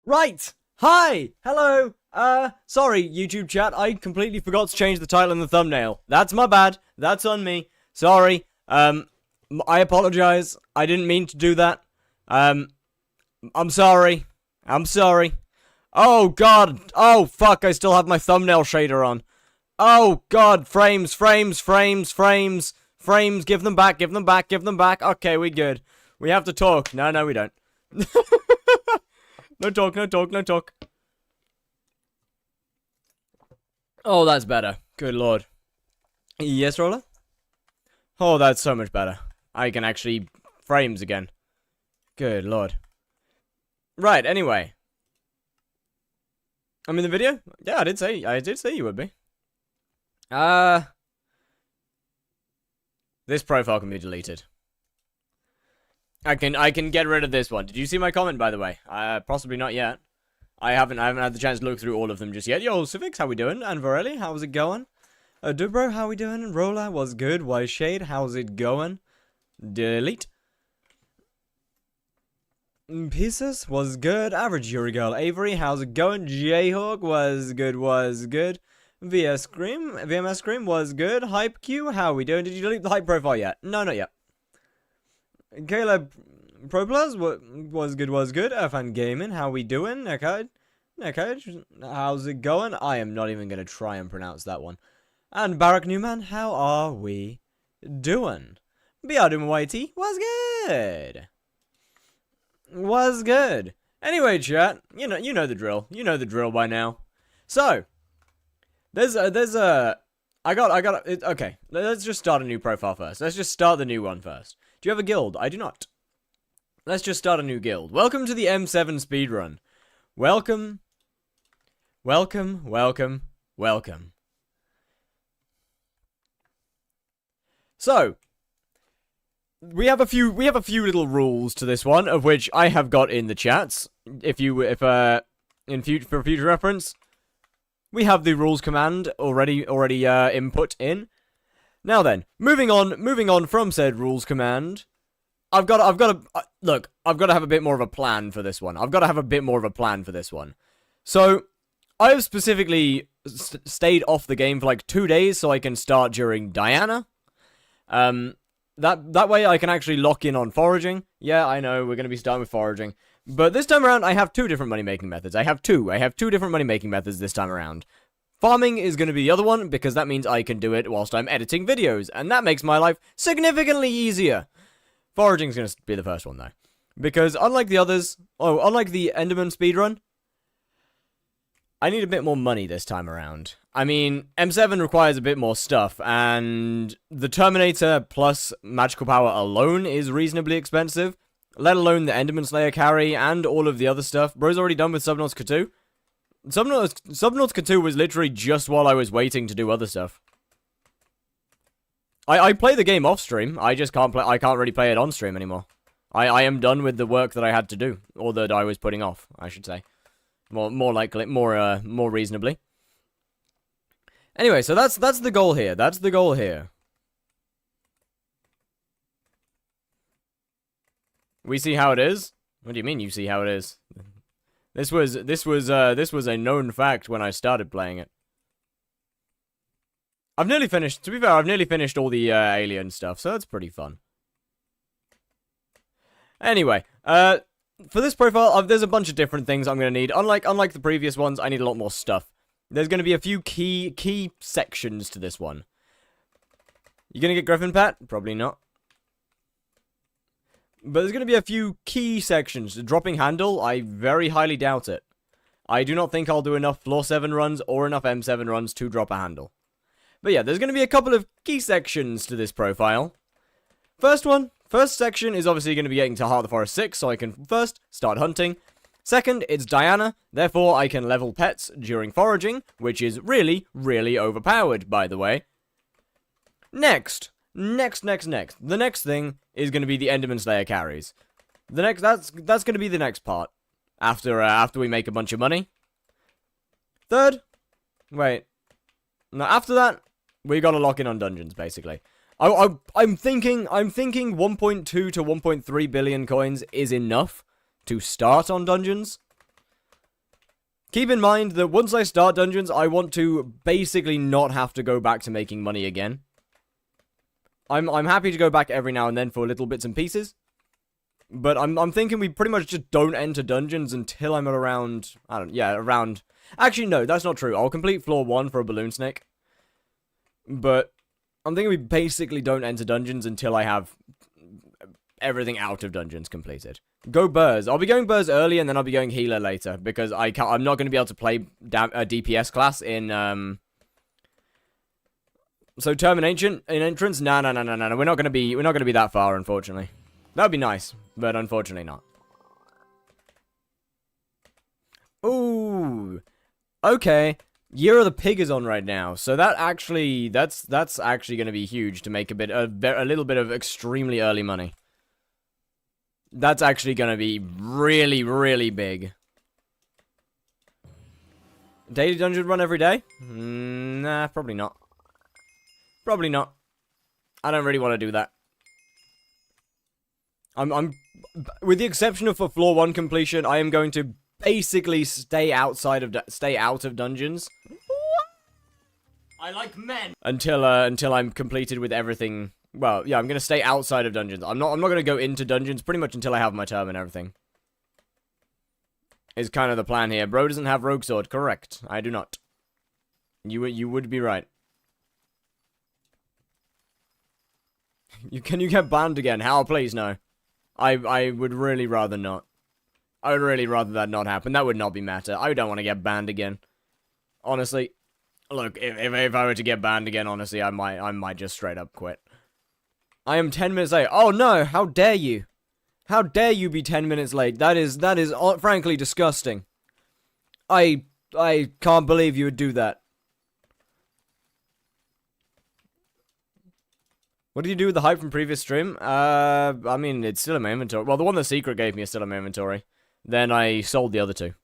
Right. Hi. Hello. Sorry, YouTube chat. I completely forgot to change the title and the thumbnail. That's my bad. That's on me. Sorry. I apologize. I didn't mean to do that. I'm sorry. I'm sorry. Oh, God. Oh, fuck. I still have my thumbnail shader on. Oh, God. Frames, frames, frames, frames, frames. Give them back, give them back, give them back. Okay, we good. We have to talk. No, we don't. No talk, no talk, no talk. Oh, that's better. Good lord. Yes, Roller? Oh, that's so much better. I can actually frames again. Good lord. Right, anyway. I'm in the video? Yeah, I did say you would be. This profile can be deleted. I can get rid of this one. Did you see my comment, by the way? Possibly not yet. I haven't had the chance to look through all of them just yet. Yo, Civics, how we doing? And Varelli, how's it going? Dubro, how we doing? Rolla, was good. Wise Shade, how's it going? Delete. Pieces, was good. Average Yuri Girl, Avery, how's it going? Jayhawk, was good, was good. VMS Scream, was good. Hype Q, how we doing? Did you delete the hype profile yet? No, not yet. Caleb Pro Plus was good, was good. Fan Gaming, how we doing? Nekaj, how's it going? I am not even gonna try and pronounce that one. And Barack Newman, how are we doing? Biadum Whitey, was good. Was good. Anyway, chat, you know the drill. You know the drill by now. So, okay, let's just start a new profile first. Let's just start the new one first. Do you have a guild? I do not. Let's just start a new guild. Welcome to the M7 speedrun. Welcome. Welcome, welcome, welcome. So, we have a few little rules to this one, of which I have got in the chats. For future reference, we have the rules command already input in. Now then, moving on from said rules command, I've got to have a bit more of a plan for this one. So, I've specifically stayed off the game for like 2 days so I can start during Diana. That way I can actually lock in on foraging. Yeah, I know, we're going to be starting with foraging. But this time around, I have 2 different money-making methods. I have 2 different money-making methods this time around. Farming is going to be the other one, because that means I can do it whilst I'm editing videos, and that makes my life significantly easier. Foraging is going to be the first one, though. Because unlike the others, unlike the Enderman speedrun, I need a bit more money this time around. I mean, M7 requires a bit more stuff, and the Terminator plus magical power alone is reasonably expensive, let alone the Enderman Slayer carry and all of the other stuff. Bro's already done with Subnautica 2. Subnautica 2 was literally just while I was waiting to do other stuff. I play the game off stream. I just can't play. I can't really play it on stream anymore. I am done with the work that I had to do, or that I was putting off, I should say. More likely, more reasonably. Anyway, so that's the goal here. That's the goal here. We see how it is. What do you mean you see how it is? This was a known fact when I started playing it. I've nearly finished, to be fair, I've nearly finished all the alien stuff, so that's pretty fun. Anyway, for this profile, there's a bunch of different things I'm going to need. Unlike the previous ones, I need a lot more stuff. There's going to be a few key sections to this one. You going to get Griffin Pat? Probably not. But there's going to be a few key sections. Dropping handle, I very highly doubt it. I do not think I'll do enough floor 7 runs or enough M7 runs to drop a handle. But yeah, there's going to be a couple of key sections to this profile. First section is obviously going to be getting to Heart of the Forest 6, so I can first start hunting. Second, it's Diana, therefore I can level pets during foraging, which is really, really overpowered, by the way. Next. The next thing is going to be the Enderman Slayer carries. That's going to be the next part. After we make a bunch of money. Third, wait. Now after that, we got to lock in on dungeons, basically. I'm thinking 1.2 to 1.3 billion coins is enough to start on dungeons. Keep in mind that once I start dungeons, I want to basically not have to go back to making money again. I'm happy to go back every now and then for little bits and pieces. But I'm thinking we pretty much just don't enter dungeons until I'm at around, around... Actually, no, that's not true. I'll complete floor 1 for a balloon snake. But I'm thinking we basically don't enter dungeons until I have everything out of dungeons completed. Go Burrs. I'll be going Burrs early and then I'll be going healer later. Because I'm not going to be able to play a DPS class in... So Termination in entrance? No. We're not gonna be that far, unfortunately. That'd be nice, but unfortunately not. Ooh. Okay. Year of the Pig is on right now, so that's actually gonna be huge to make a little bit of extremely early money. That's actually gonna be really, really big. Daily dungeon run every day? Nah, probably not. Probably not. I don't really want to do that. I'm with the exception of for floor 1 completion, I am going to basically stay out of dungeons. I like men. Until I'm completed with everything. Well, yeah, I'm going to stay outside of dungeons. I'm not going to go into dungeons pretty much until I have my term and everything. Is kind of the plan here. Bro doesn't have rogue sword. Correct. I do not. You would be right. Can you get banned again? How? Please, no. I would really rather not. I would really rather that not happen. That would not be meta. I don't want to get banned again. Honestly. Look, if I were to get banned again, honestly, I might just straight up quit. I am 10 minutes late. Oh no, how dare you? How dare you be 10 minutes late? That is frankly disgusting. I can't believe you would do that. What did you do with the hype from previous stream? I mean, it's still in my inventory. Well, the one the secret gave me is still in my inventory. Then I sold the other two.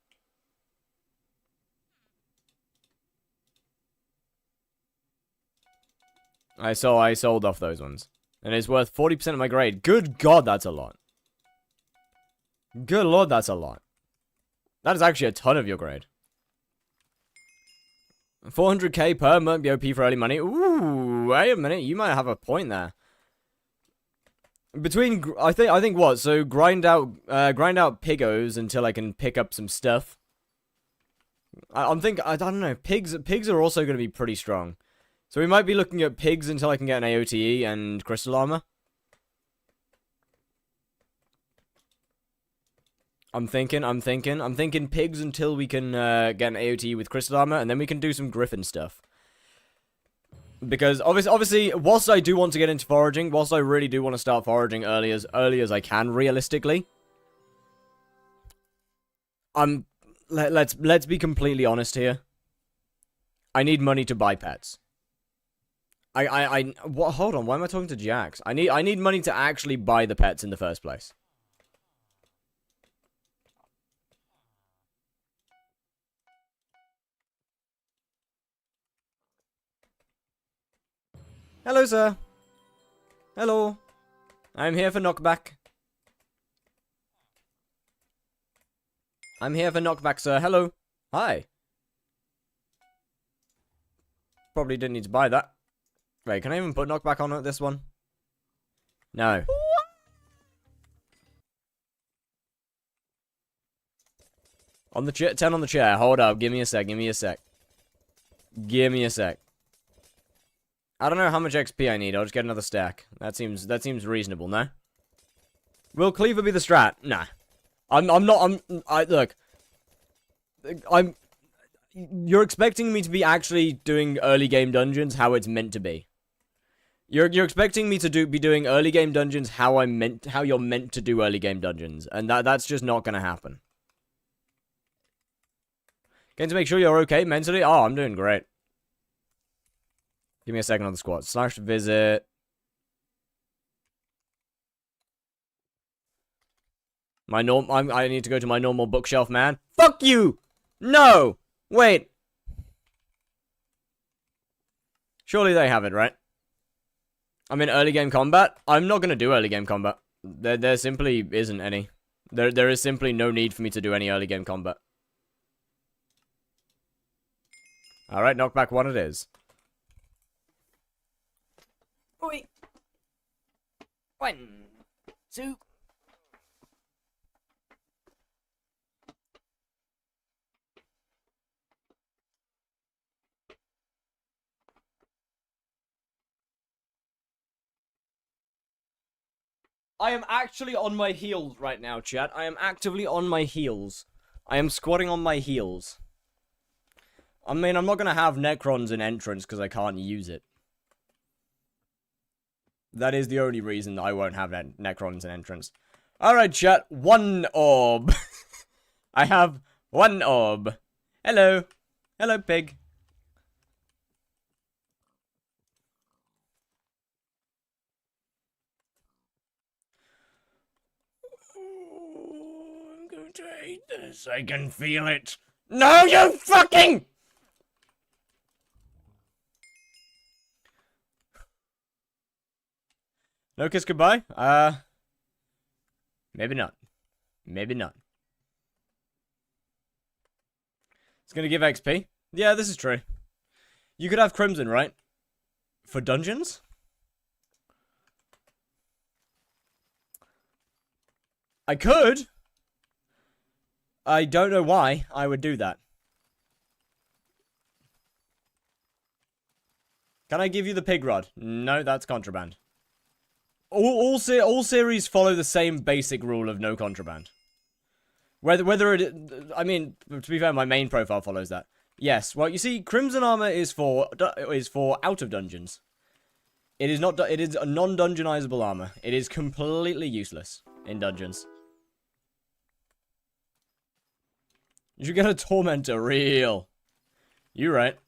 I sold off those ones. And it's worth 40% of my grade. Good God, that's a lot. Good Lord, that's a lot. That is actually a ton of your grade. 400k per might be OP for early money. Ooh, wait a minute, you might have a point there. Between, I think what? So grind out pigos until I can pick up some stuff. I don't know. Pigs are also going to be pretty strong. So we might be looking at pigs until I can get an AOTE and crystal armor. I'm thinking pigs until we can get an AOTE with crystal armor, and then we can do some griffin stuff. Because obviously, whilst I do want to get into foraging, whilst I really do want to start foraging early as I can, realistically, let's be completely honest here. I need money to buy pets. Hold on, why am I talking to Jax? I need money to actually buy the pets in the first place. Hello, sir. Hello. I'm here for knockback. I'm here for knockback, sir. Hello. Hi. Probably didn't need to buy that. Wait, can I even put knockback on this one? No. On the chair, 10 on the chair. Hold up. Give me a sec. Give me a sec. Give me a sec. I don't know how much XP I need. I'll just get another stack. That seems reasonable, no? Will Cleaver be the strat? Nah. Look. You're expecting me to be actually doing early game dungeons how it's meant to be. You're expecting me to be doing early game dungeons how you're meant to do early game dungeons, and that's just not gonna happen. Going to make sure you're okay mentally? Oh, I'm doing great. Give me a second on the squad. / visit. I need to go to my normal bookshelf, man. Fuck you! No! Wait. Surely they have it, right? I'm in early game combat. I'm not gonna do early game combat. There simply isn't any. There is simply no need for me to do any early game combat. Alright, knockback 1 it is. Oi. 1, 2. I am actually on my heels right now, chat. I am actively on my heels. I am squatting on my heels. I mean, I'm not gonna have Necrons in entrance because I can't use it. That is the only reason I won't have Necrons in entrance. Alright, chat. 1 orb. I have 1 orb. Hello. Hello, pig. Oh, I'm going to hate this. I can feel it. No, you fucking... No kiss goodbye? Maybe not. Maybe not. It's gonna give XP. Yeah, this is true. You could have Crimson, right? For dungeons? I could. I don't know why I would do that. Can I give you the pig rod? No, that's contraband. All series follow the same basic rule of no contraband. Whether it, I mean, to be fair, my main profile follows that. Yes, well, you see, Crimson Armor is for out of dungeons. It is not. It is a non-dungeonizable armor. It is completely useless in dungeons. You should get a tormentor, real. You right.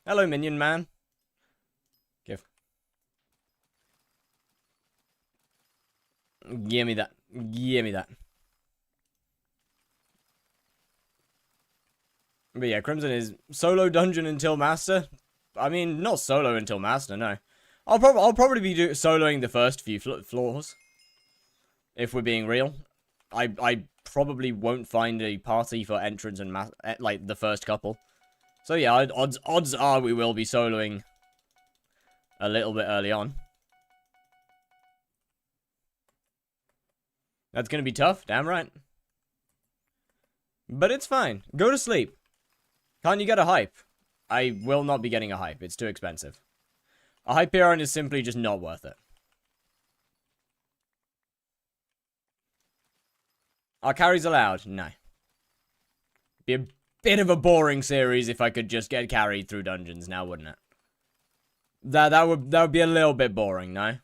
Hello, minion man. Give. Give me that. Give me that. But yeah, Crimson is solo dungeon until master. I mean, not solo until master, no. I'll probably be soloing the first few floors. If we're being real. I probably won't find a party for entrance and like the first couple. So yeah, odds are we will be soloing a little bit early on. That's gonna be tough, damn right. But it's fine. Go to sleep. Can't you get a hype? I will not be getting a hype. It's too expensive. A Hyperion is simply just not worth it. Are carries allowed? No. Be a bit of a boring series if I could just get carried through dungeons now, wouldn't it? That would be a little bit boring, no?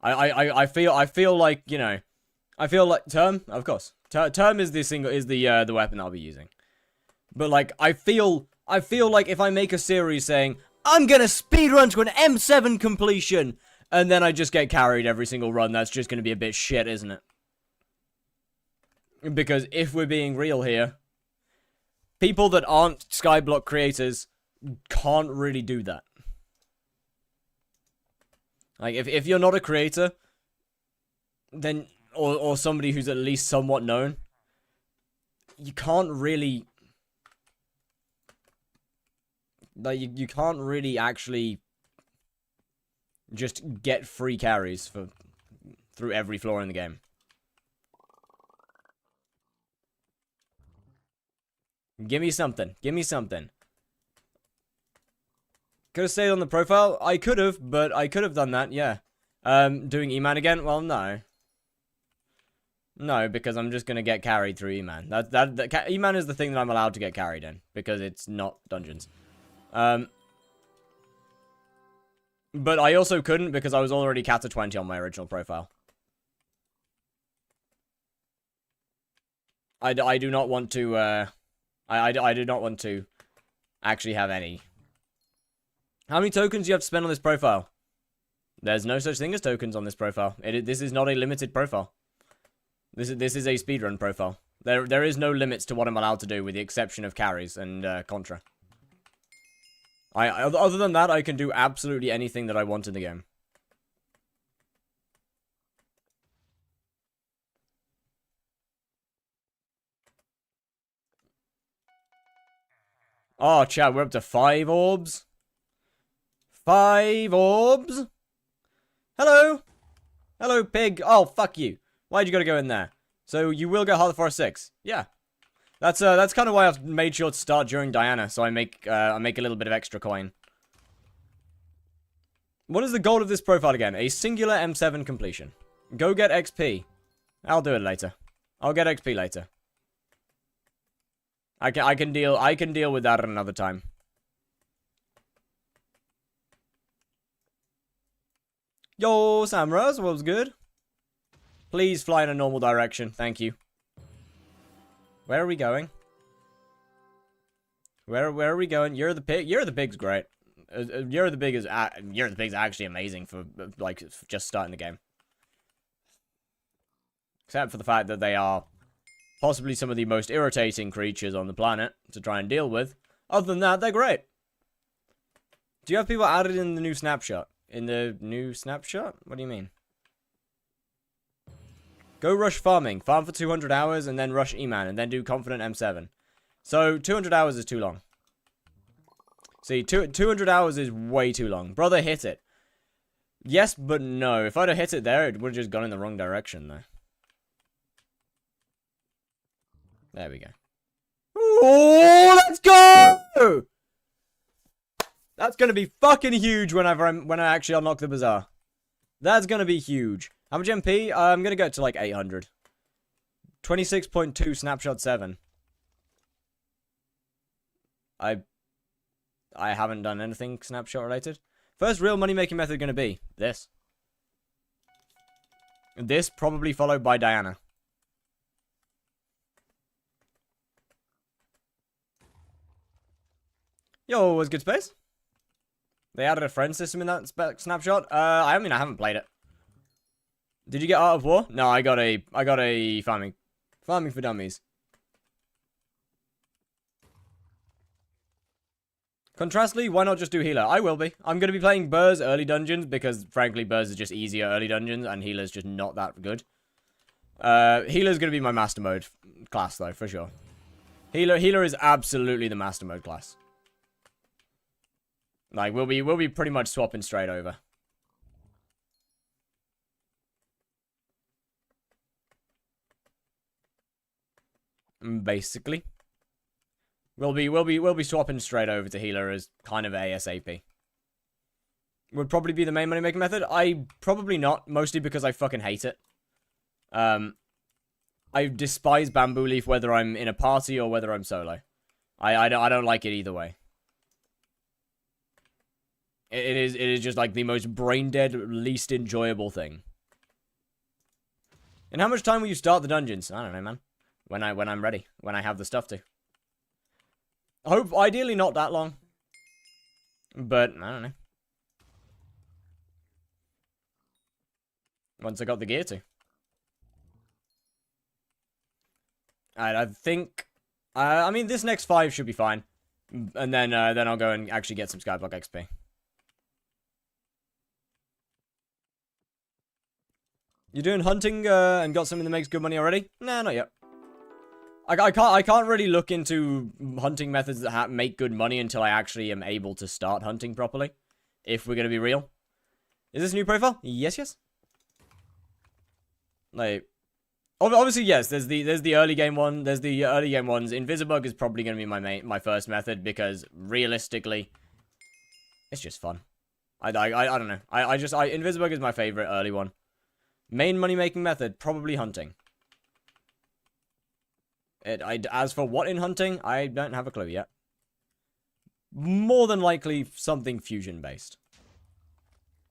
I feel like, you know, I feel like Term, of course. Term is the weapon I'll be using. But like I feel like if I make a series saying I'm gonna speedrun to an M7 completion and then I just get carried every single run, that's just gonna be a bit shit, isn't it? Because if we're being real here, people that aren't skyblock creators can't really do that. Like if you're not a creator, then or somebody who's at least somewhat known, you can't really like you can't really actually just get free carries through every floor in the game. Give me something. Give me something. Could have stayed on the profile. I could have, but I could have done that. Yeah. Doing E-Man again? Well, no. No, because I'm just gonna get carried through E-Man. E-Man is the thing that I'm allowed to get carried in because it's not dungeons. But I also couldn't because I was already Kata 20 on my original profile. I do not want to, I do not want to actually have any. How many tokens do you have to spend on this profile? There's no such thing as tokens on this profile. This is not a limited profile. This is a speedrun profile. There is no limits to what I'm allowed to do with the exception of carries and, Contra. Other than that, I can do absolutely anything that I want in the game. Oh, chat, we're up to 5 orbs. 5 orbs. Hello. Hello, pig. Oh, fuck you. Why'd you gotta go in there? So you will get Heart of the Forest 6. Yeah. That's kind of why I've made sure to start during Diana, so I make a little bit of extra coin. What is the goal of this profile again? A singular M7 completion. Go get XP. I'll do it later. I'll get XP later. I can deal with that at another time. Yo, Samras, what was good? Please fly in a normal direction, thank you. Where are we going? Where are we going? You're the pig. You're the pig's great. You're the pig's actually amazing for like just starting the game. Except for the fact that they are possibly some of the most irritating creatures on the planet to try and deal with. Other than that, they're great. Do you have people added in the new snapshot? In the new snapshot? What do you mean? Go rush farming. Farm for 200 hours and then rush E-Man and then do confident M7. So 200 hours is too long. See, 200 hours is way too long. Brother, hit it. Yes, but no. If I'd have hit it there, it would have just gone in the wrong direction, though. There we go. Oh, let's go! That's gonna be fucking huge when I actually unlock the bazaar. That's gonna be huge. How much MP? I'm gonna go to like 800. 26.2 snapshot 7. I haven't done anything snapshot related. First real money making method gonna be this. This probably followed by Diana. Yo, was good space? They added a friend system in that snapshot. I mean, I haven't played it. Did you get Art of War? No, I got a farming for dummies. Contrastly, why not just do healer? I will be. I'm going to be playing Burr's early dungeons because, frankly, Burr's is just easier early dungeons and healer's just not that good. Healer's going to be my master mode class, though, for sure. Healer is absolutely the master mode class. Like, we'll be pretty much swapping straight over. Basically. We'll be swapping straight over to healer as kind of ASAP. Would probably be the main money making method. Probably not, mostly because I fucking hate it. I despise bamboo leaf whether I'm in a party or whether I'm solo. I don't like it either way. It is just like the most brain dead, least enjoyable thing. And how much time will you start the dungeons? I don't know, man. When I'm ready, when I have the stuff to. Ideally not that long. But I don't know. Once I got the gear to. Alright, I think I mean this next 5 should be fine. And then I'll go and actually get some skyblock XP. You doing hunting and got something that makes good money already? Nah, not yet. I can't really look into hunting methods that make good money until I actually am able to start hunting properly. If we're gonna be real. Is this a new profile? Yes, yes. Like, obviously, yes. There's the early game one. There's the early game ones. Invisibug is probably gonna be my first method because realistically, it's just fun. I don't know. Invisibug is my favorite early one. Main money making method probably hunting. As for what in hunting, I don't have a clue yet. More than likely something fusion based.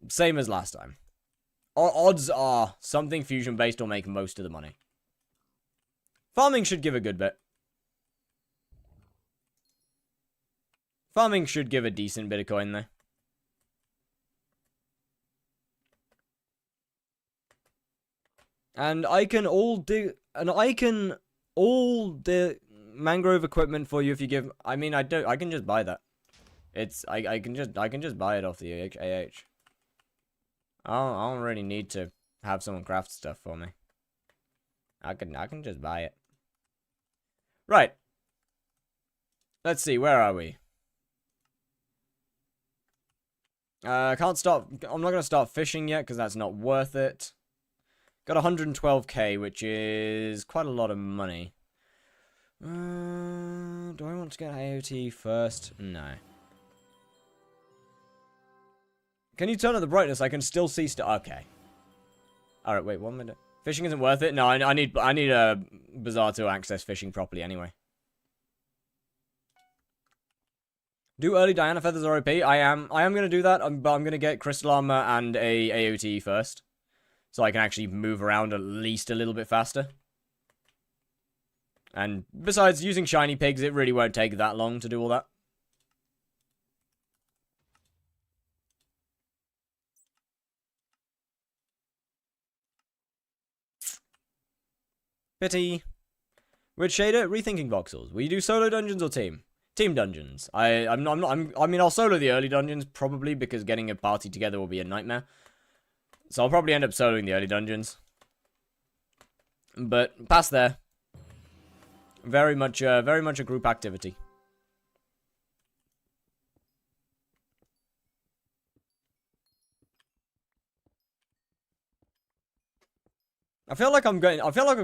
Same as last time. Odds are something fusion based will make most of the money. Farming should give a good bit. Farming should give a decent bit of coin though. And I can all do all the mangrove equipment for you if you give. I mean, I can just buy that. I can just buy it off the AH. I don't really need to have someone craft stuff for me. I can just buy it. Right. Let's see, where are we? Can't start. I'm not going to start fishing yet because that's not worth it. Got 112k, which is quite a lot of money. Do I want to get AOT first? No. Can you turn up the brightness? I can still see okay. Alright, wait, 1 minute. Fishing isn't worth it? No, I need a Bazaar to access fishing properly anyway. Do early Diana Feathers ROP? I am going to do that, but I'm going to get Crystal Armor and a AOT first. So I can actually move around at least a little bit faster. And besides, using shiny pigs, it really won't take that long to do all that. Pity. Which shader? Rethinking voxels. Will you do solo dungeons or team? Team dungeons. I mean, I'll solo the early dungeons probably because getting a party together will be a nightmare. So I'll probably end up soloing the early dungeons. But past there, very much a group activity. I feel like I've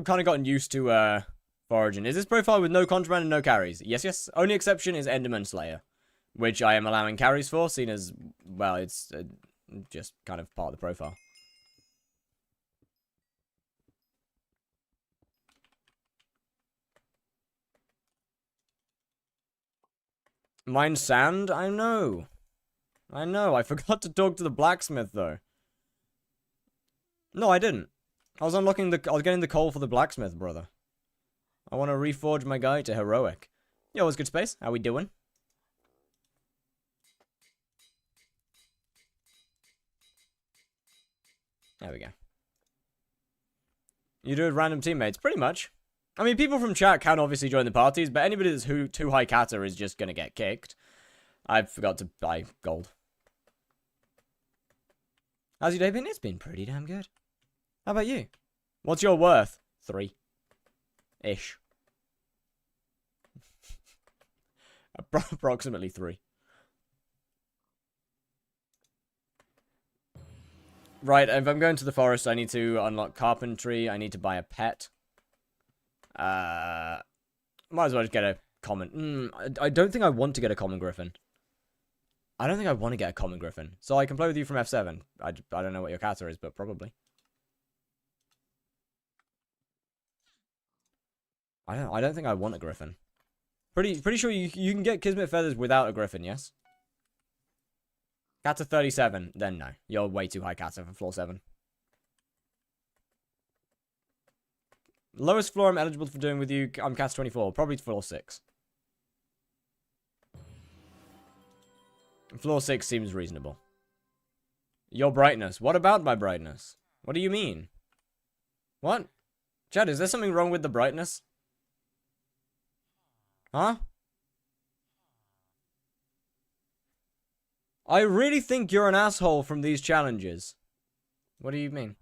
kind of gotten used to Foraging. Is this profile with no contraband and no carries? Yes, yes. Only exception is Enderman Slayer, which I am allowing carries for, seen as, well, it's just kind of part of the profile. Mine sand? I know. I forgot to talk to the blacksmith, though. No, I didn't. I was getting the coal for the blacksmith, brother. I want to reforge my guy to heroic. Yo, what's good, Space? How we doing? There we go. You do it with random teammates? Pretty much. I mean, people from chat can obviously join the parties, but anybody that's too high kata is just gonna get kicked. I forgot to buy gold. How's your day been? It's been pretty damn good. How about you? What's your worth? 3-ish. Approximately 3. Right, if I'm going to the forest, I need to unlock carpentry. I need to buy a pet. Might as well just get a common. I don't think I want to get a common griffin. I don't think I want to get a common griffin. So I can play with you from F7. I don't know what your kata is, but probably. I don't think I want a griffin. Pretty sure you can get Kismet Feathers without a griffin, yes? Kata 37, then no. You're way too high kata for floor 7. Lowest floor I'm eligible for doing with you, I'm kata 24. Probably floor 6. Floor 6 seems reasonable. Your brightness. What about my brightness? What do you mean? What? Chad, is there something wrong with the brightness? Huh? I really think you're an asshole from these challenges. What do you mean?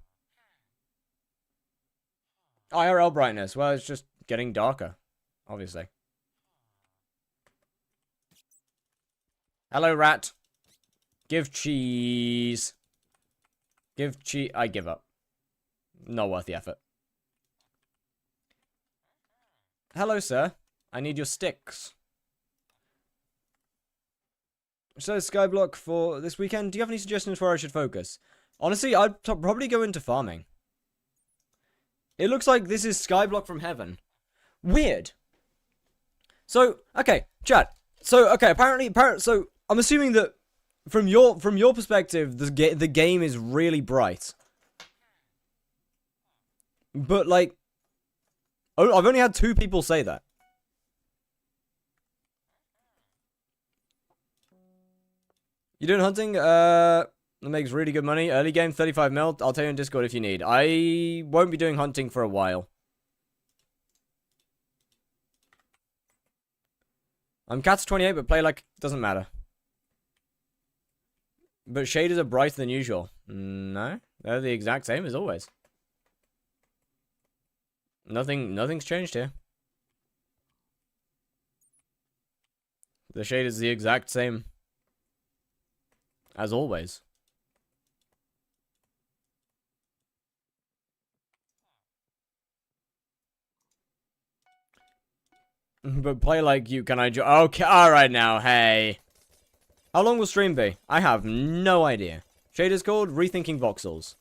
IRL brightness. Well, it's just getting darker, obviously. Hello, rat. Give cheese. Give cheese. I give up. Not worth the effort. Hello, sir. I need your sticks. So, skyblock for this weekend. Do you have any suggestions where I should focus? Honestly, I'd probably go into farming. It looks like this is skyblock from heaven. Weird. So, okay, chat. So, okay, apparently, so I'm assuming that from your perspective, the game is really bright. But like, I've only had 2 people say that. You doing hunting? That makes really good money. Early game, 35 mil. I'll tell you in Discord if you need. I won't be doing hunting for a while. I'm Cats 28, but play like it doesn't matter. But shaders are brighter than usual. No, they're the exact same as always. Nothing's changed here. The shade is the exact same as always. But play like you, can I okay, alright now, hey. How long will stream be? I have no idea. Shade is called Rethinking Voxels.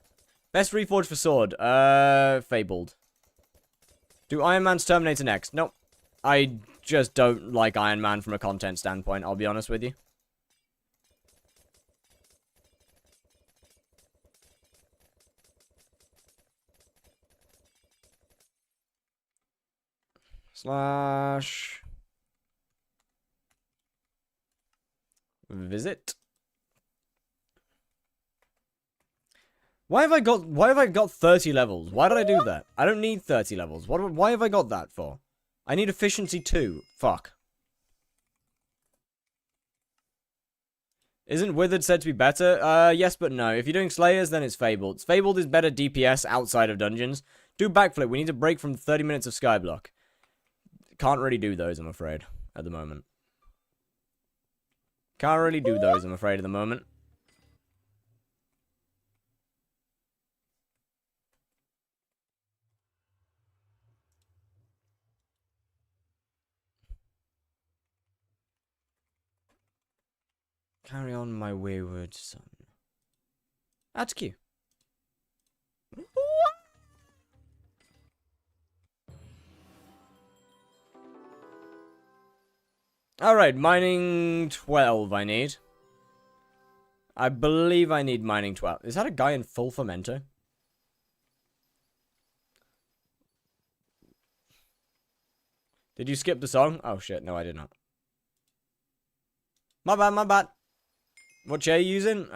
Best Reforged for Sword, Fabled. Do Iron Man's Terminator next? Nope. I just don't like Iron Man from a content standpoint, I'll be honest with you. Slash... Visit. Why have I got 30 levels? Why did I do that? I don't need 30 levels. Why have I got that for? I need efficiency 2. Fuck. Isn't Withered said to be better? Yes, but no. If you're doing Slayers, then it's Fabled. Fabled is better DPS outside of dungeons. Do Backflip. We need to break from 30 minutes of skyblock. Can't really do those, I'm afraid, at the moment. Can't really do those, I'm afraid, at the moment. Carry on, my wayward son. That's cute. Alright, mining 12 I need. I believe I need mining 12. Is that a guy in full fermenter? Did you skip the song? Oh shit, no I did not. My bad, my bad. What chair are you using?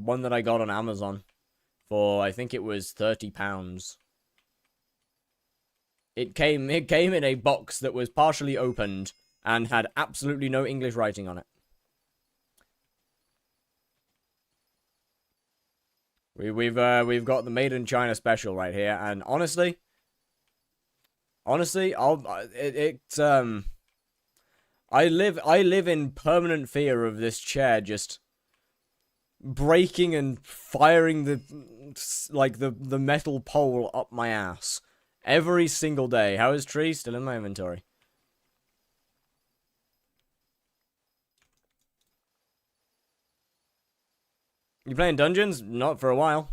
One that I got on Amazon. For, I think it was £30. It came in a box that was partially opened and had absolutely no English writing on it. We've got the Made in China special right here, and honestly, I live in permanent fear of this chair just breaking and firing the metal pole up my ass every single day. How is Tree? Still in my inventory. You playing dungeons? Not for a while.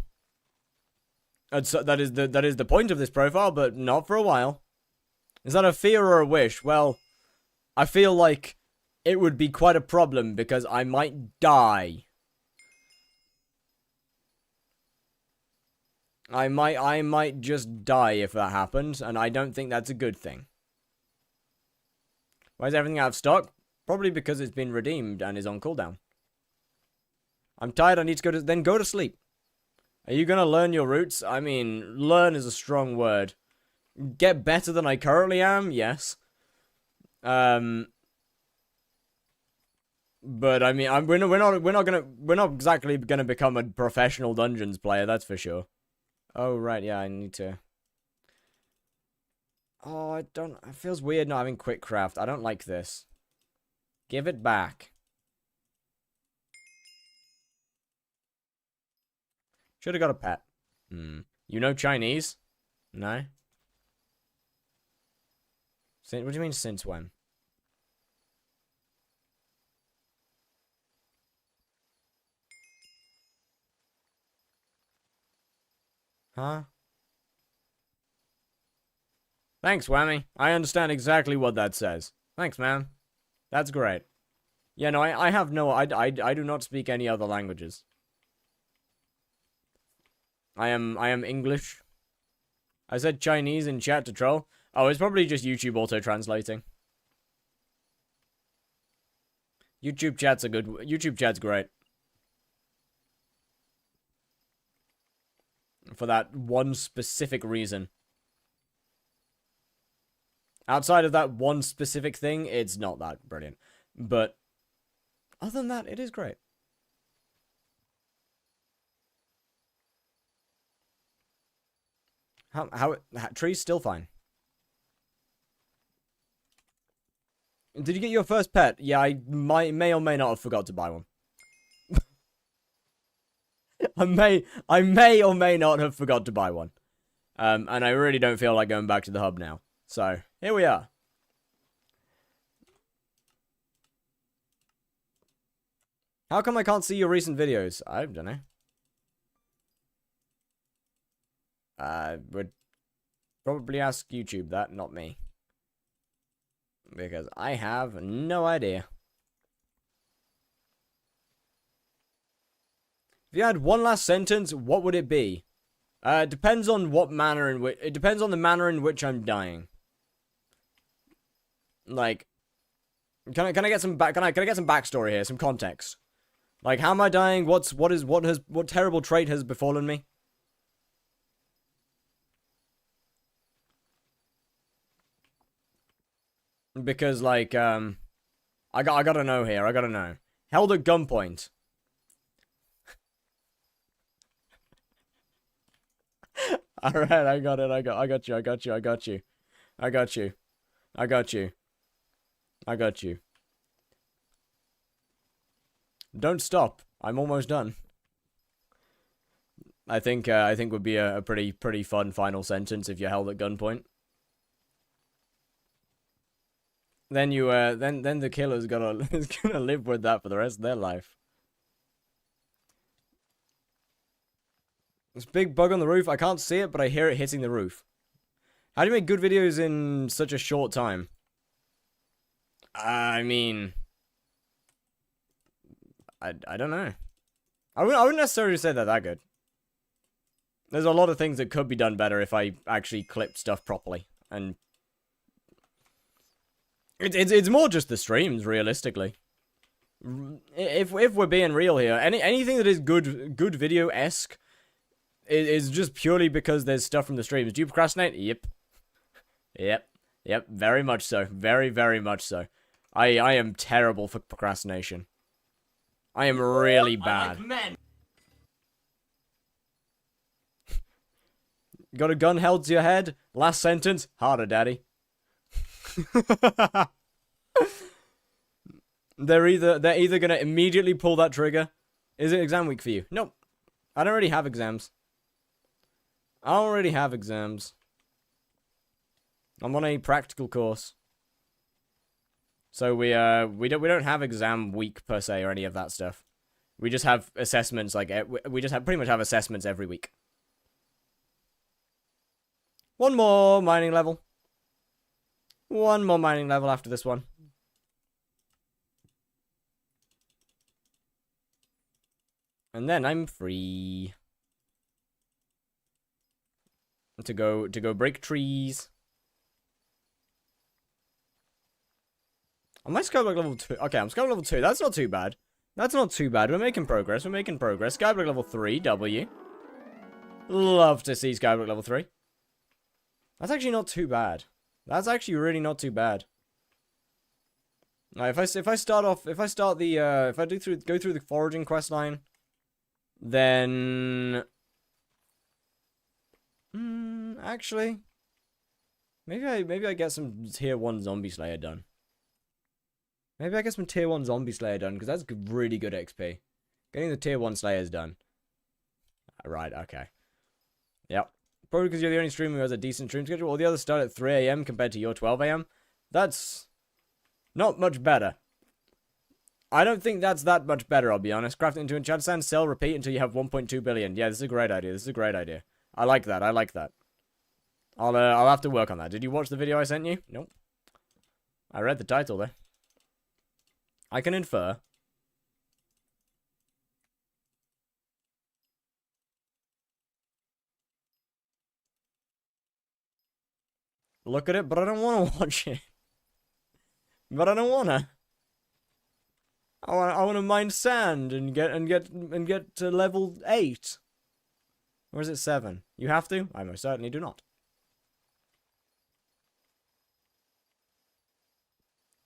That is the point of this profile, but not for a while. Is that a fear or a wish? Well, I feel like it would be quite a problem because I might die. I might just die if that happens, and I don't think that's a good thing. Why is everything out of stock? Probably because it's been redeemed and is on cooldown. I'm tired, I need to go to sleep. Are you gonna learn your roots? I mean, learn is a strong word. Get better than I currently am? Yes. But I mean, we're not exactly gonna become a professional dungeons player, that's for sure. Oh, right, yeah, I need to... Oh, it feels weird not having quick craft. I don't like this. Give it back. Should have got a pet. You know Chinese? No? What do you mean, since when? Huh? Thanks, Whammy. I understand exactly what that says. Thanks, man. That's great. Yeah, no, I have no... I do not speak any other languages. I am English. I said Chinese in chat to troll. Oh, it's probably just YouTube auto-translating. YouTube chat's great. For that one specific reason. Outside of that one specific thing, it's not that brilliant. But other than that, it is great. Tree's still fine. Did you get your first pet? Yeah, I may or may not have forgot to buy one. I may or may not have forgot to buy one. And I really don't feel like going back to the hub now. So, here we are. How come I can't see your recent videos? I don't know. I would probably ask YouTube that, not me. Because I have no idea. If you had one last sentence, what would it be? It depends on what manner in which... It depends on the manner in which I'm dying. Like... Can I get some can I get some backstory here, some context? Like, how am I dying? What terrible trait has befallen me? Because, like, I gotta know here. I gotta know. Held at gunpoint. Alright, I got it. I got you. I got you. I got you. I got you. I got you. I got you. Don't stop. I'm almost done. I think would be a pretty fun final sentence if you're held at gunpoint. Then you then the killer's is gonna live with that for the rest of their life. This big bug on the roof, I can't see it, but I hear it hitting the roof. How do you make good videos in such a short time? I mean, I don't know. I wouldn't necessarily say they're that good. There's a lot of things that could be done better if I actually clipped stuff properly. And it's more just the streams, realistically. If we're being real here, anything that is good video-esque is just purely because there's stuff from the streams. Do you procrastinate? Yep. Yep, very much so. Very, very much so. I am terrible for procrastination. I am really bad. Got a gun held to your head? Last sentence? Harder, daddy. They're either gonna immediately pull that trigger. Is it exam week for you? Nope. I don't really have exams. I don't really have exams. I'm on a practical course. So we don't have exam week per se or any of that stuff. We just have assessments like we just pretty much have assessments every week. One more mining level. One more mining level after this one. And then I'm free to go break trees. Am I skyblock level 2? Okay, I'm skyblock level 2. That's not too bad. That's not too bad. We're making progress. We're making progress. Skyblock level 3, W. Love to see skyblock level 3. That's actually not too bad. That's actually really not too bad. Now, if I go through the foraging quest line, then actually, maybe I get some tier 1 zombie slayer done. Maybe I get some tier 1 zombie slayer done, because that's really good XP. Getting the tier 1 slayers done. Right, okay. Yep. Probably because you're the only streamer who has a decent stream schedule. All the others start at 3 AM compared to your 12 AM. That's not much better. I don't think that's that much better, I'll be honest. Craft it into enchanted sand, sell, repeat until you have 1.2 billion. Yeah, this is a great idea. This is a great idea. I like that. I like that. I'll have to work on that. Did you watch the video I sent you? Nope. I read the title, though. I can infer. Look at it, but I don't want to watch it. But I don't wanna. I wanna mine sand and get to level 8. Or is it 7? You have to? I most certainly do not.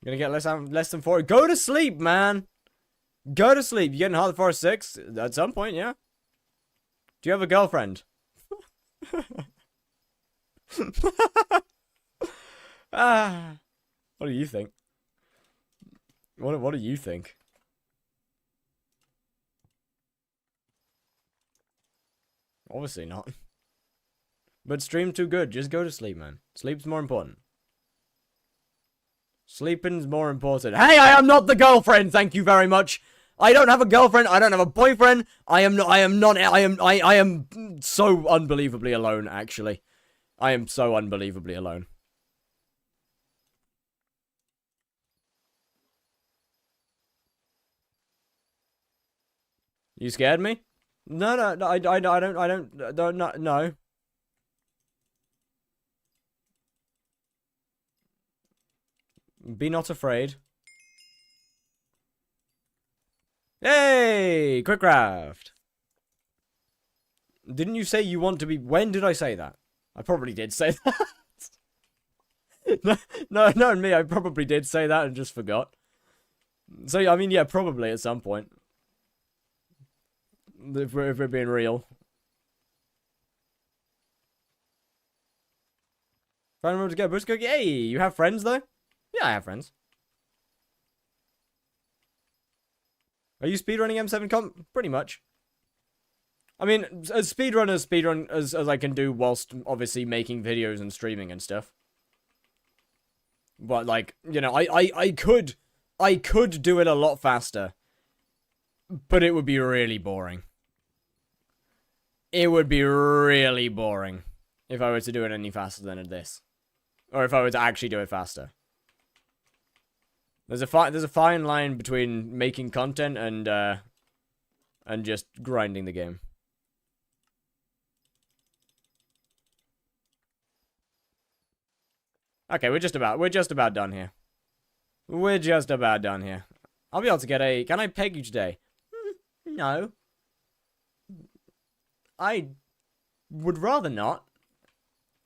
You're gonna get less than 4. Go to sleep, man. Go to sleep. You getting Heart of the Forest 6 at some point, yeah? Do you have a girlfriend? What do you think? What do you think? Obviously not. But stream too good. Just go to sleep, man. Sleep's more important. Sleeping's more important. Hey, I am not the girlfriend. Thank you very much. I don't have a girlfriend. I don't have a boyfriend. I am so unbelievably alone, actually. I am so unbelievably alone. You scared me? No, I don't, no. Be not afraid. Hey! Quick craft! Didn't you say you want to be... When did I say that? I probably did say that. no, me. I probably did say that and just forgot. So, I mean, yeah, probably at some point. If we're being real. Find room to go. Boost cookie. Hey, you have friends, though? Yeah, I have friends. Are you speedrunning M7 comp? Pretty much. I mean, as speedrun as I can do whilst obviously making videos and streaming and stuff. But like, you know, I could do it a lot faster. But it would be really boring. It would be really boring if I were to do it any faster than this. Or if I were to actually do it faster. There's a fine line between making content and just grinding the game. Okay, we're just about done here. We're just about done here. I'll be able to get a... Can I peg you today? No. I would rather not.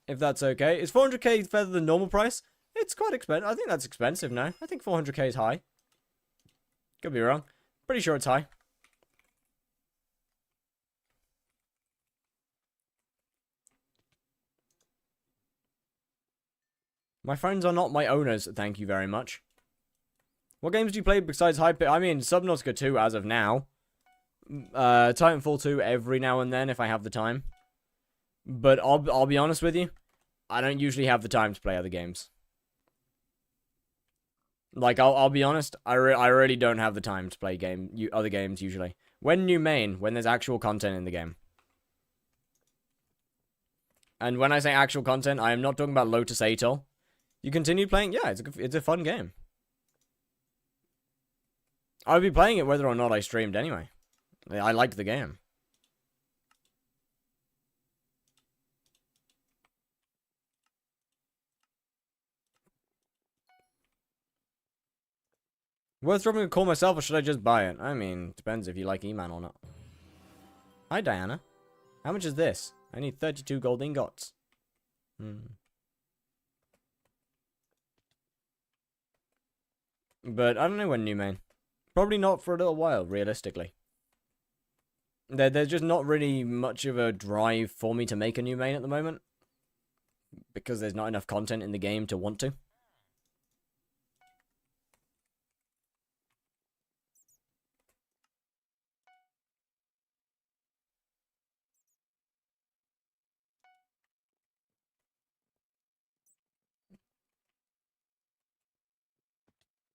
If that's okay. Is 400k better than normal price? It's quite expensive. I think that's expensive now. I think 400k is high. Could be wrong. Pretty sure it's high. My friends are not my owners, thank you very much. What games do you play besides Hypixel? I mean, Subnautica 2 as of now. Titanfall 2 every now and then if I have the time. But I'll be honest with you. I don't usually have the time to play other games. Like, I'll be honest, I really don't have the time to play other games, usually. When new main, when there's actual content in the game. And when I say actual content, I am not talking about Lotus Atoll. You continue playing? Yeah, it's a fun game. I would be playing it whether or not I streamed anyway. I like the game. Worth dropping a call myself, or should I just buy it? I mean, depends if you like E-Man or not. Hi, Diana. How much is this? I need 32 gold ingots. But I don't know when new main. Probably not for a little while, realistically. There's just not really much of a drive for me to make a new main at the moment. Because there's not enough content in the game to want to.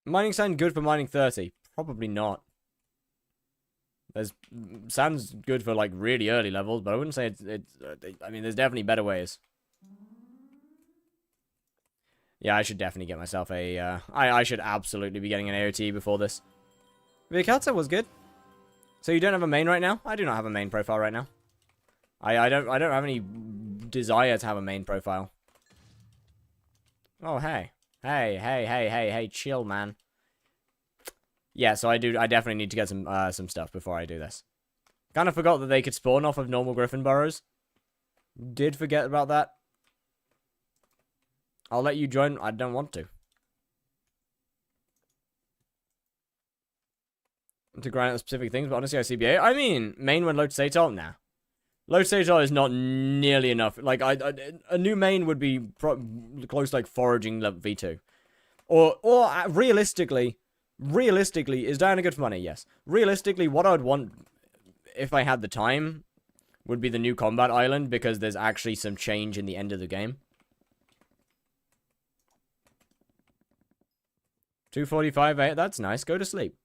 Mining sound good for mining 30? Probably not. Sounds good for like really early levels, but I wouldn't say it's I mean, there's definitely better ways. Yeah, I should definitely get myself a I should absolutely be getting an AOT before this. Vikata was good. So you don't have a main right now? I do not have a main profile right now. I don't have any desire to have a main profile. Oh, hey. Hey, chill, man. Yeah, so I definitely need to get some stuff before I do this. Kind of forgot that they could spawn off of normal griffin burrows. Did forget about that. I'll let you join. I don't want to. To grind out specific things, but honestly, I CBA. I mean, main when Lotus Atoll? Nah. Lotus Atoll is not nearly enough. Like, a new main would be close to, like, Foraging level V2. Or realistically, realistically, is Diana good for money? Yes. Realistically, what I would want, if I had the time, would be the new combat island, because there's actually some change in the end of the game. 2:45, that's nice. Go to sleep.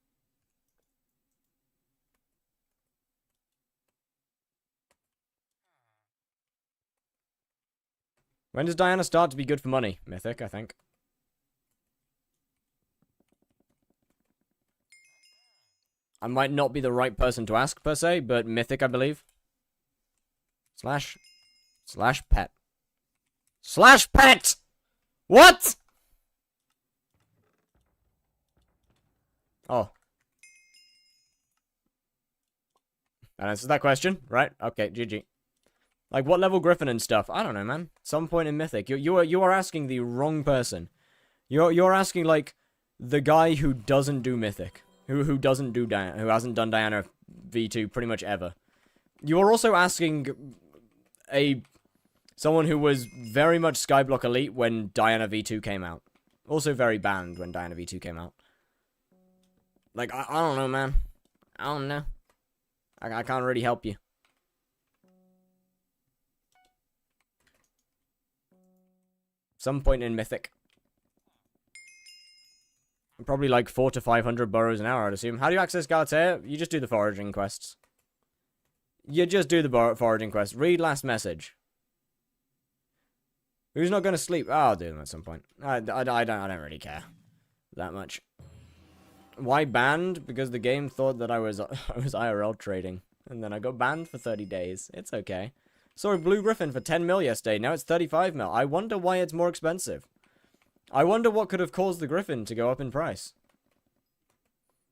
When does Diana start to be good for money? Mythic, I think. I might not be the right person to ask, per se, but Mythic, I believe. Slash pet. Slash pet! What?! Oh. That answers that question, right? Okay, GG. Like, what level Griffin and stuff? I don't know, man. Some point in Mythic. You are asking the wrong person. You're asking, like, the guy who doesn't do Mythic. Who doesn't do Diana, who hasn't done Diana V2 pretty much ever. You are also asking someone who was very much Skyblock Elite when Diana V2 came out. Also very banned when Diana V2 came out. Like, I don't know, man. I don't know. I can't really help you. Some point in Mythic. Probably like 400 to 500 burrows an hour, I'd assume. How do you access Galatea? You just do the foraging quests. You just do the foraging quests. Read last message. Who's not going to sleep? Oh, I'll do them at some point. I don't really care that much. Why banned? Because the game thought that I was IRL trading, and then I got banned for 30 days. It's okay. Saw a blue griffin for 10 mil yesterday. Now it's 35 mil. I wonder why it's more expensive. I wonder what could have caused the griffin to go up in price.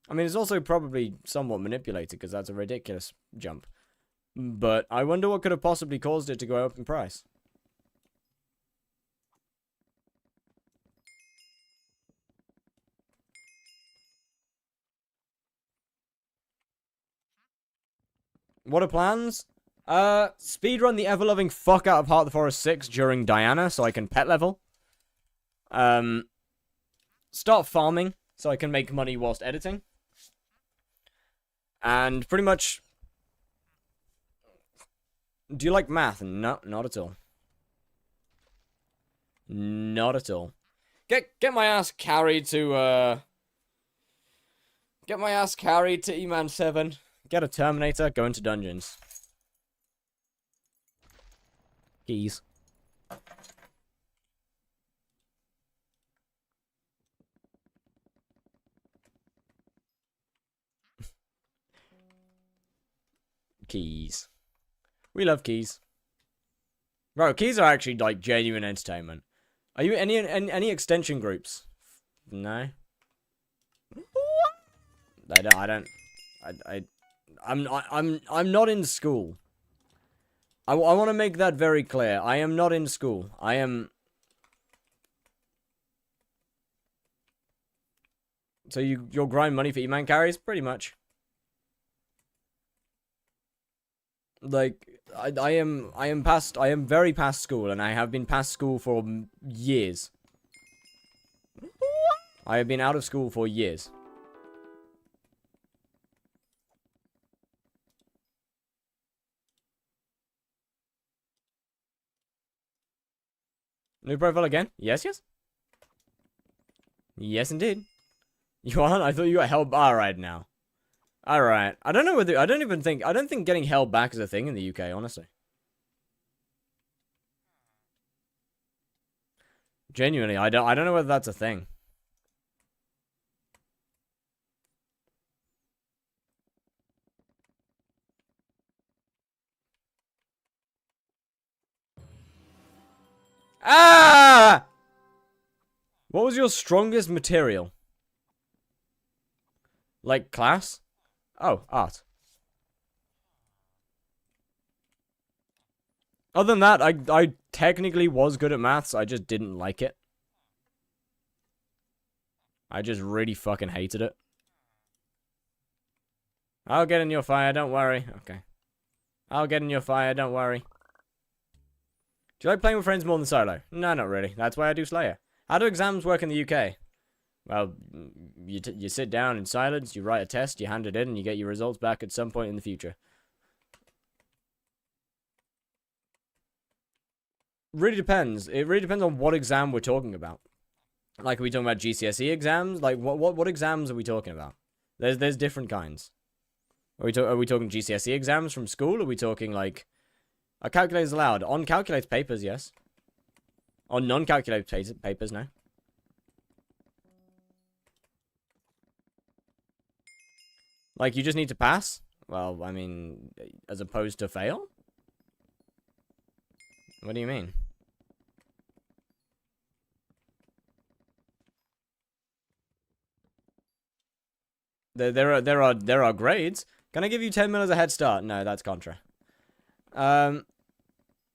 I mean, it's also probably somewhat manipulated, because that's a ridiculous jump. But I wonder what could have possibly caused it to go up in price. What are plans? Speedrun the ever-loving fuck out of Heart of the Forest 6 during Diana, so I can pet level. Start farming, so I can make money whilst editing. And pretty much... Do you like math? No, not at all. Not at all. Get my ass carried to, Get my ass carried to E-Man 7. Get a Terminator, go into dungeons. Keys. Keys. We love keys. Bro, keys are actually, like, genuine entertainment. Are you any extension groups? No? I'm not in school. I want to make that very clear. I am not in school. I am... So you'll grind money for E-Man carries? Pretty much. Like, I am very past school, and I have been past school for years. I have been out of school for years. New profile again? Yes, yes. Yes, indeed. You aren't? I thought you got held... Alright, now. Alright. I don't know whether... I don't think getting held back is a thing in the UK, honestly. Genuinely, I don't know whether that's a thing. Ah! What was your strongest material? Like class? Oh, art. Other than that, I technically was good at maths, I just didn't like it. I just really fucking hated it. I'll get in your fire, don't worry. Okay. I'll get in your fire, don't worry. Do you like playing with friends more than solo? No, not really. That's why I do Slayer. How do exams work in the UK? Well, you sit down in silence, you write a test, you hand it in, and you get your results back at some point in the future. Really depends. It really depends on what exam we're talking about. Like, are we talking about GCSE exams? Like, what exams are we talking about? There's different kinds. Are we talking GCSE exams from school? Are we talking, like... Are calculators allowed? On calculated papers, yes. On non-calculated papers, no. Like, you just need to pass? Well, I mean, as opposed to fail? What do you mean? There are grades. Can I give you 10 minutes a head start? No, that's contra.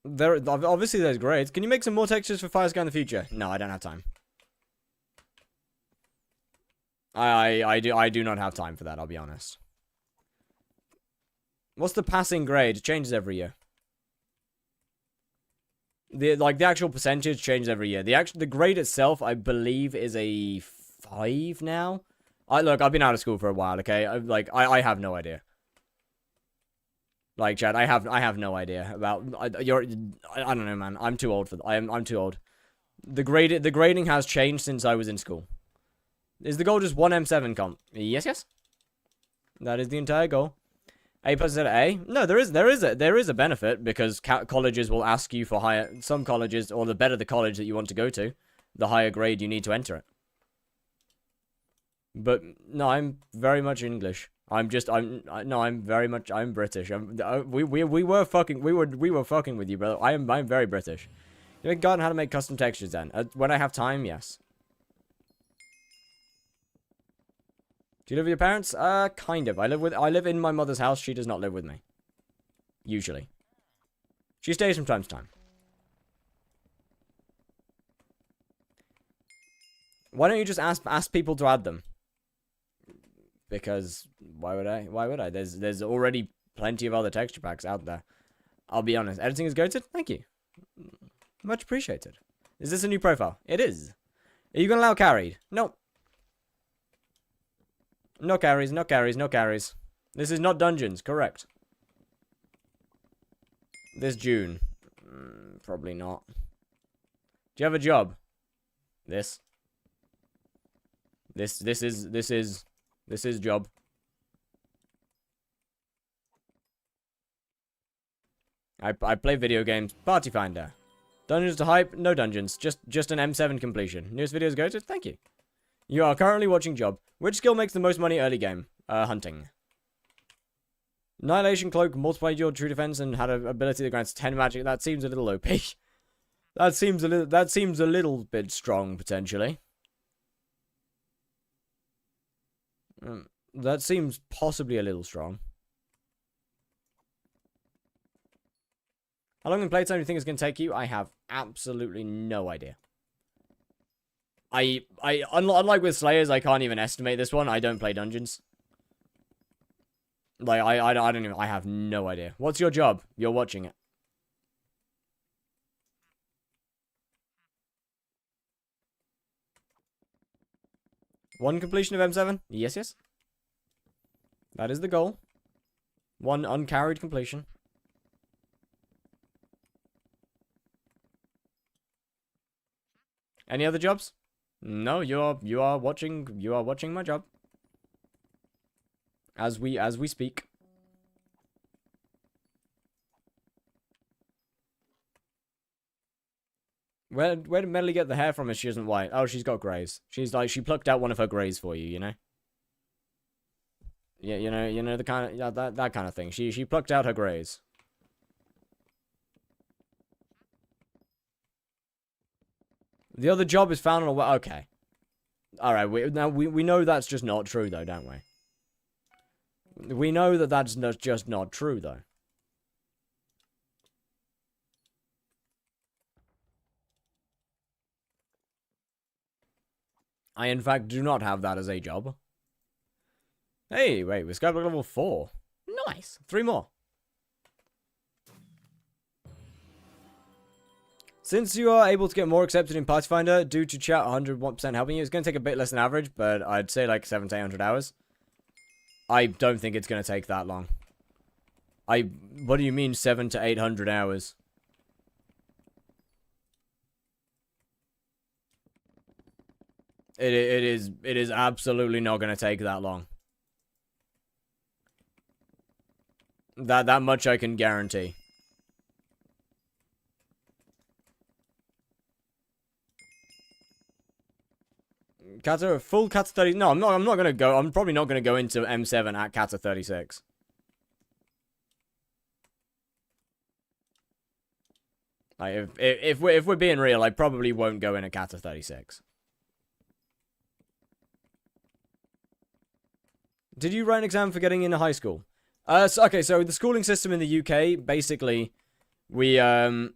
Obviously there's grades. Can you make some more textures for Fire Sky in the future? No, I don't have time. I do not have time for that, I'll be honest. What's the passing grade? It changes every year. The actual percentage changes every year. The grade itself, I believe, is a 5 now. Look, I've been out of school for a while, okay? I have no idea. Like, Chad, I have no idea about I don't know, man. I'm too old for that. I'm too old. The grading has changed since I was in school. Is the goal just one M7 comp? Yes, yes. That is the entire goal. A plus instead of A? No, there is a benefit because colleges will ask you for higher. Some colleges, or the better the college that you want to go to, the higher grade you need to enter it. But no, I'm very much English. I'm British. We were fucking with you, brother. I'm very British. You haven't gotten how to make custom textures then. When I have time, yes. Do you live with your parents? Kind of. I live in my mother's house. She does not live with me. Usually. She stays from time to time. Why don't you just ask people to add them? Because why would I? Why would I? There's already plenty of other texture packs out there. I'll be honest. Editing is goated? Thank you. Much appreciated. Is this a new profile? It is. Are you gonna allow carried? No. No carries, no carries, no carries. This is not dungeons, correct. This June. Probably not. Do you have a job? This is job. I play video games. Party Finder. Dungeons to hype? No dungeons. Just an M7 completion. Newest videos go to? Thank you. You are currently watching job. Which skill makes the most money early game? Hunting. Annihilation Cloak multiplied your true defense and had an ability that grants 10 magic. That seems a little OP. That seems a little bit strong potentially. That seems possibly a little strong. How long in playtime do you think it's going to take you? I have absolutely no idea. Unlike with Slayers, I can't even estimate this one. I don't play dungeons. Like, I don't even, I have no idea. What's your job? You're watching it. One completion of M7? Yes, yes. That is the goal. One uncarried completion. Any other jobs? No, you are watching my job. As we speak. Where did Melly get the hair from if she isn't white? Oh, she's got greys. She's like, she plucked out one of her greys for you, you know? Yeah, you know the kind of, yeah, that kind of thing. She plucked out her greys. The other job is found on a... Okay. Alright, we know that's just not true, though, don't we? We know that that's just not true, though. I, in fact, do not have that as a job. Hey, wait, we're skyblock level 4. Nice. 3 more. Since you are able to get more accepted in Pathfinder due to chat 101% helping you, it's going to take a bit less than average, but I'd say like 700 to 800 hours. I don't think it's going to take that long. What do you mean 700 to 800 hours? It is absolutely not going to take that long. That much I can guarantee. Kata, full Kata 30. No, I'm not gonna go. I'm probably not gonna go into M7 at Kata 36. Like, if we're being real, I probably won't go in at Kata 36. Did you write an exam for getting into high school? Okay, so the schooling system in the UK, basically, we have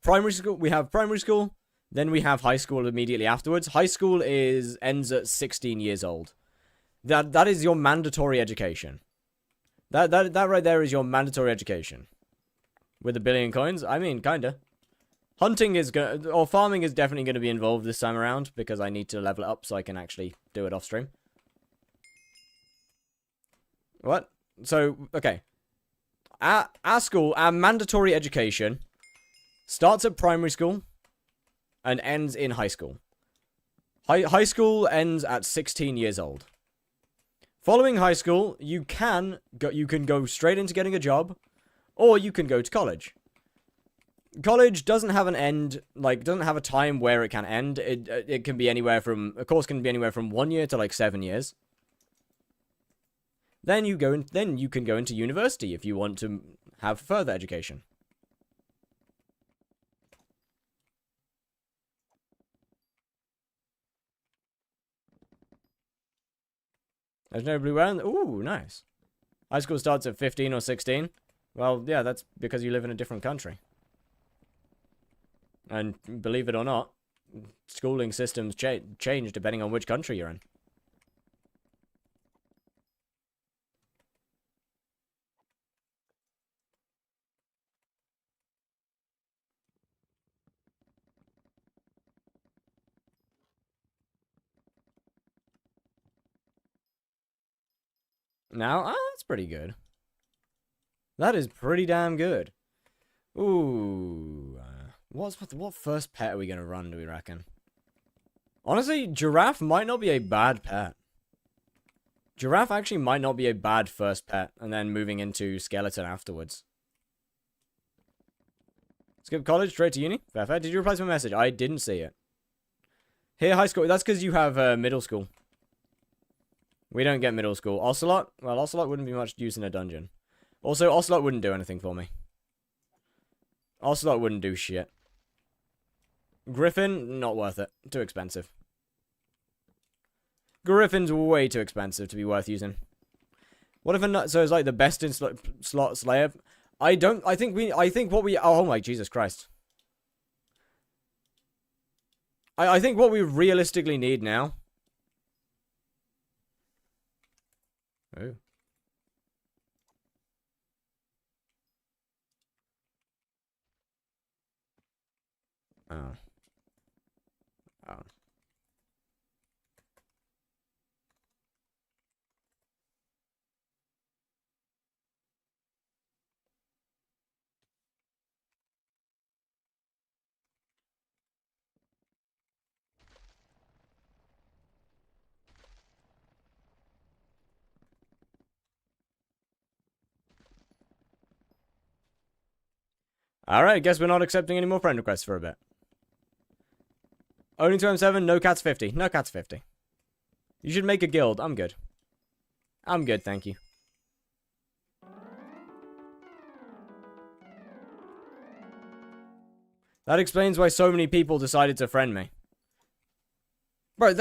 primary school, then we have high school immediately afterwards. High school ends at 16 years old. That is your mandatory education. That right there is your mandatory education. With a billion coins? I mean, kinda. Farming is definitely gonna be involved this time around, because I need to level it up so I can actually do it off stream. What? So, okay. Our school, our mandatory education starts at primary school and ends in high school. High school ends at 16 years old. Following high school, you can go straight into getting a job, or you can go to college. College doesn't have an end, like, doesn't have a time where it can end. It can be anywhere from, a course can be anywhere from 1 year to like 7 years. Then you can go into university if you want to have further education. There's no blue round. Ooh, nice. High school starts at 15 or 16. Well, yeah, that's because you live in a different country. And believe it or not, schooling systems change depending on which country you're in. Now, that's pretty good. That is pretty damn good. Ooh. What first pet are we going to run, do we reckon? Honestly, giraffe might not be a bad pet. Giraffe actually might not be a bad first pet, and then moving into skeleton afterwards. Skip college, straight to uni? Fair. Did you reply to my message? I didn't see it. Here, high school. That's because you have middle school. We don't get middle school. Ocelot? Well, Ocelot wouldn't be much use in a dungeon. Also, Ocelot wouldn't do anything for me. Ocelot wouldn't do shit. Griffin? Not worth it. Too expensive. Griffin's way too expensive to be worth using. What if a nut? So it's like the best in slot slayer. I think what we. Oh my Jesus Christ. I think what we realistically need now. Oh. Oh. Oh. Alright, guess we're not accepting any more friend requests for a bit. Only to M7, no cats 50. No cats 50. You should make a guild. I'm good. I'm good, thank you. That explains why so many people decided to friend me. Bro,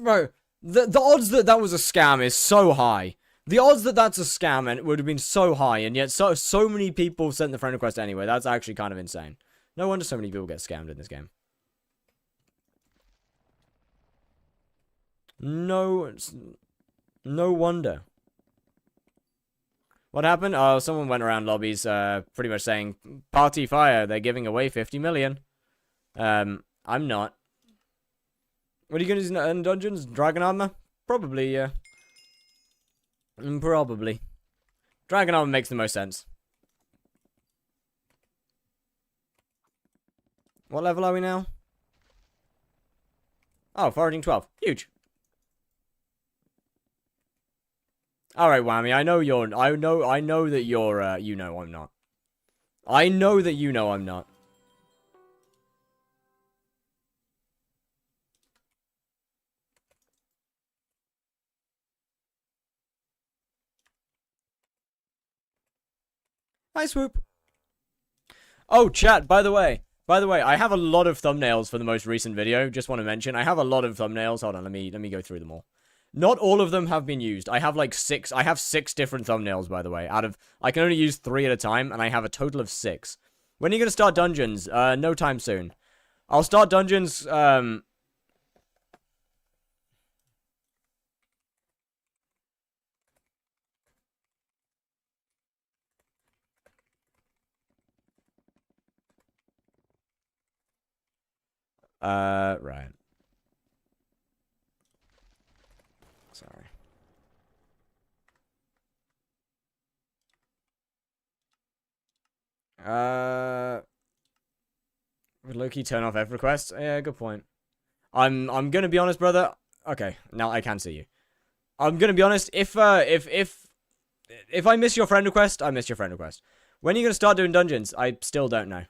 bro, the odds that that was a scam is so high. The odds that that's a scam and it would have been so high, and yet so many people sent the friend request anyway. That's actually kind of insane. No wonder so many people get scammed in this game. No wonder. What happened? Oh, someone went around lobbies, pretty much saying, "Party fire, they're giving away 50 million." I'm not. What are you gonna use in dungeons? Dragon armor? Probably, yeah. Probably. Dragon armor makes the most sense. What level are we now? Oh, foraging 12. Huge. Alright, Whammy, I know that you're, you know I'm not. I know that you know I'm not. Hi, Swoop. Oh, chat, by the way, I have a lot of thumbnails for the most recent video. Just want to mention, I have a lot of thumbnails. Hold on, let me go through them all. Not all of them have been used. I have like 6. I have 6 different thumbnails, by the way. I can only use 3 at a time, and I have a total of 6. When are you gonna start dungeons? No time soon. I'll start dungeons, right. Sorry. Would Loki turn off F requests? Yeah, good point. I'm gonna be honest, brother. Okay, now I can see you. I'm gonna be honest. If I miss your friend request, I miss your friend request. When are you gonna start doing dungeons? I still don't know.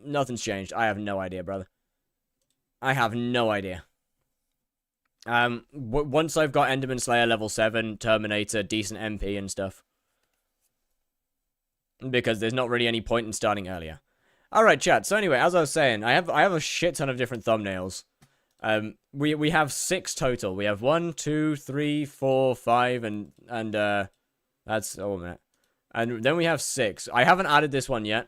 Nothing's changed. I have no idea, brother. I have no idea. Once I've got Enderman Slayer level 7, Terminator, decent MP and stuff. Because there's not really any point in starting earlier. Alright, chat. So anyway, as I was saying, I have a shit ton of different thumbnails. We have 6 total. We have 1, 2, 3, 4, 5, and that's, oh, a minute. And then we have 6. I haven't added this one yet.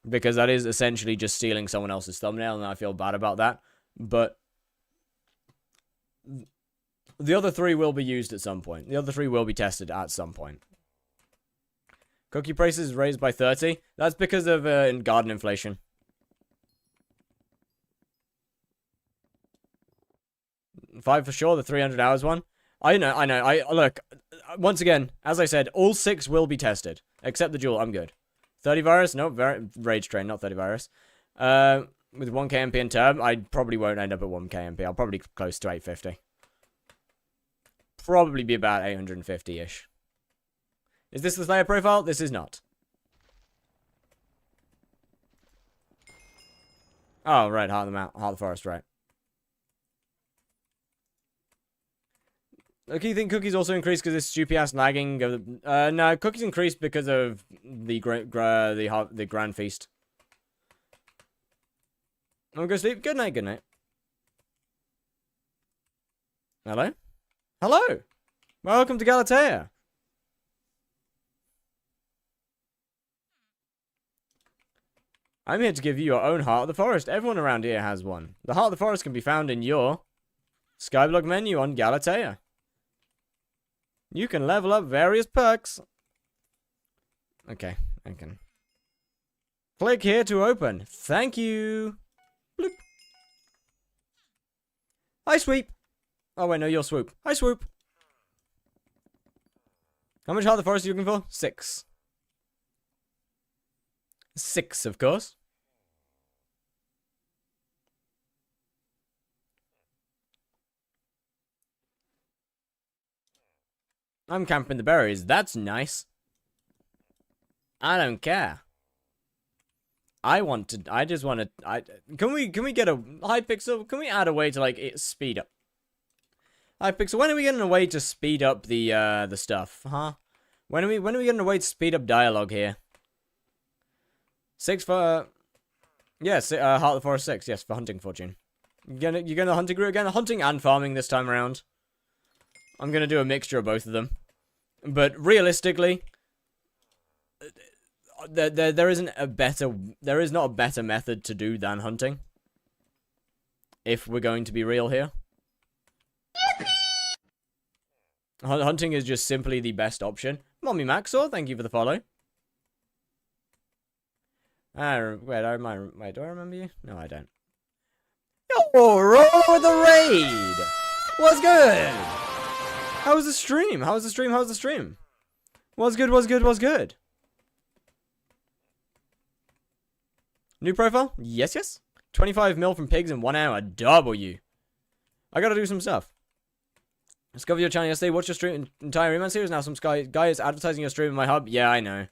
Because that is essentially just stealing someone else's thumbnail, and I feel bad about that. But the other 3 will be used at some point. The other 3 will be tested at some point. Cookie prices raised by 30. That's because of garden inflation. $5 for sure, the 300 hours one. I know. Look, once again, as I said, all 6 will be tested. Except the jewel, I'm good. 30 virus? No, rage train, not 30 virus. With 1k MP in term, I probably won't end up at 1k MP. I'll probably close to 850. Probably be about 850-ish. Is this the Slayer profile? This is not. Oh, right, Heart of the Forest, right. Okay, you think cookies also increased because of this stupid ass lagging? No, cookies increased because of the grand feast. I'm gonna go sleep. Good night, good night. Hello? Hello! Welcome to Galatea! I'm here to give you your own Heart of the Forest. Everyone around here has one. The Heart of the Forest can be found in your skyblock menu on Galatea. You can level up various perks. Okay, I can. Click here to open. Thank you. Bloop. Hi, Sweep. Oh, wait, no, you're Swoop. Hi, Swoop. How much Heart of the Forest are you looking for? 6. 6, of course. I'm camping the berries. That's nice. I don't care. I just want to, can we get a hypixel? Can we add a way to, like, speed up? Hypixel, when are we getting a way to speed up the stuff, huh? When are we getting a way to speed up dialogue here? 6 for, yes, Heart of the Forest 6, yes, for hunting fortune. You're gonna hunting route again? Hunting and farming this time around. I'm gonna do a mixture of both of them. But realistically, there is not a better method to do than hunting. If we're going to be real here. Hunting is just simply the best option. Mommy Maxor, thank you for the follow. Wait, do I remember you? No, I don't. Yo, roll with the raid! What's good? How was the stream? How was the stream? How was the stream? What's good, what's good, what's good? New profile? Yes, yes. 25 mil from pigs in 1 hour. W. I gotta do some stuff. Discover your channel yesterday. Watch your stream entire Rayman series. Now some guy is advertising your stream in my hub. Yeah, I know.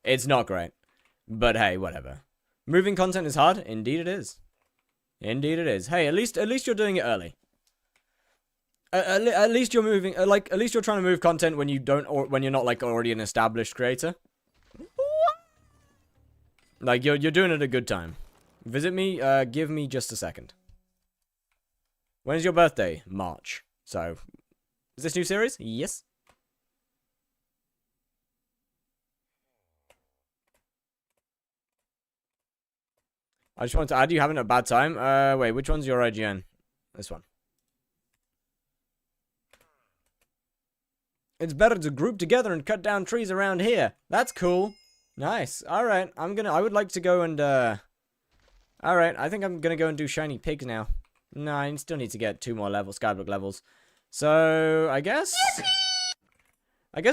It's not great. But hey, whatever. Moving content is hard. Indeed it is. Indeed it is. Hey, at least you're doing it early. At least you're moving. At least you're trying to move content when you don't, or when you're not like already an established creator. Like you're doing it a good time. Visit me. Give me just a second. When is your birthday? March. So, is this new series? Yes. I just wanted to add you having a bad time. Wait, which one's your IGN? This one. It's better to group together and cut down trees around here. That's cool. Nice. Alright, I would like to go and, Alright, I think I'm gonna go and do shiny pigs now. No, I still need to get 2 more levels, skyblock levels. So, I guess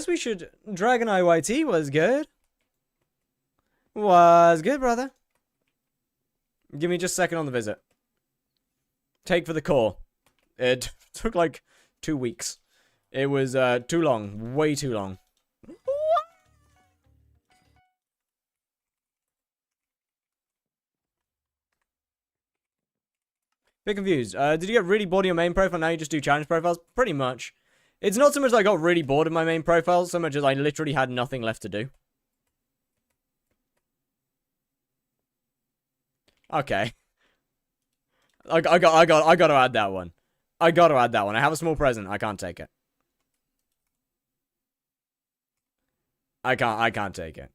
we should... Dragon Eye YT was good. Was good, brother. Give me just a second on the visit. Take for the core. It took like 2 weeks. It was too long. Way too long. Bit confused. Did you get really bored of your main profile? Now you just do challenge profiles? Pretty much. It's not so much that I got really bored of my main profile, so much as I literally had nothing left to do. Okay. I got to add that one. I got to add that one. I have a small present. I can't take it. I can't take it.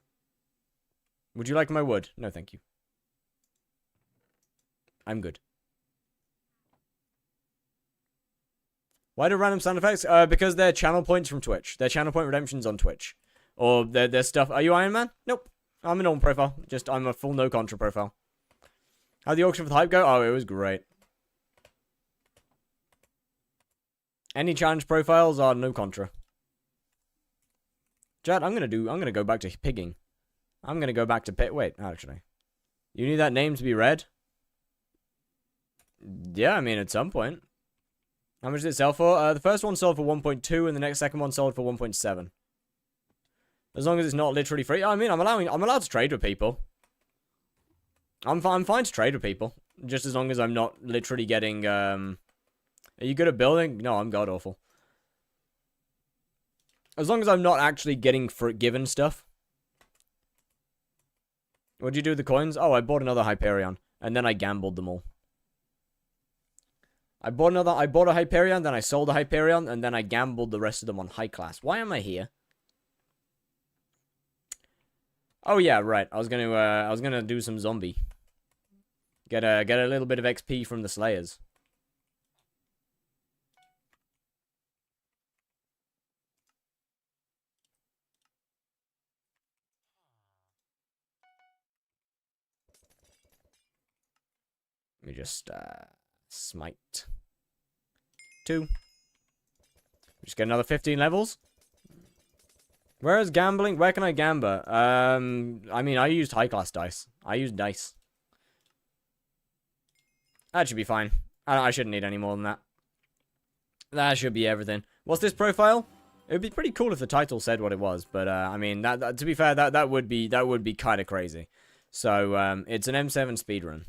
Would you like my wood? No, thank you. I'm good. Why do random sound effects? Because they're channel points from Twitch. They're channel point redemptions on Twitch. Or they're stuff. Are you Iron Man? Nope. I'm a normal profile. Just, I'm a full no contra profile. How'd the auction for the hype go? Oh, it was great. Any challenge profiles are no contra. Chad, I'm gonna go back to pigging. I'm gonna go back to pit. Wait, actually. You need that name to be read? Yeah, I mean, at some point. How much did it sell for? The first one sold for 1.2 and the next second one sold for 1.7. As long as it's not literally free. I mean, I'm allowed to trade with people. I'm fine to trade with people. Just as long as I'm not literally getting, Are you good at building? No, I'm god awful. As long as I'm not actually getting given stuff. What'd you do with the coins? Oh, I bought another Hyperion. And then I gambled them all. I bought a Hyperion, then I sold a Hyperion, and then I gambled the rest of them on high class. Why am I here? Oh yeah, right. I was gonna do some zombie. Get a little bit of XP from the Slayers. Let me just smite. 2. Just get another 15 levels. Where is gambling? Where can I gamble? I mean, I used high class dice. I used dice. That should be fine. I shouldn't need any more than that. That should be everything. What's this profile? It would be pretty cool if the title said what it was, but I mean, that to be fair, that would be kind of crazy. So it's an M7 speedrun.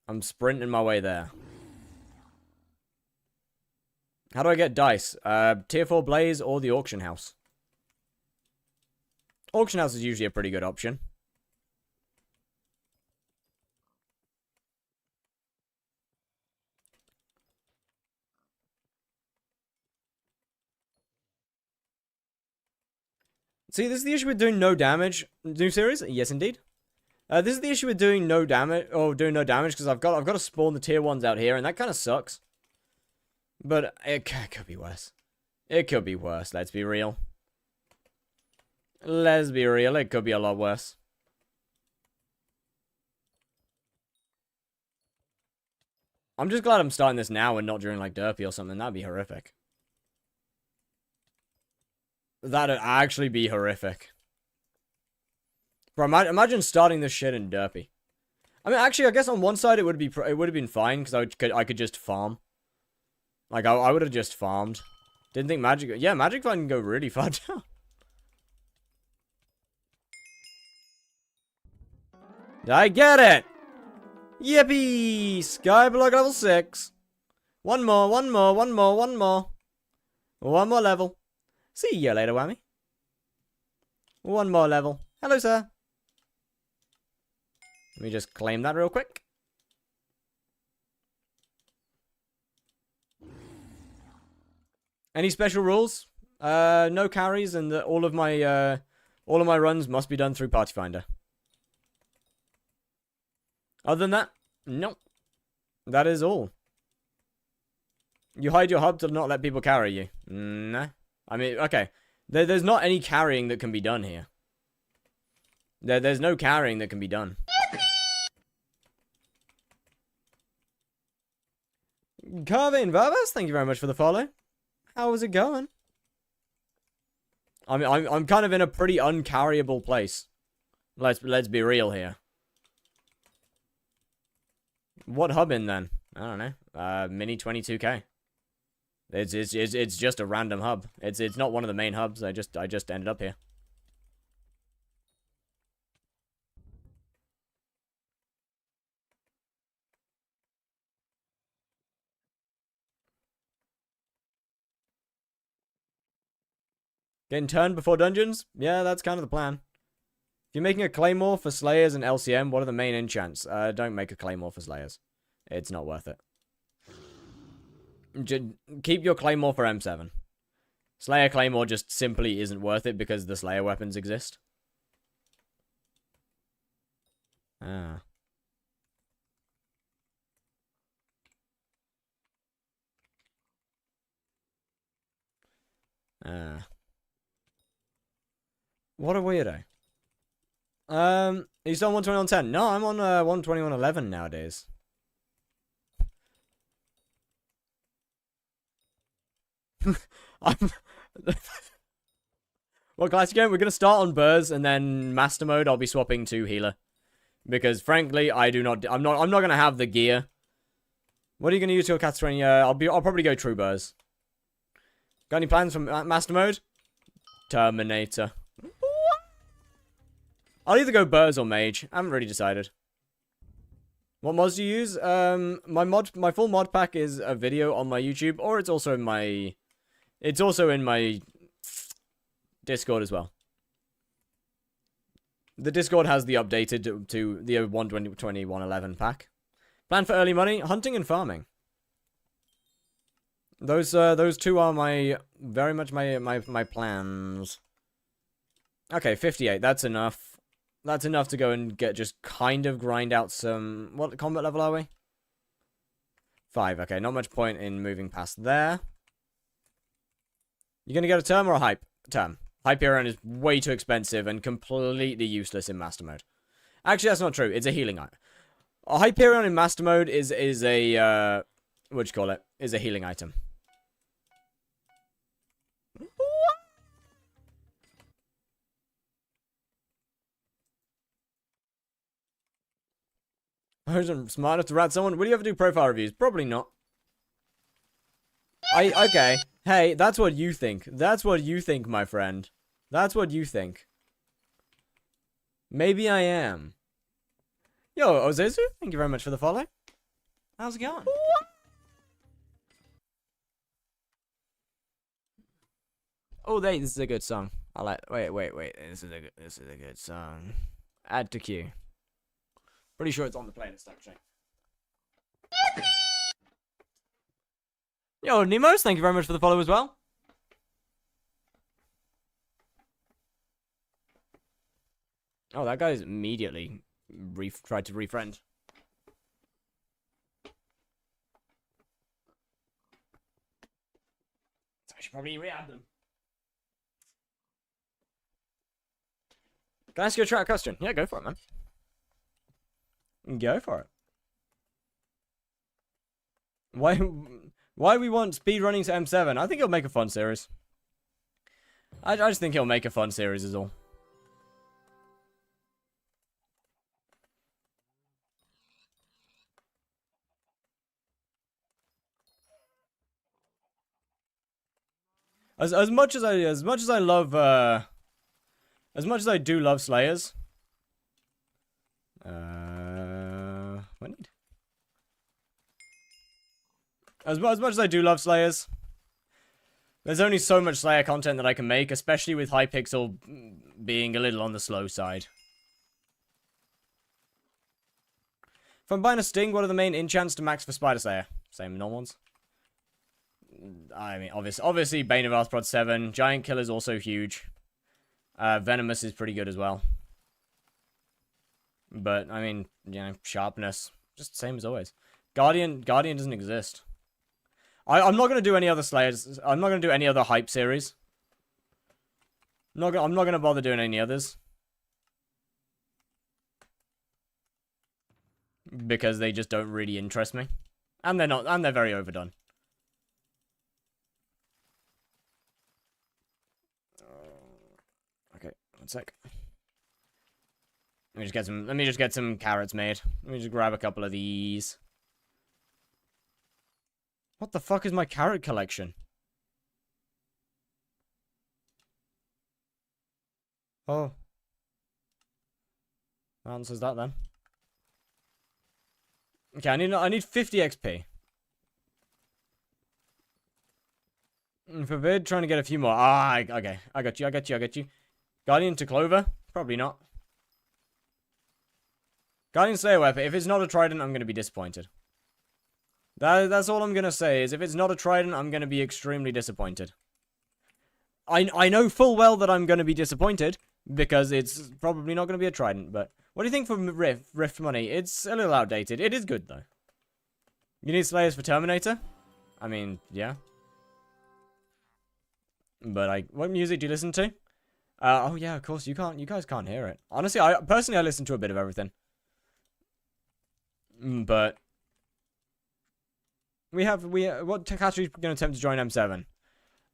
I'm sprinting my way there. How do I get dice? Tier 4 Blaze or the auction house? Auction house is usually a pretty good option. See, this is the issue with doing no damage. New series? Yes, indeed. This is the issue with doing no damage, because I've got to spawn the tier 1s out here, and that kind of sucks. But it could be worse. It could be worse, let's be real. Let's be real, it could be a lot worse. I'm just glad I'm starting this now and not during, like, Derpy or something. That'd be horrific. That'd actually be horrific. Bro, imagine starting this shit in Derpy. I mean, actually, I guess on one side it would have been fine because I could just farm. Like I would have just farmed. Didn't think magic. Yeah, magic can go really far down. I get it. Yippee! Skyblock level 6. One more. One more level. See you later, Whammy. One more level. Hello, sir. Let me just claim that real quick. Any special rules? No carries, and all of my runs must be done through Party Finder. Other than that, no. That is all. You hide your hub to not let people carry you. Nah. I mean, okay. There's not any carrying that can be done here. There's no carrying that can be done. Carvin Varvas, thank you very much for the follow. How is it going? I mean, I'm kind of in a pretty uncarryable place. Let's be real here. What hub in then? I don't know. Mini 22k. It's just a random hub. It's not one of the main hubs. I just ended up here. Getting turned before dungeons? Yeah, that's kind of the plan. If you're making a claymore for slayers and LCM, what are the main enchants? Don't make a claymore for slayers. It's not worth it. Keep your claymore for M7. Slayer claymore just simply isn't worth it because the slayer weapons exist. Ah. What a weirdo. Are you still on 121.10? No, I'm on 121.11 nowadays. Well, classic game, we're gonna start on Burrs and then master mode. I'll be swapping to healer because, frankly, I'm not gonna have the gear. What are you gonna use your cat's training? I'll probably go true Burrs. Got any plans for master mode? Terminator. I'll either go Burrs or Mage. I haven't really decided. What mods do you use? My full mod pack is a video on my YouTube, or it's also in my Discord as well. The Discord has the updated to the 121.11 pack. Plan for early money, hunting and farming. Those two are very much my plans. Okay, 58. That's enough. That's enough to go and just kind of grind out some... What combat level are we? 5. Okay, not much point in moving past there. You gonna get a term or a hype? Term. Hyperion is way too expensive and completely useless in master mode. Actually, that's not true. It's a healing item. A Hyperion in master mode is a... what'd you call it? Is a healing item. I was smart enough to rat someone. Will you ever do profile reviews? Probably not. Okay. Hey, that's what you think. That's what you think, my friend. That's what you think. Maybe I am. Yo, Ozezu, thank you very much for the follow. How's it going? Oh, this is a good song. I like. Wait. This is a good song. Add to queue. Pretty sure it's on the playlist, actually. Yo, Nemos, thank you very much for the follow as well. Oh, that guy's immediately tried to refriend. So I should probably re-add them. Can I ask you a chat question? Yeah, go for it, man. Go for it. Why we want speedrunning to M7? I think it'll make a fun series. I just think it'll make a fun series is all. As much as I love as much as I do love Slayers. What need? As much as I do love Slayers, there's only so much Slayer content that I can make, especially with hypixel being a little on the slow side. If I'm buying a Sting, what are the main enchants to max for Spider Slayer? Same normal ones. I mean, obviously Bane of Arthropods 7. Giant Killer's also huge. Venomous is pretty good as well. But, I mean, you know, Sharpness. Just same as always. Guardian doesn't exist. I'm not going to do any other Slayers. I'm not going to do any other hype series. I'm not going to bother doing any others. Because they just don't really interest me. And they're very overdone. Okay, one sec. Let me just get some carrots made. Let me just grab a couple of these. What the fuck is my carrot collection? Oh. That answers that then. Okay, I need 50 XP. Forbid, trying to get a few more. Okay. I got you. Guardian to Clover? Probably not. Guardian Slayer weapon. If it's not a trident, I'm going to be disappointed. That's all I'm going to say, is if it's not a trident, I'm going to be extremely disappointed. I know full well that I'm going to be disappointed, because it's probably not going to be a trident, but... What do you think for Rift money? It's a little outdated. It is good, though. You need Slayers for Terminator? I mean, yeah. But what music do you listen to? Oh yeah, of course, you guys can't hear it. Honestly, I listen to a bit of everything. But... what category are you going to attempt to join M7?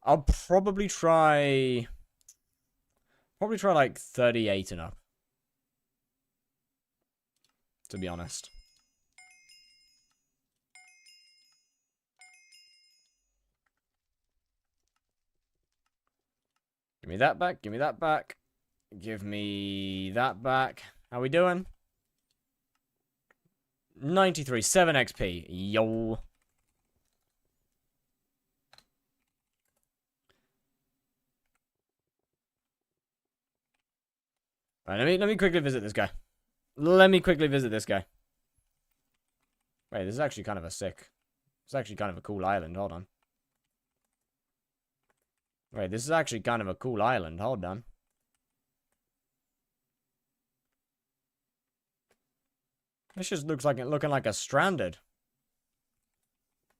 I'll probably try like 38 and up. To be honest. Give me that back, give me that back. Give me that back. How we doing? 93, 7 XP. Yo. Right, let me quickly visit this guy. Let me quickly visit this guy. Wait, this is actually kind of a sick... It's actually kind of a cool island. Hold on. Wait, this is actually kind of a cool island. Hold on. This just looks like looking like a stranded.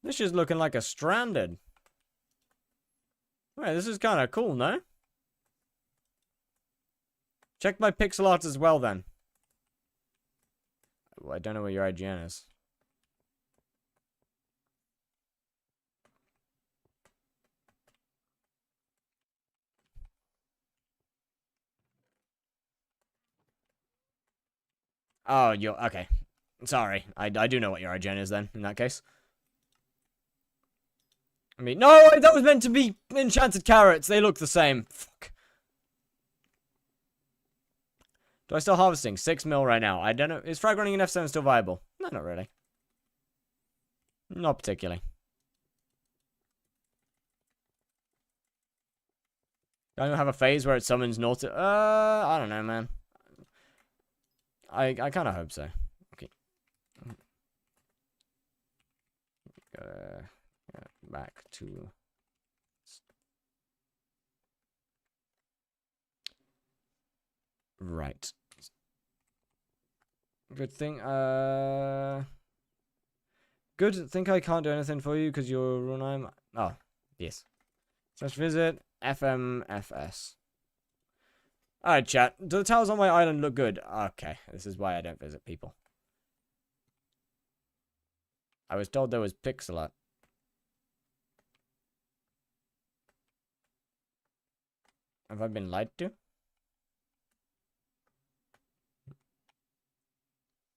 This just looking like a stranded. Wait, this is kind of cool, no? Check my pixel art as well, then. Well, I don't know where your IGN is. Oh, you're... Okay. Sorry. I do know what your IGN is, then, in that case. I mean... No! That was meant to be enchanted carrots! They look the same. Fuck. Do I still harvesting? 6 mil right now. I don't know. Is frag running in F7 still viable? No, not really. Not particularly. Don't have a phase where it summons Naught. I don't know, man. I kind of hope so. Okay. Back to... Right. Good thing, Good, think I can't do anything for you because you're run. Oh, yes. Let's visit FMFS. Alright, chat. Do the towers on my island look good? Okay, this is why I don't visit people. I was told there was pixel art. Have I been lied to?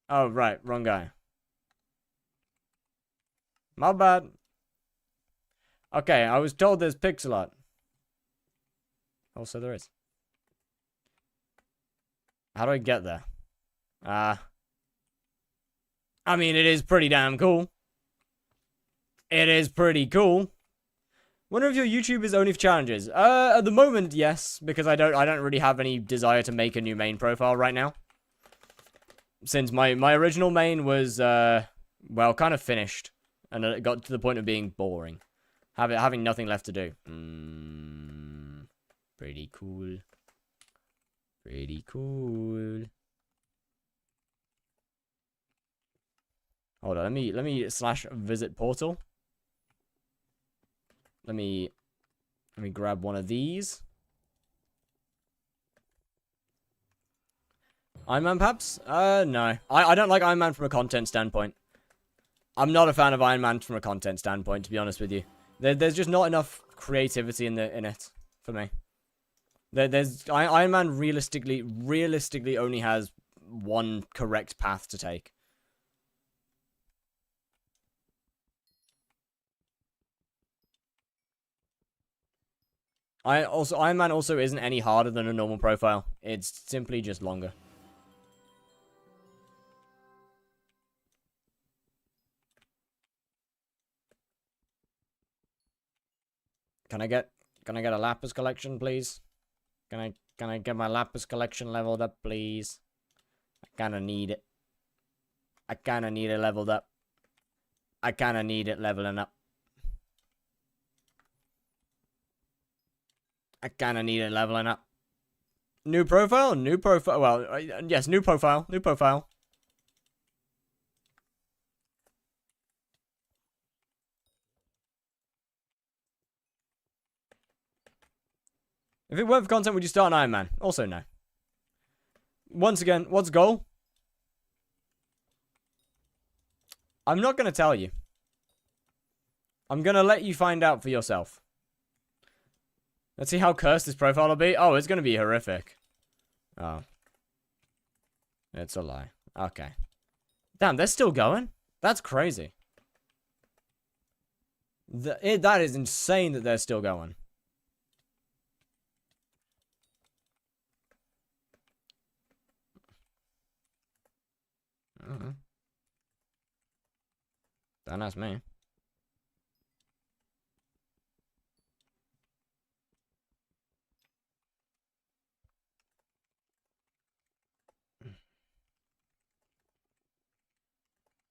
Oh, right. Wrong guy. My bad. Okay, I was told there's pixel art. Also, there is. How do I get there? I mean, it is pretty damn cool. It is pretty cool. Wonder if your YouTube is only for challenges. At the moment, yes, because I don't really have any desire to make a new main profile right now. Since my original main was, well, kind of finished. And it got to the point of being boring. Having nothing left to do. Pretty cool. Pretty cool. Hold on, let me slash visit portal. Let me grab one of these. Iron Man, perhaps? No. I don't like Iron Man from a content standpoint. I'm not a fan of Iron Man from a content standpoint, to be honest with you. There's just not enough creativity in it for me. Iron Man realistically only has one correct path to take. Iron Man also isn't any harder than a normal profile. It's simply just longer. Can I get a lapis collection, please? Can I get my lapis collection leveled up, please? I kinda need it. I kinda need it leveled up. I kinda need it leveling up. I kinda need it leveling up. New profile? New profile. Well, yes, new profile. New profile. If it weren't for content, would you start an Iron Man? Also, no. Once again, what's goal? I'm not going to tell you. I'm going to let you find out for yourself. Let's see how cursed this profile will be. Oh, it's going to be horrific. Oh. It's a lie. Okay. Damn, they're still going? That's crazy. That is insane that they're still going. Don't ask me.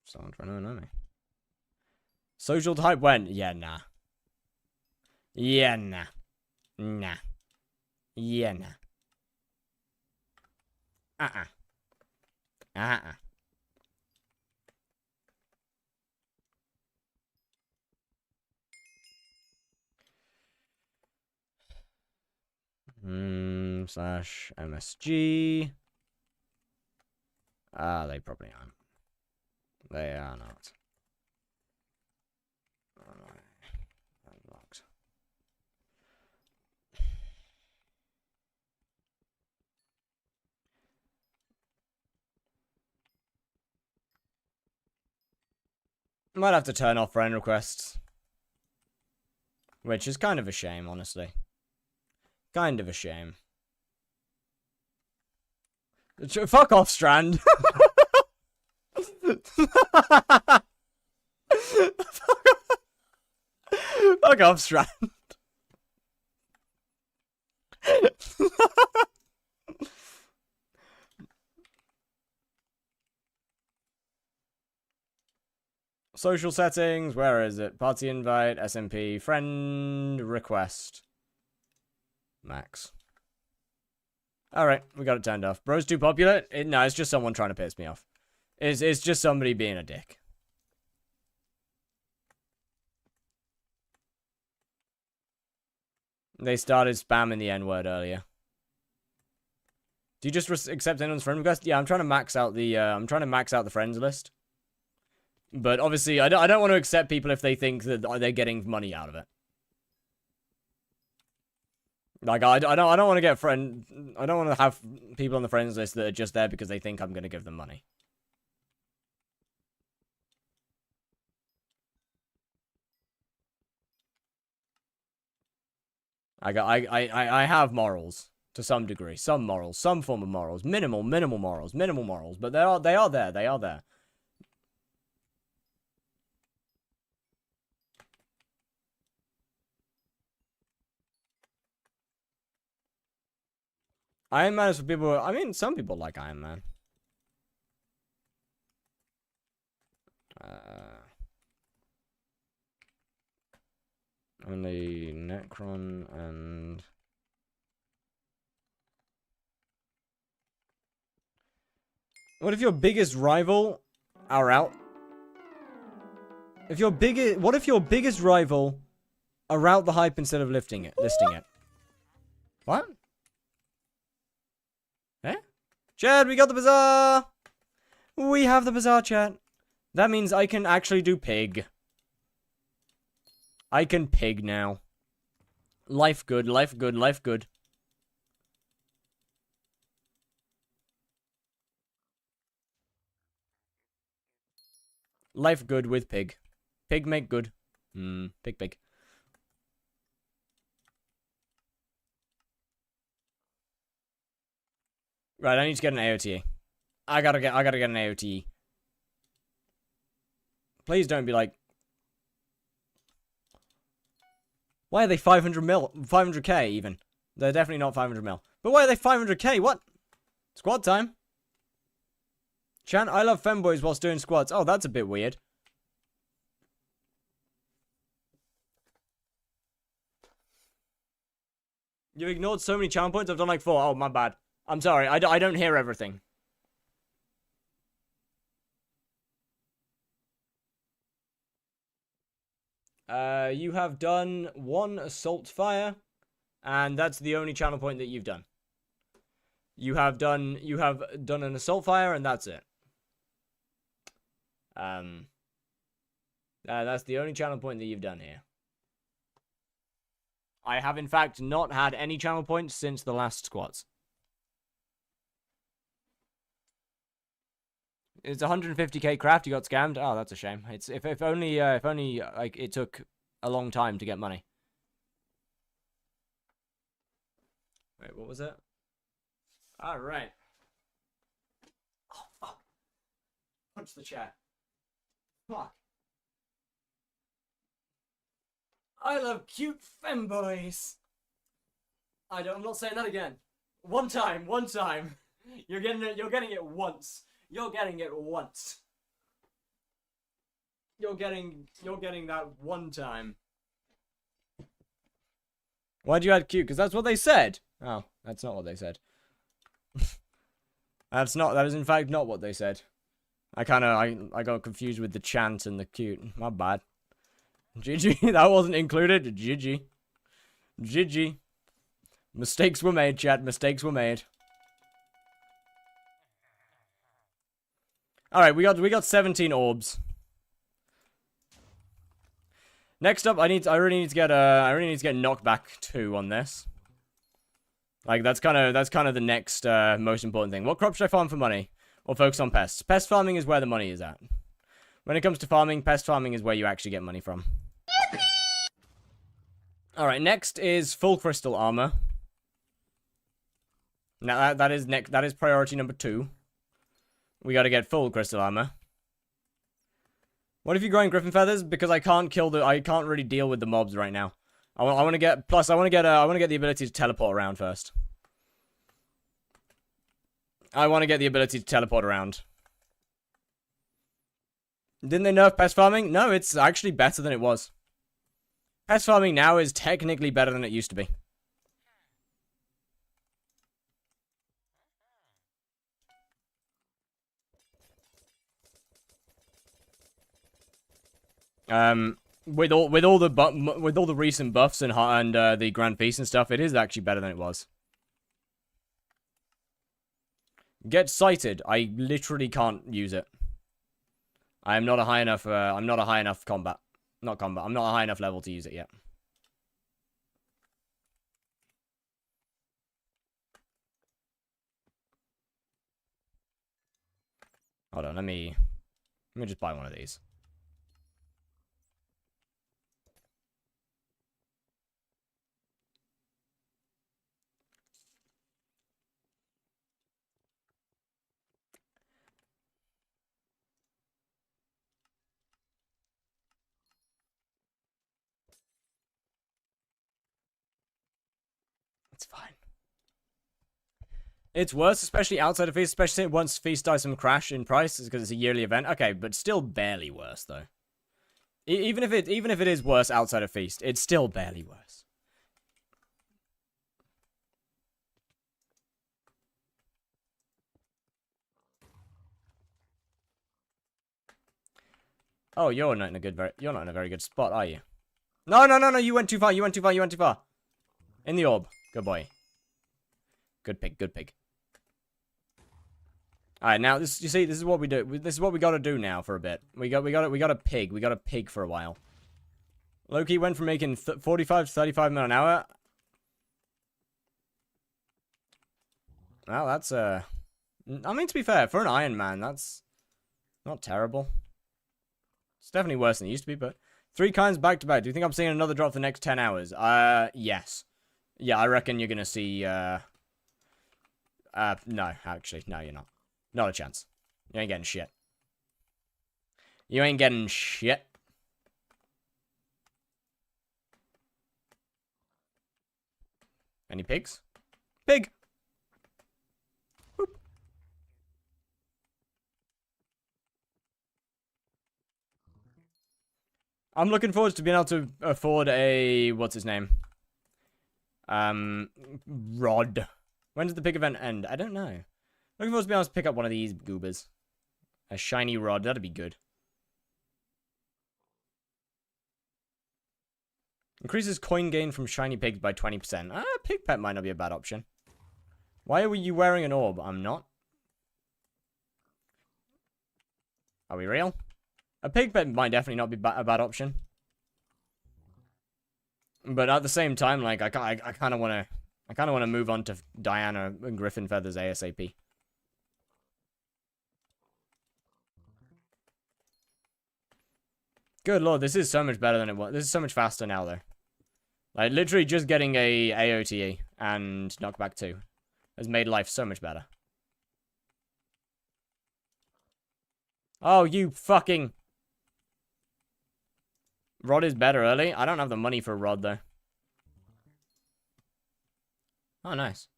Someone trying to annoy me. Social type when? Yeah, nah. Yeah, nah. Nah. Yeah, nah. Slash MSG. They probably aren't. They are not. Unlocked. Might have to turn off friend requests. Which is kind of a shame, honestly. Kind of a shame. Fuck off, Strand. Fuck off, Strand. Social settings, where is it? Party invite, SMP, friend request. Max. Alright, we got it turned off. Bro's too popular? No, it's just someone trying to piss me off. It's just somebody being a dick. They started spamming the N-word earlier. Do you just accept anyone's friend request? Yeah, I'm trying to max out the friends list. But obviously, I don't want to accept people if they think that they're getting money out of it. Like, I don't want to get I don't want to have people on the friends list that are just there because they think I'm going to give them money. I have morals to some degree, some morals, some form of morals, minimal morals, but they are there. Iron Man is for people. I mean, some people like Iron Man. Only Necron and... What if your biggest rival are out? What if your biggest rival are out the hype instead of listing it? What? Eh? Chad, we got the bazaar! We have the bazaar, chat. That means I can actually do pig. I can pig now. Life good, life good, life good. Life good with pig. Pig make good. Pig. Right, I need to get an AOTE. I gotta get an AOTE. Please don't be like... Why are they 500k even? They're definitely not 500 mil. But why are they 500k? What? Squad time. Chan, I love femboys whilst doing squads. Oh, that's a bit weird. You've ignored so many channel points. I've done like 4. Oh, my bad. I'm sorry. I don't hear everything. You have done 1 assault fire, and that's the only channel point that you've done. You have done an assault fire, and that's it. That's the only channel point that you've done here. I have, in fact, not had any channel points since the last squads. It's 150k craft. You got scammed. Oh, that's a shame. It's if only like it took a long time to get money. Wait, what was it? All right. Oh. Punch the chat. Fuck. I love cute femboys. I'm not saying that again. One time. You're getting it once. You're getting that one time. Why'd you add cute? Because that's what they said. Oh, that's not what they said. That is in fact not what they said. I got confused with the chant and the cute. My bad. GG, that wasn't included. GG. Mistakes were made, chat. Mistakes were made. Alright, we got 17 orbs. Next up, I really need to get knockback 2 on this. Like that's kind of the next most important thing. What crop should I farm for money? Or focus on pests? Pest farming is where the money is at. When it comes to farming, pest farming is where you actually get money from. Alright, next is full crystal armor. Now that is priority number 2. We gotta get full crystal armor. What if you're growing griffin feathers? Because I can't really deal with the mobs right now. I want to get the ability to teleport around first. I want to get the ability to teleport around. Didn't they nerf pest farming? No, it's actually better than it was. Pest farming now is technically better than it used to be. With all the recent buffs and the Grand Feast and stuff, it is actually better than it was. Get sighted. I literally can't use it. I am not a high enough. I'm not a high enough combat. Not combat. I'm not a high enough level to use it yet. Hold on. Let me just buy one of these. It's fine. It's worse, especially outside of Feast, especially once Feast dies some crash in price, because it's a yearly event. Okay, but still barely worse though. Even if it is worse outside of Feast, it's still barely worse. Oh, you're not in a very good spot, are you? No, you went too far, you went too far. In the orb. Good boy. Good pig. Alright, now this is what we do. This is what we gotta do now for a bit. We gotta pig for a while. Loki went from making 45 to 35 mil an hour. Well, that's I mean, to be fair, for an Iron Man, that's not terrible. It's definitely worse than it used to be, but 3 kinds back to back. Do you think I'm seeing another drop for the next 10 hours? Yes. Yeah, I reckon you're gonna see, no, actually, no, you're not. Not a chance. You ain't getting shit. You ain't getting shit. Any pigs? Pig! Boop. I'm looking forward to being able to afford a... What's his name? Rod. When does the pig event end? I don't know. Looking forward to being able to pick up one of these goobers. A shiny rod. That'd be good. Increases coin gain from shiny pigs by 20%. Pig pet might not be a bad option. Why are you wearing an orb? I'm not. Are we real? A pig pet might definitely not be a bad option. But at the same time, like, I kind of want to move on to Diana and Griffin Feathers ASAP. Good lord, this is so much better than it was. This is so much faster now, though. Like, literally just getting a AOTE and Knockback 2 has made life so much better. Oh, you fucking... Rod is better early. I don't have the money for a rod, though. Oh, nice.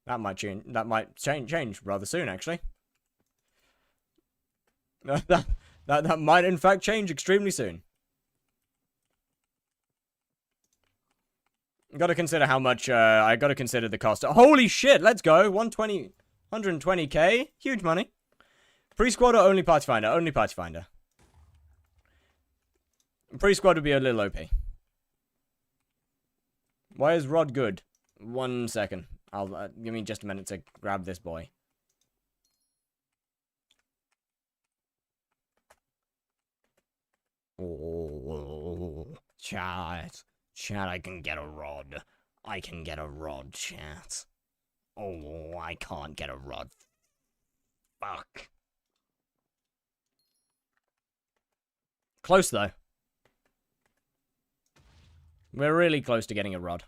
That might change. That might change rather soon, actually. That might, in fact, change extremely soon. Gotta consider how much, I gotta consider the cost. Holy shit, let's go! 120k? Huge money. Pre-squad or only party finder? Only party finder. Pre-squad would be a little OP. Why is Rod good? 1 second. I'll, give me just a minute to grab this boy. Oh, chat. Chat, I can get a rod. I can get a rod, chat. Oh, I can't get a rod. Fuck. Close, though. We're really close to getting a rod.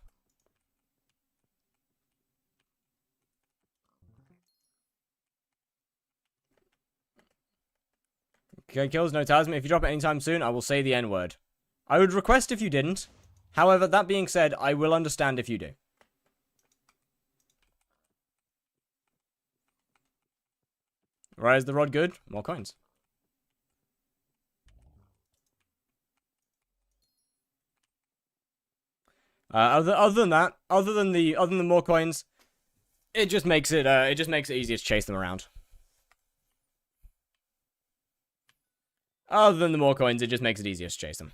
Okay, kills, no Tasman. If you drop it anytime soon, I will say the N-word. I would request if you didn't. However, that being said, I will understand if you do. Right, is the rod good? More coins. Other than that, other than the more coins, it just makes it easier to chase them around. Other than the more coins, it just makes it easier to chase them.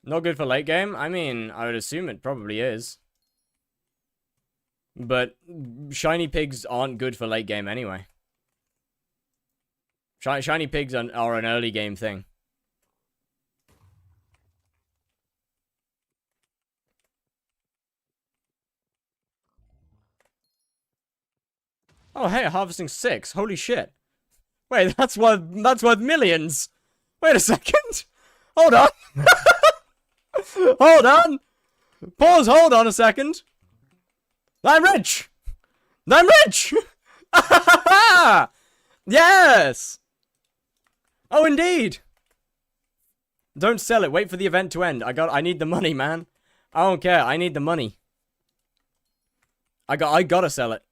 Not good for late game? I mean, I would assume it probably is. But shiny pigs aren't good for late game anyway. Shiny pigs are an early game thing. Oh, hey, harvesting 6. Holy shit. Wait, that's worth millions. Wait a second. Hold on. Hold on. Pause, hold on a second. I'm rich. I'm rich. Yes. Oh, indeed. Don't sell it. Wait for the event to end. I need the money, man. I don't care. I need the money. I gotta sell it.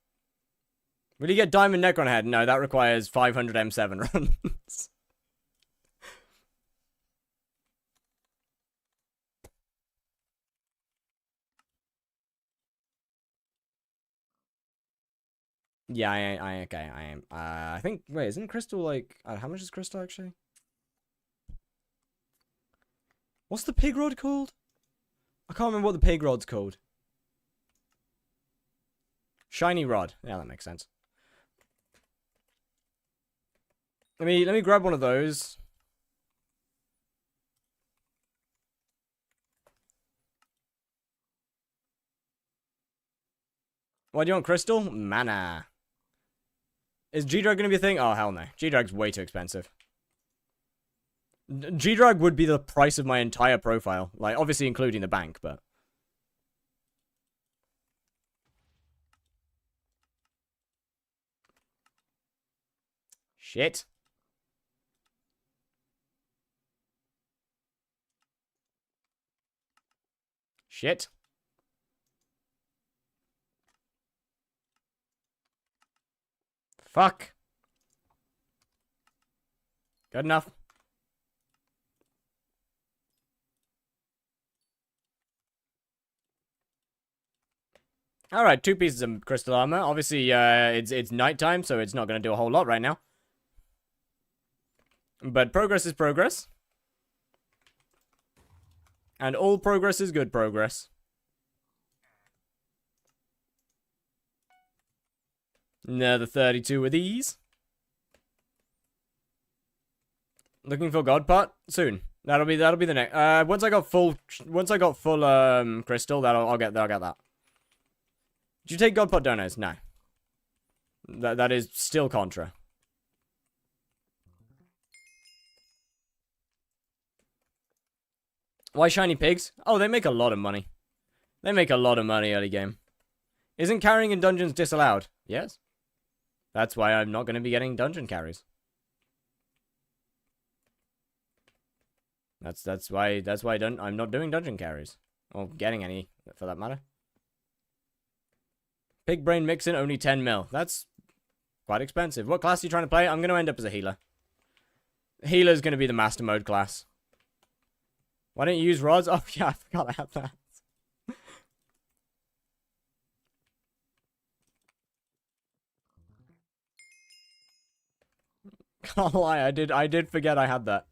Will you get Diamond Necron Head? No, that requires 500 M7 runs. Yeah, okay, I am. I think, wait, isn't Crystal like, how much is Crystal actually? What's the pig rod called? I can't remember what the pig rod's called. Shiny rod. Yeah, that makes sense. Let me grab one of those. Why do you want Crystal? Mana. Is G-Drag gonna be a thing? Oh, hell no. G-Drag's way too expensive. G-Drag would be the price of my entire profile. Like, obviously including the bank, but... Shit. Shit. Fuck. Good enough. Alright, 2 pieces of crystal armor. Obviously, it's nighttime, so it's not going to do a whole lot right now. But progress is progress. And all progress is good progress. Another 32 of these. Looking for God Pot soon. That'll be the next. Once I got full crystal, I'll get that. Did you take God Pot donos? No. That is still Contra. Why shiny pigs? Oh, they make a lot of money. They make a lot of money early game. Isn't carrying in dungeons disallowed? Yes. That's why I'm not going to be getting dungeon carries. That's why I'm not doing dungeon carries. Or getting any, for that matter. Pig brain mixin, only 10 mil. That's quite expensive. What class are you trying to play? I'm going to end up as a healer. Healer's going to be the master mode class. Why don't you use rods? Oh, yeah, I forgot I had that. Can't lie, I did forget I had that.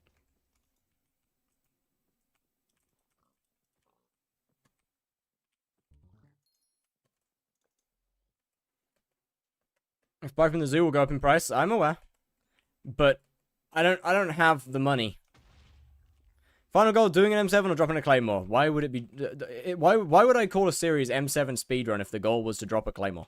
If buy from the zoo will go up in price, I'm aware. But I don't have the money. Final goal, doing an M7 or dropping a Claymore. Why would it be... Why would I call a series M7 speedrun if the goal was to drop a Claymore?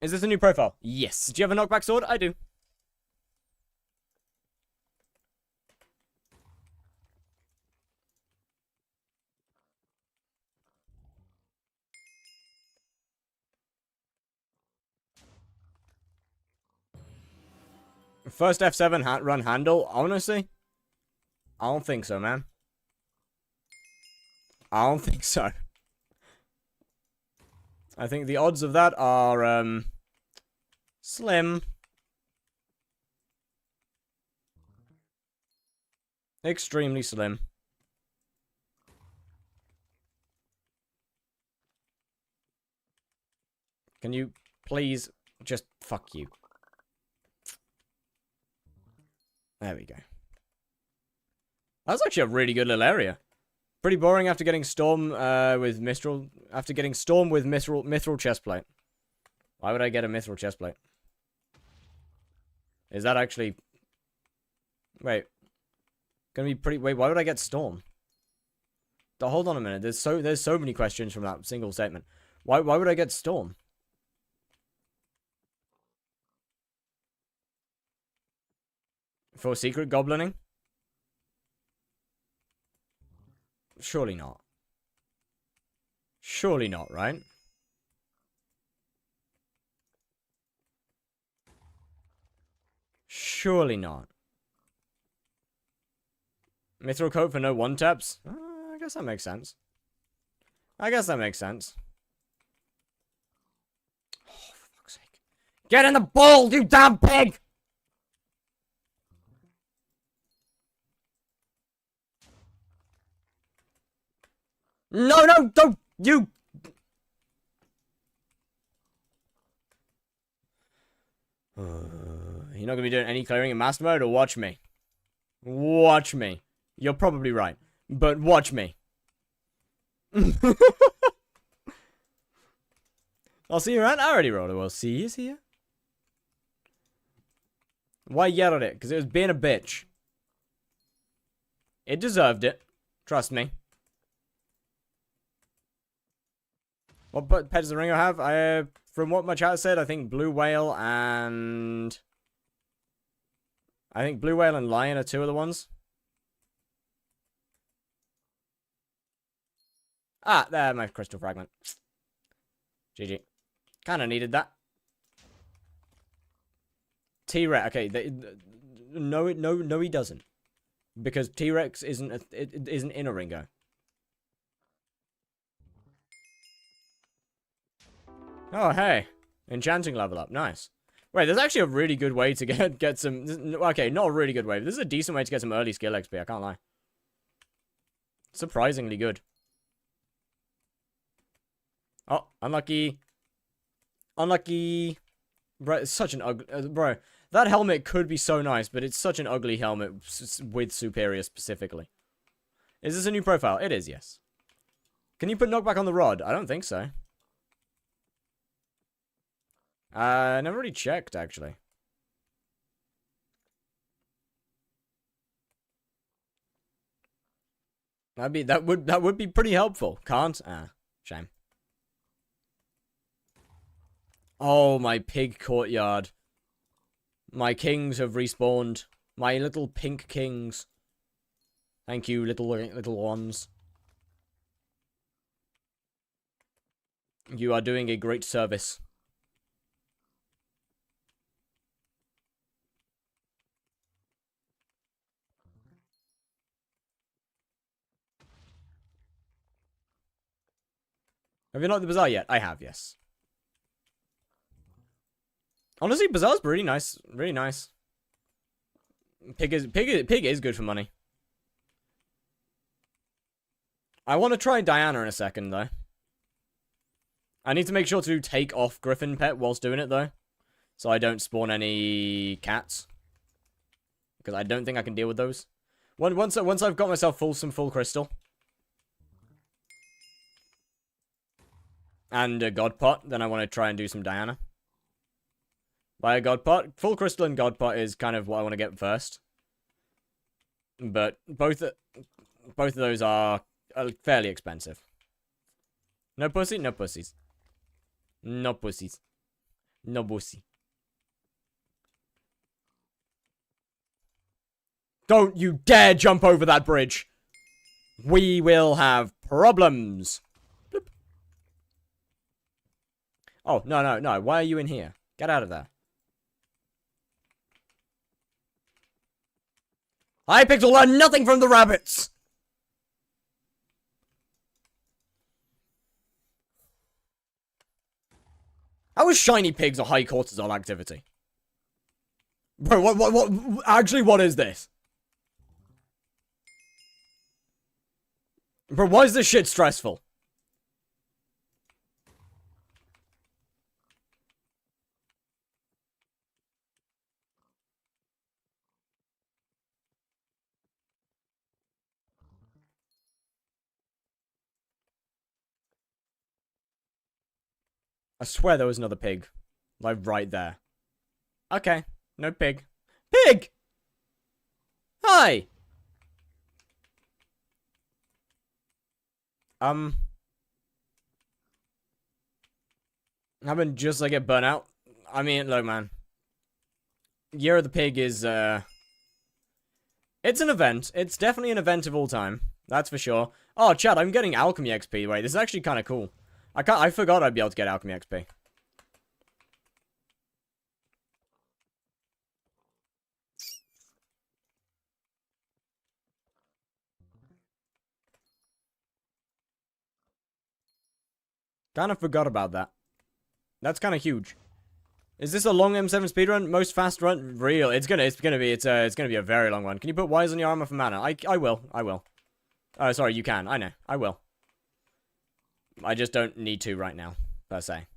Is this a new profile? Yes. Do you have a knockback sword? I do. First F7 run handle? Honestly? I don't think so, man. I don't think so. I think the odds of that are, slim. Extremely slim. Can you please just fuck you? There we go. That's actually a really good little area. Pretty boring after getting Storm with Mithril. After getting Storm with Mithril chestplate. Why would I get a Mithril chestplate? Is that actually... Wait. Gonna be pretty... Wait, why would I get Storm? Hold on a minute. There's so many questions from that single statement. Why would I get Storm? For secret goblining? Surely not. Surely not, right? Surely not. Mithril coat for no one-taps? I guess that makes sense. I guess that makes sense. Oh, for fuck's sake. Get in the bowl, you damn pig! No, don't, you! You're not gonna be doing any clearing in master mode, or watch me? Watch me. You're probably right, but watch me. I'll see you around. I already rolled it. Well, see is here. Why yell at it? Because it was being a bitch. It deserved it. Trust me. What pet does the Ringo have? From what my chat said, I think Blue Whale and... I think Blue Whale and Lion are two of the ones. Ah, there, my crystal fragment. GG. Kind of needed that. T-Rex. Okay, no, he doesn't. Because T-Rex isn't in a Ringo. Oh, hey. Enchanting level up. Nice. Wait, there's actually a really good way to get some... Okay, not a really good way, but this is a decent way to get some early skill XP, I can't lie. Surprisingly good. Oh, unlucky. Unlucky. Bro, it's such an ugly... bro, that helmet could be so nice, but it's such an ugly helmet with Superior specifically. Is this a new profile? It is, yes. Can you put knockback on the rod? I don't think so. Never really checked, actually. That would be pretty helpful. Can't? Ah, shame. Oh, my pig courtyard. My kings have respawned. My little pink kings. Thank you, little ones. You are doing a great service. Have you not the bazaar yet? I have, yes. Honestly, bazaar's pretty nice. Really nice. Pig is good for money. I want to try Diana in a second, though. I need to make sure to take off Griffin Pet whilst doing it, though. So I don't spawn any cats. Because I don't think I can deal with those. Once I've got myself some full crystal. And a god pot, then I want to try and do some Diana. By a god pot, full crystal and god pot is kind of what I want to get first. But both of those are fairly expensive. No pussy, no pussies. No pussies. No pussy. Don't you dare jump over that bridge. We will have problems. Bloop. Oh, no. Why are you in here? Get out of there. Hypixel learned nothing from the rabbits! How is shiny pigs a high cortisol activity? Bro, what, actually, what is this? Bro, why is this shit stressful? I swear there was another pig. Like, right there. Okay. No pig. Pig! Hi! Happened just like get burnt out. I mean, look, man. Year of the Pig is, it's an event. It's definitely an event of all time. That's for sure. Oh, Chad, I'm getting alchemy XP. Wait, this is actually kind of cool. I forgot I'd be able to get alchemy XP. Kind of forgot about that. That's kind of huge. Is this a long M7 speedrun? Most fast run? Real. It's gonna be a very long one. Can you put Wise on your armor for mana? I will. Oh, sorry, you can. I know. I will. I just don't need to right now, per se.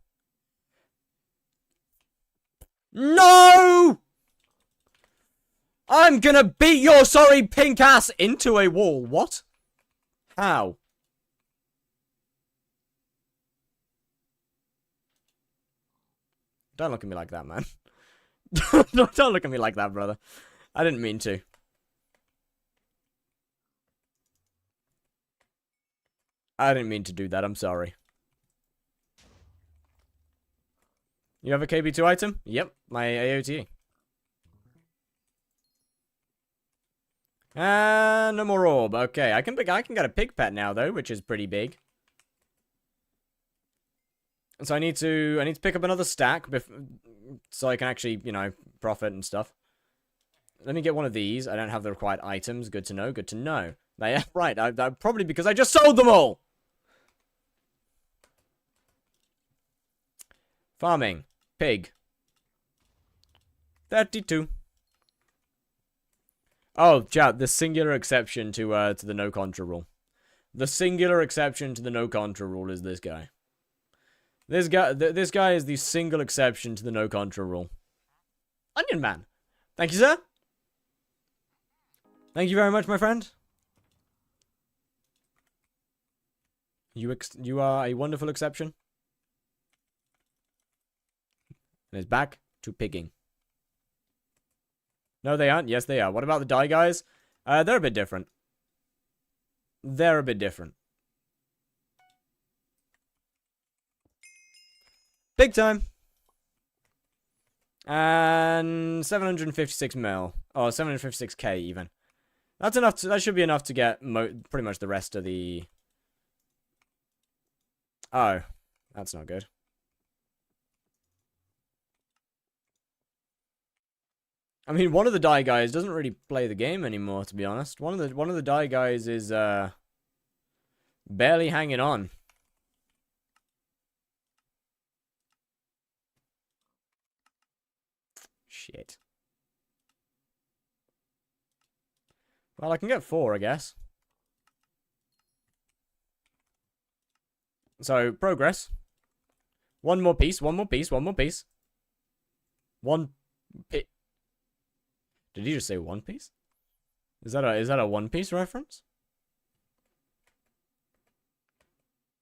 No! I'm gonna beat your sorry pink ass into a wall. What? How? Don't look at me like that, man. Don't look at me like that, brother. I didn't mean to. I didn't mean to do that. I'm sorry. You have a KB2 item? Yep, my AOT. No more orb. Okay, I can get a pig pet now though, which is pretty big. So I need to pick up another stack so I can actually, you know, profit and stuff. Let me get one of these. I don't have the required items. Good to know. Good to know. Yeah, right. Probably because I just sold them all. Farming. Pig. 32. Oh, chat, the singular exception to the no contra rule. The singular exception to the no contra rule is this guy. This guy is the single exception to the no contra rule. Onion Man. Thank you, sir. Thank you very much, my friend. You are a wonderful exception. And it's back to pigging. No, they aren't. Yes, they are. What about the die guys? They're a bit different. They're a bit different. Big time. And 756 mil. Oh, 756k even. That's enough. That should be enough to get pretty much the rest of the... Oh, that's not good. I mean, one of the die guys doesn't really play the game anymore, to be honest. One of the die guys is barely hanging on. Shit. Well, I can get 4, I guess. So, progress. One more piece, one more piece, one more piece. One piece. Did he just say One Piece? Is that a One Piece reference?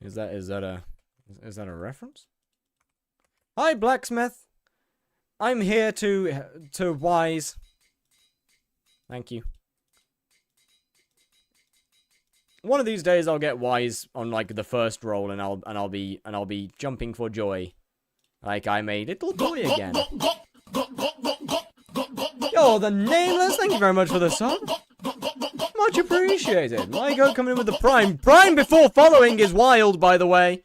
Is that a reference? Hi, blacksmith. I'm here to wise. Thank you. One of these days I'll get wise on like the first roll and I'll be jumping for joy. Like I'm a little boy again. Yo, the Nameless, thank you very much for the sub. Much appreciated. My God, coming in with the Prime. Prime before following is wild, by the way.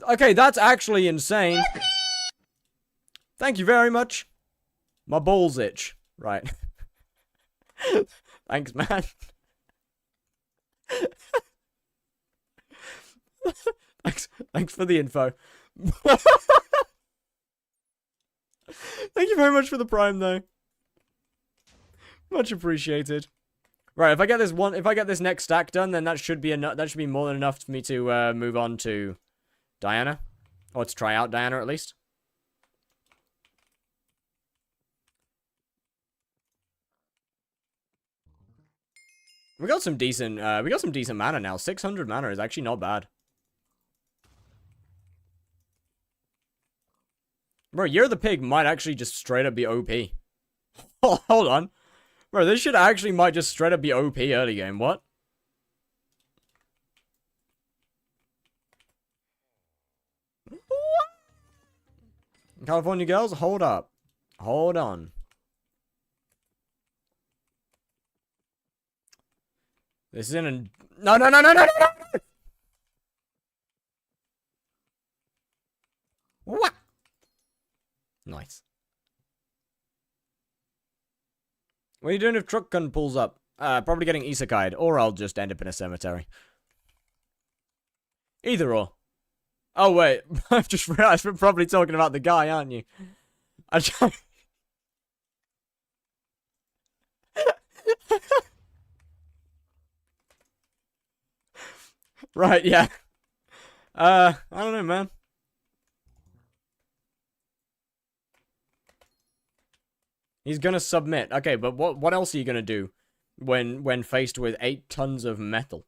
Okay, that's actually insane. Thank you very much. My balls itch. Right. Thanks, man. Thanks for the info. Thank you very much for the Prime, though. Much appreciated. Right, if I get this next stack done, then that should be enough. That should be more than enough for me to move on to Diana, or to try out Diana at least. We got some decent mana now. 600 mana is actually not bad. Bro, Year of the Pig might actually just straight up be OP. Hold on. Bro, this shit actually might just straight up be OP early game. What? California girls, hold up. Hold on. This isn't a... No, no, no, no, no, no, no! What? Nice. What are you doing if truck gun pulls up? Probably getting isekai'd, or I'll just end up in a cemetery. Either or. Oh, wait. I've just realized we're probably talking about the guy, aren't you? Right, yeah. I don't know, man. He's gonna submit. Okay, but what else are you gonna do when faced with 8 tons of metal?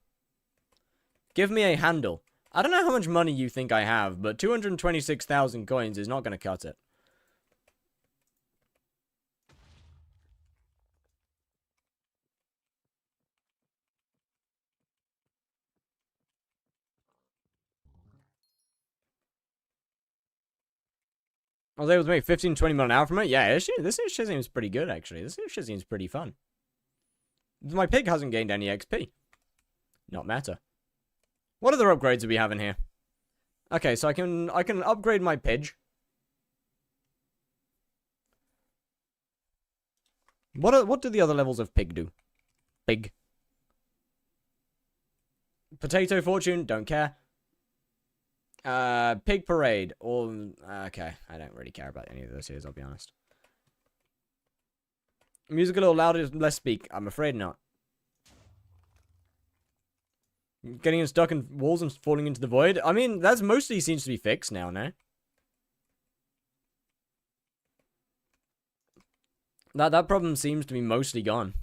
Give me a handle. I don't know how much money you think I have, but 226,000 coins is not gonna cut it. I was able to make 15, 20 mil an hour from it. Yeah, this shit seems pretty good, actually. This shit seems pretty fun. My pig hasn't gained any XP. Not matter. What other upgrades do we have in here? Okay, so I can upgrade my pidge. What do the other levels of pig do? Pig. Potato fortune, don't care. Pig parade, or okay, I don't really care about any of those here, I'll be honest. Music a little louder, less speak. I'm afraid not. Getting stuck in walls and falling into the void. I mean, that's mostly seems to be fixed now, no? That problem seems to be mostly gone.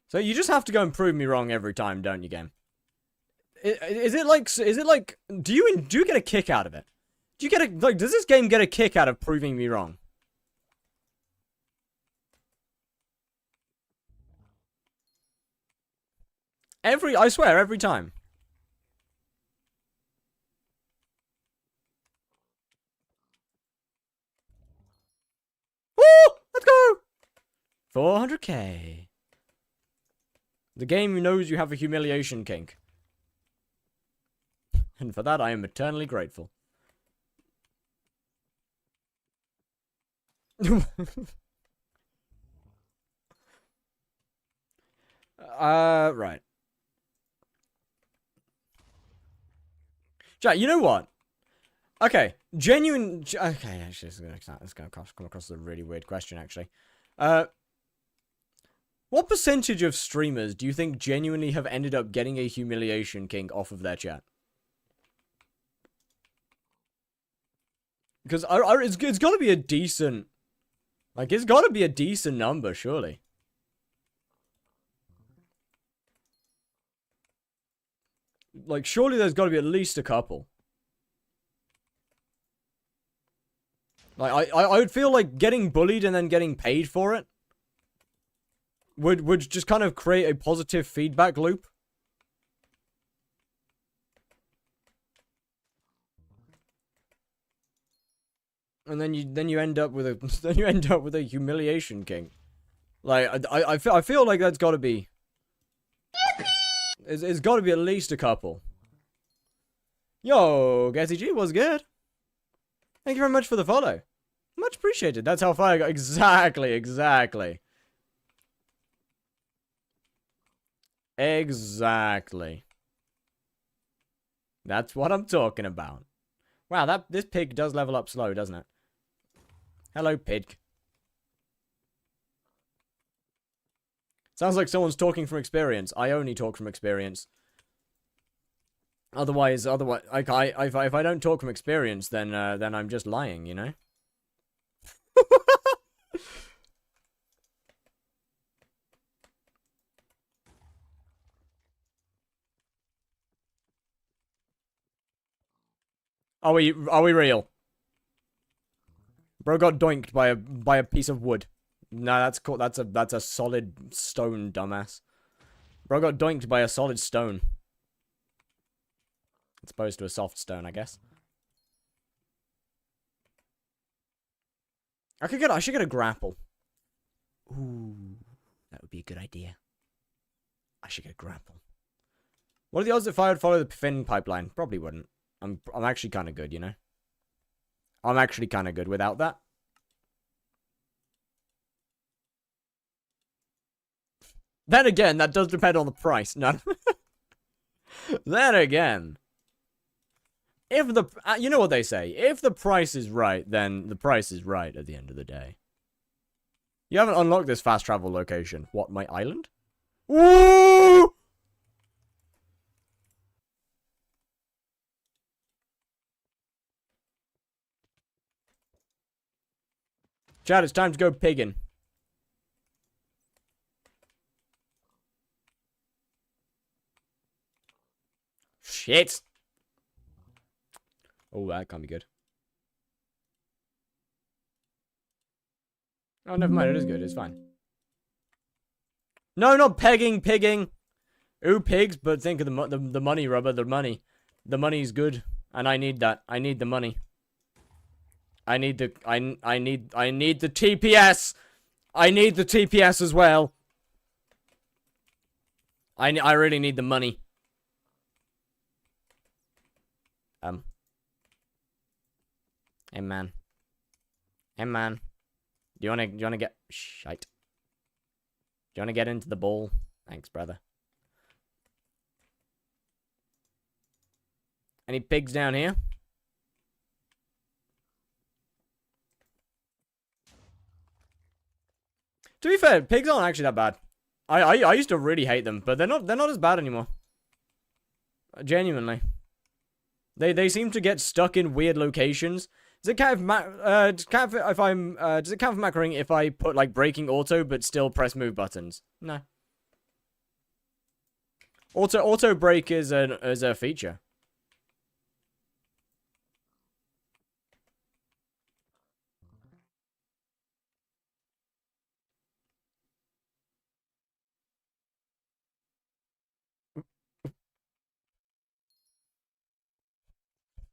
So you just have to go and prove me wrong every time, don't you, game? Is it like do you get a kick out of it? Do you get a like does this game get a kick out of proving me wrong? I swear, every time. Woo! Let's go! 400k. The game knows you have a humiliation kink. And for that, I am eternally grateful. Right. Chat, you know what? Okay, genuine... Okay, actually, it's gonna come across as a really weird question, actually. What percentage of streamers do you think genuinely have ended up getting a humiliation kink off of their chat? Because it's got to be a decent... Like, it's got to be a decent number, surely. Like, surely there's got to be at least a couple. Like, I would feel like getting bullied and then getting paid for it would just kind of create a positive feedback loop. And then you end up with a humiliation king. Like I feel like that's got to be. It's got to be at least a couple. Yo, Gassy G, what's good? Thank you very much for the follow. Much appreciated. That's how far I got. Exactly. Exactly. That's what I'm talking about. Wow, this pig does level up slow, doesn't it? Hello, pig. Sounds like someone's talking from experience. I only talk from experience. Otherwise, like if I don't talk from experience, then I'm just lying, you know. Are we real? Bro got doinked by a piece of wood. No, that's cool. That's a solid stone, dumbass. Bro got doinked by a solid stone. As opposed to a soft stone, I guess. I should get a grapple. Ooh, that would be a good idea. I should get a grapple. What are the odds if I would follow the fin pipeline? Probably wouldn't. I'm actually kind of good, you know. I'm actually kind of good without that. Then again, that does depend on the price. No. Then again, if the you know what they say, if the price is right, then the price is right at the end of the day. You haven't unlocked this fast travel location. What, my island? Woo! Chad, it's time to go pigging. Shit. Oh, that can't be good. Oh, never mind. It is good. It's fine. No, not pegging, pigging. Ooh, pigs, but think of the money, rubber. The money. The money's good, and I need that. I need the money. I need the TPS. I need the TPS as well. I really need the money. Hey man. Hey man. Do you wanna get shite? Do you wanna get into the ball? Thanks, brother. Any pigs down here? To be fair, pigs aren't actually that bad. I used to really hate them, but they're not as bad anymore. Genuinely. They seem to get stuck in weird locations. Does it count if does it count for macroing if I put like braking auto but still press move buttons? No. Auto brake is a feature.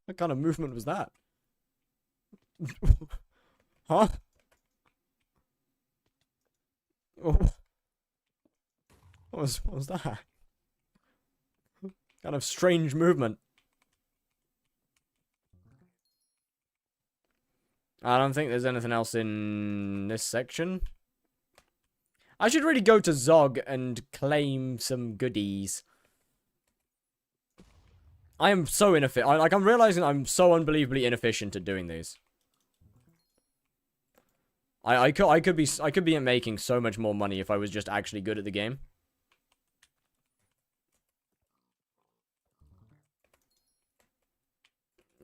What kind of movement was that? Huh? Oh. What was that? Kind of strange movement. I don't think there's anything else in this section. I should really go to Zog and claim some goodies. I am so inefficient. I'm realizing I'm so unbelievably inefficient at doing these. I could be making so much more money if I was just actually good at the game.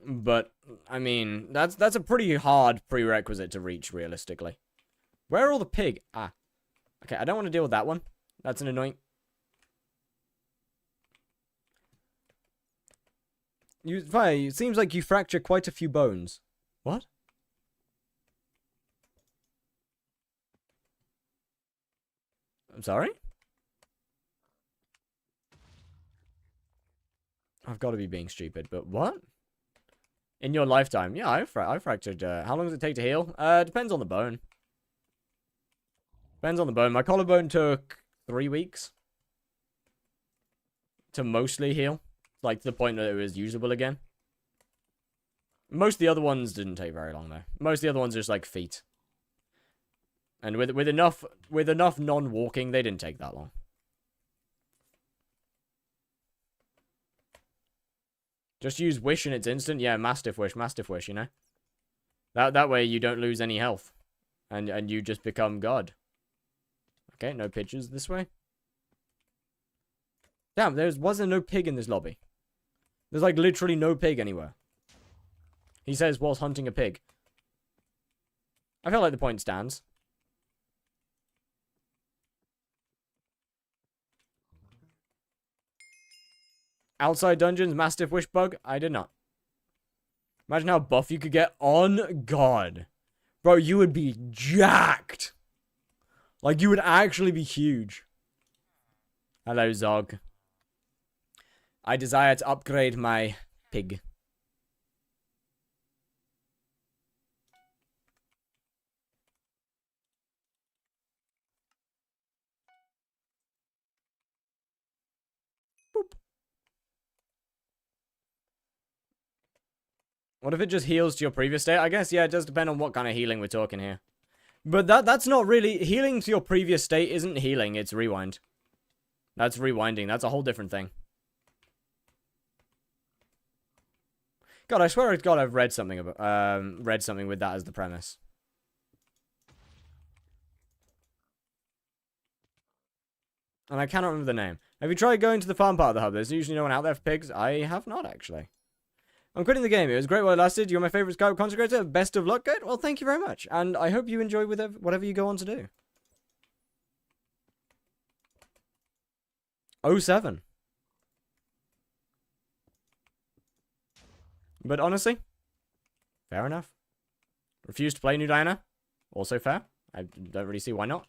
But I mean, that's a pretty hard prerequisite to reach realistically. Where are all the pig? Ah. Okay, I don't want to deal with that one. That's an annoying. It seems like you fracture quite a few bones. What? I'm sorry? I've got to be being stupid, but what? In your lifetime? Yeah, I fractured. How long does it take to heal? Depends on the bone. Depends on the bone. My collarbone took 3 weeks to mostly heal. Like, to the point that it was usable again. Most of the other ones didn't take very long, though. Most of the other ones are just, like, feet. And with enough non-walking, they didn't take that long. Just use wish and it's instant. Yeah, mastiff wish, you know? That way you don't lose any health. And you just become God. Okay, no pictures this way. Damn, wasn't no pig in this lobby. There's like literally no pig anywhere. He says whilst hunting a pig. I feel like the point stands. Outside dungeons, Mastiff Wish Bug? I did not. Imagine how buff you could get on God. Bro, you would be jacked. Like, you would actually be huge. Hello, Zog. I desire to upgrade my pig. Boop. What if it just heals to your previous state? I guess, yeah, it does depend on what kind of healing we're talking here. But that's not really... Healing to your previous state isn't healing, it's rewind. That's rewinding. That's a whole different thing. God, I swear to God I've read something about... read something with that as the premise. And I cannot remember the name. Have you tried going to the farm part of the hub? There's usually no one out there for pigs. I have not, actually. I'm quitting the game. It was great while it lasted. You're my favorite Skype consecrator. Best of luck, good? Well, thank you very much. And I hope you enjoy with whatever you go on to do. 07. But honestly, fair enough. Refuse to play New Diana. Also fair. I don't really see why not.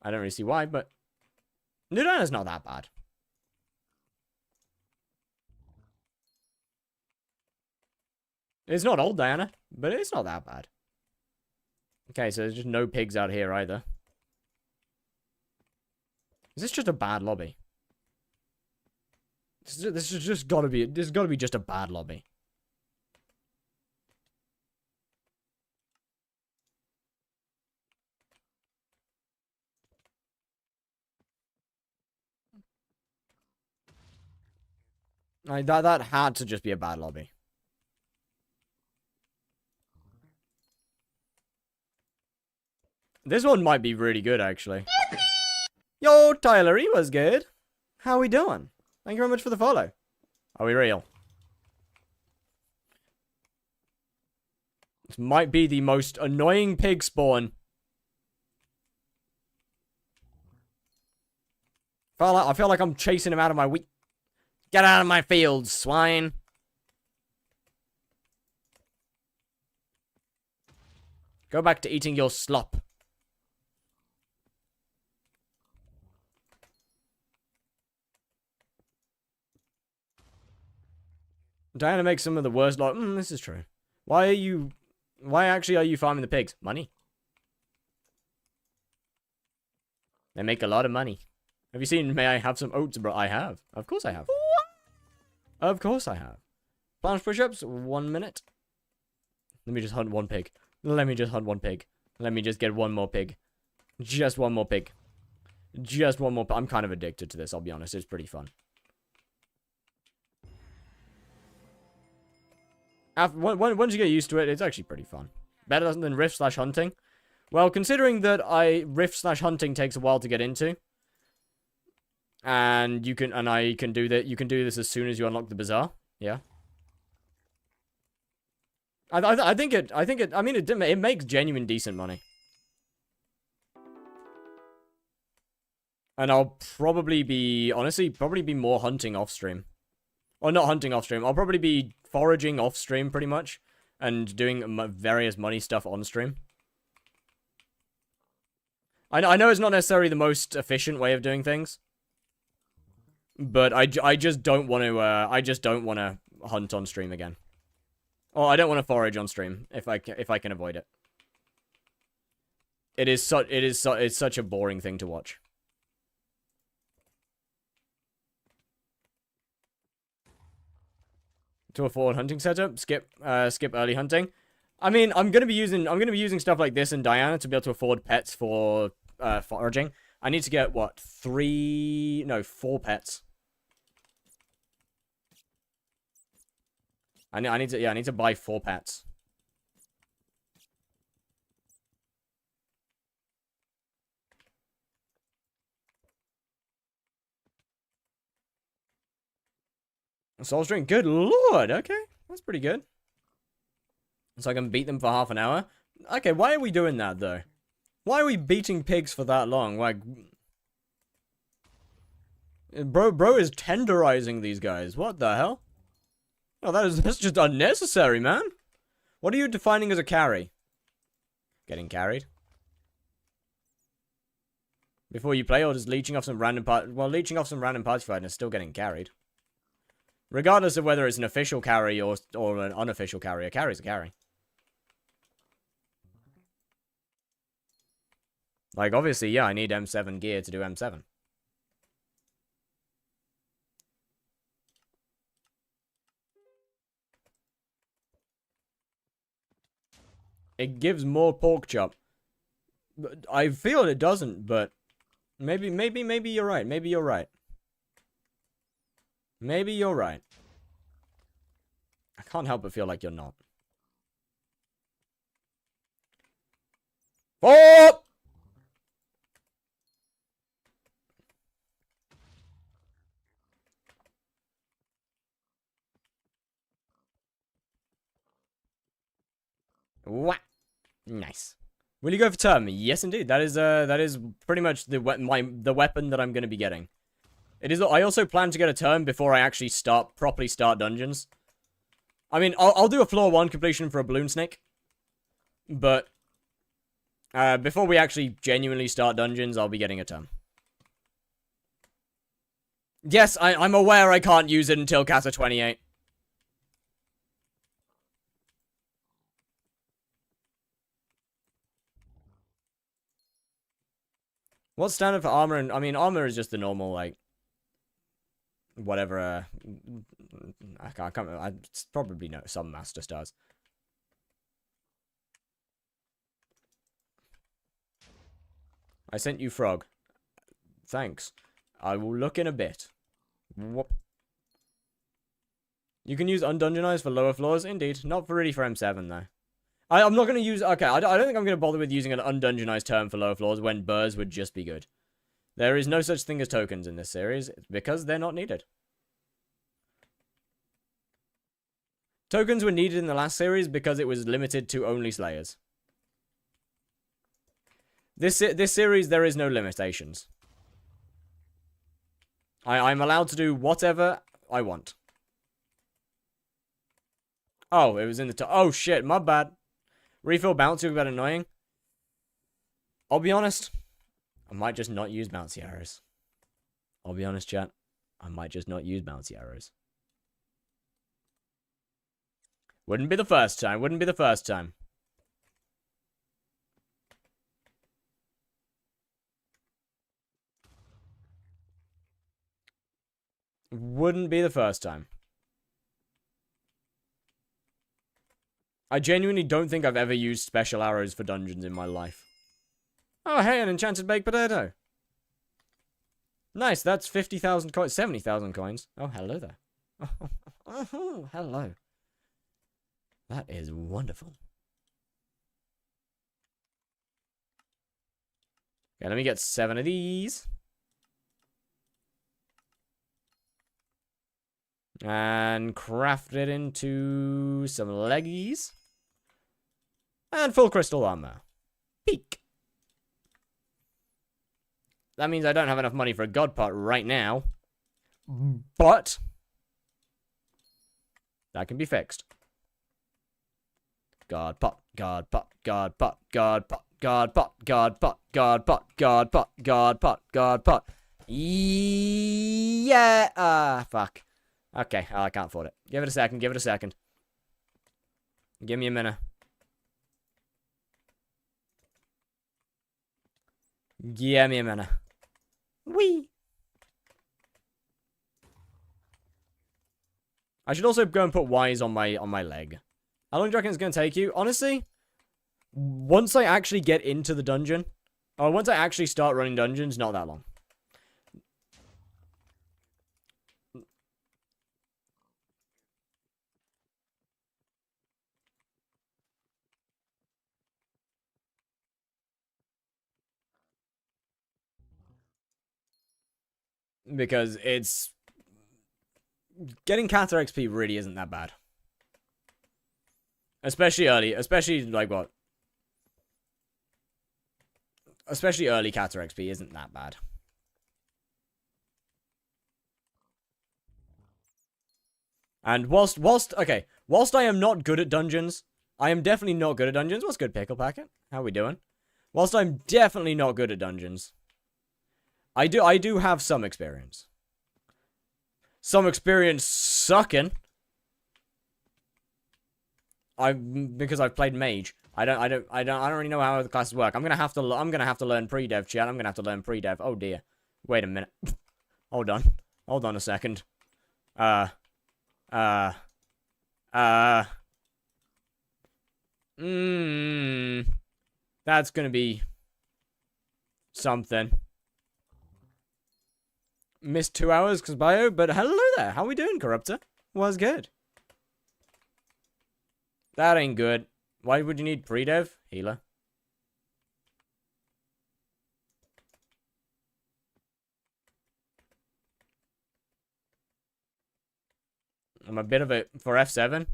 I don't really see why, but New Diana's not that bad. It's not old Diana, but it's not that bad. Okay, so there's just no pigs out here either. Is this just a bad lobby? This has just gotta be. This has gotta be just a bad lobby. Like that had to just be a bad lobby. This one might be really good, actually. Yippee! Yo, Tyler, he was good. How we doing? Thank you very much for the follow. Are we real? This might be the most annoying pig spawn. I feel like I'm chasing him out of my wheat. Get out of my fields, swine. Go back to eating your slop. Diana makes some of the worst this is true. Why actually are you farming the pigs? Money. They make a lot of money. Have you seen May I Have Some Oats, bro? I have. Of course I have. Of course I have. Planche push-ups, 1 minute. Let me just hunt one pig. Let me just hunt one pig. Let me just get one more pig. Just one more pig. Just one more. I'm kind of addicted to this, I'll be honest. It's pretty fun. Once you get used to it, it's actually pretty fun. Better than rift/hunting. Well, considering that rift/hunting takes a while to get into, and I can do that. You can do this as soon as you unlock the bazaar. Yeah. I think it makes genuine decent money. And I'll probably be more hunting off stream. Or not hunting off stream. I'll probably be foraging off stream pretty much. And doing various money stuff on stream. I know it's not necessarily the most efficient way of doing things. But I just don't want to hunt on stream again. Or I don't want to forage on stream if I can avoid it. It's such a boring thing to watch. To afford hunting setup, skip early hunting. I mean, I'm gonna be using stuff like this in Diana to be able to afford pets for foraging. I need to get what 4 pets. I need to buy 4 pets. Soul String. Good lord. Okay. That's pretty good. So I can beat them for half an hour. Okay, why are we doing that, though? Why are we beating pigs for that long? Like... Bro is tenderizing these guys. What the hell? Oh, that's just unnecessary, man. What are you defining as a carry? Getting carried? Before you play, or just leeching off some random part... Well, leeching off some random party fight and still getting carried. Regardless of whether it's an official carry or an unofficial carry, a carry's a carry. Like, obviously, yeah, I need M7 gear to do M7. It gives more pork chop. I feel it doesn't, but maybe you're right. Maybe you're right. Maybe you're right. I can't help but feel like you're not. Oh! What? Nice. Will you go for term? Yes, indeed. That is pretty much the weapon that I'm going to be getting. It is. I also plan to get a term before I actually properly start dungeons. I mean, I'll do a floor 1 completion for a balloon snake, but before we actually genuinely start dungeons, I'll be getting a term. Yes, I'm aware I can't use it until Casa 28. What's standard for armor? And I mean, armor is just the normal, like, whatever. I can't remember. I probably know some master stars. I sent you frog. Thanks. I will look in a bit. Whoop. You can use undungeonized for lower floors? Indeed. Not really for M7, though. I'm not going to use... Okay, I don't think I'm going to bother with using an undungeonized term for lower floors when burrs would just be good. There is no such thing as tokens in this series, because they're not needed. Tokens were needed in the last series because it was limited to only Slayers. This series, there is no limitations. I'm allowed to do whatever I want. Oh, it was in the top. Oh, shit, my bad. Refill bouncy would be annoying. I'll be honest. I might just not use bouncy arrows. I'll be honest, chat. I might just not use bouncy arrows. Wouldn't be the first time. Wouldn't be the first time. Wouldn't be the first time. I genuinely don't think I've ever used special arrows for dungeons in my life. Oh, hey, an enchanted baked potato. Nice, that's 50,000 coins. 70,000 coins. Oh, hello there. Oh, hello. That is wonderful. Okay, let me get 7 of these. And craft it into some leggies. And full crystal armor. Peak. That means I don't have enough money for a god pot right now. But that can be fixed. God pot, god pot, god pot, god pot, god pot, god pot, god pot, god pot, god pot, god pot. Yeah. Fuck. Okay, I can't afford it. Give it a second, give it a second. Give me a minute. Give me a minute. Whee! I should also go and put Y's on my leg. How long do you reckon it's going to take you? Honestly, once I actually get into the dungeon, or once I actually start running dungeons, not that long. Because it's getting Kata XP really isn't that bad. Especially early, especially like what? Especially early Kata XP isn't that bad. And whilst I am not good at dungeons, I am definitely not good at dungeons. What's good, Pickle Packet? How we doing? Whilst I'm definitely not good at dungeons, I do have some experience. Some experience sucking. Because I've played mage. I don't really know how the classes work. I'm gonna have to learn pre-dev, chat. I'm gonna have to learn pre-dev. Oh dear. Wait a minute. Hold on a second. That's gonna be something. Missed 2 hours because bio, but hello there. How we doing, Corruptor? Was good. That ain't good. Why would you need pre-dev? Healer. I'm a bit of a... For F7.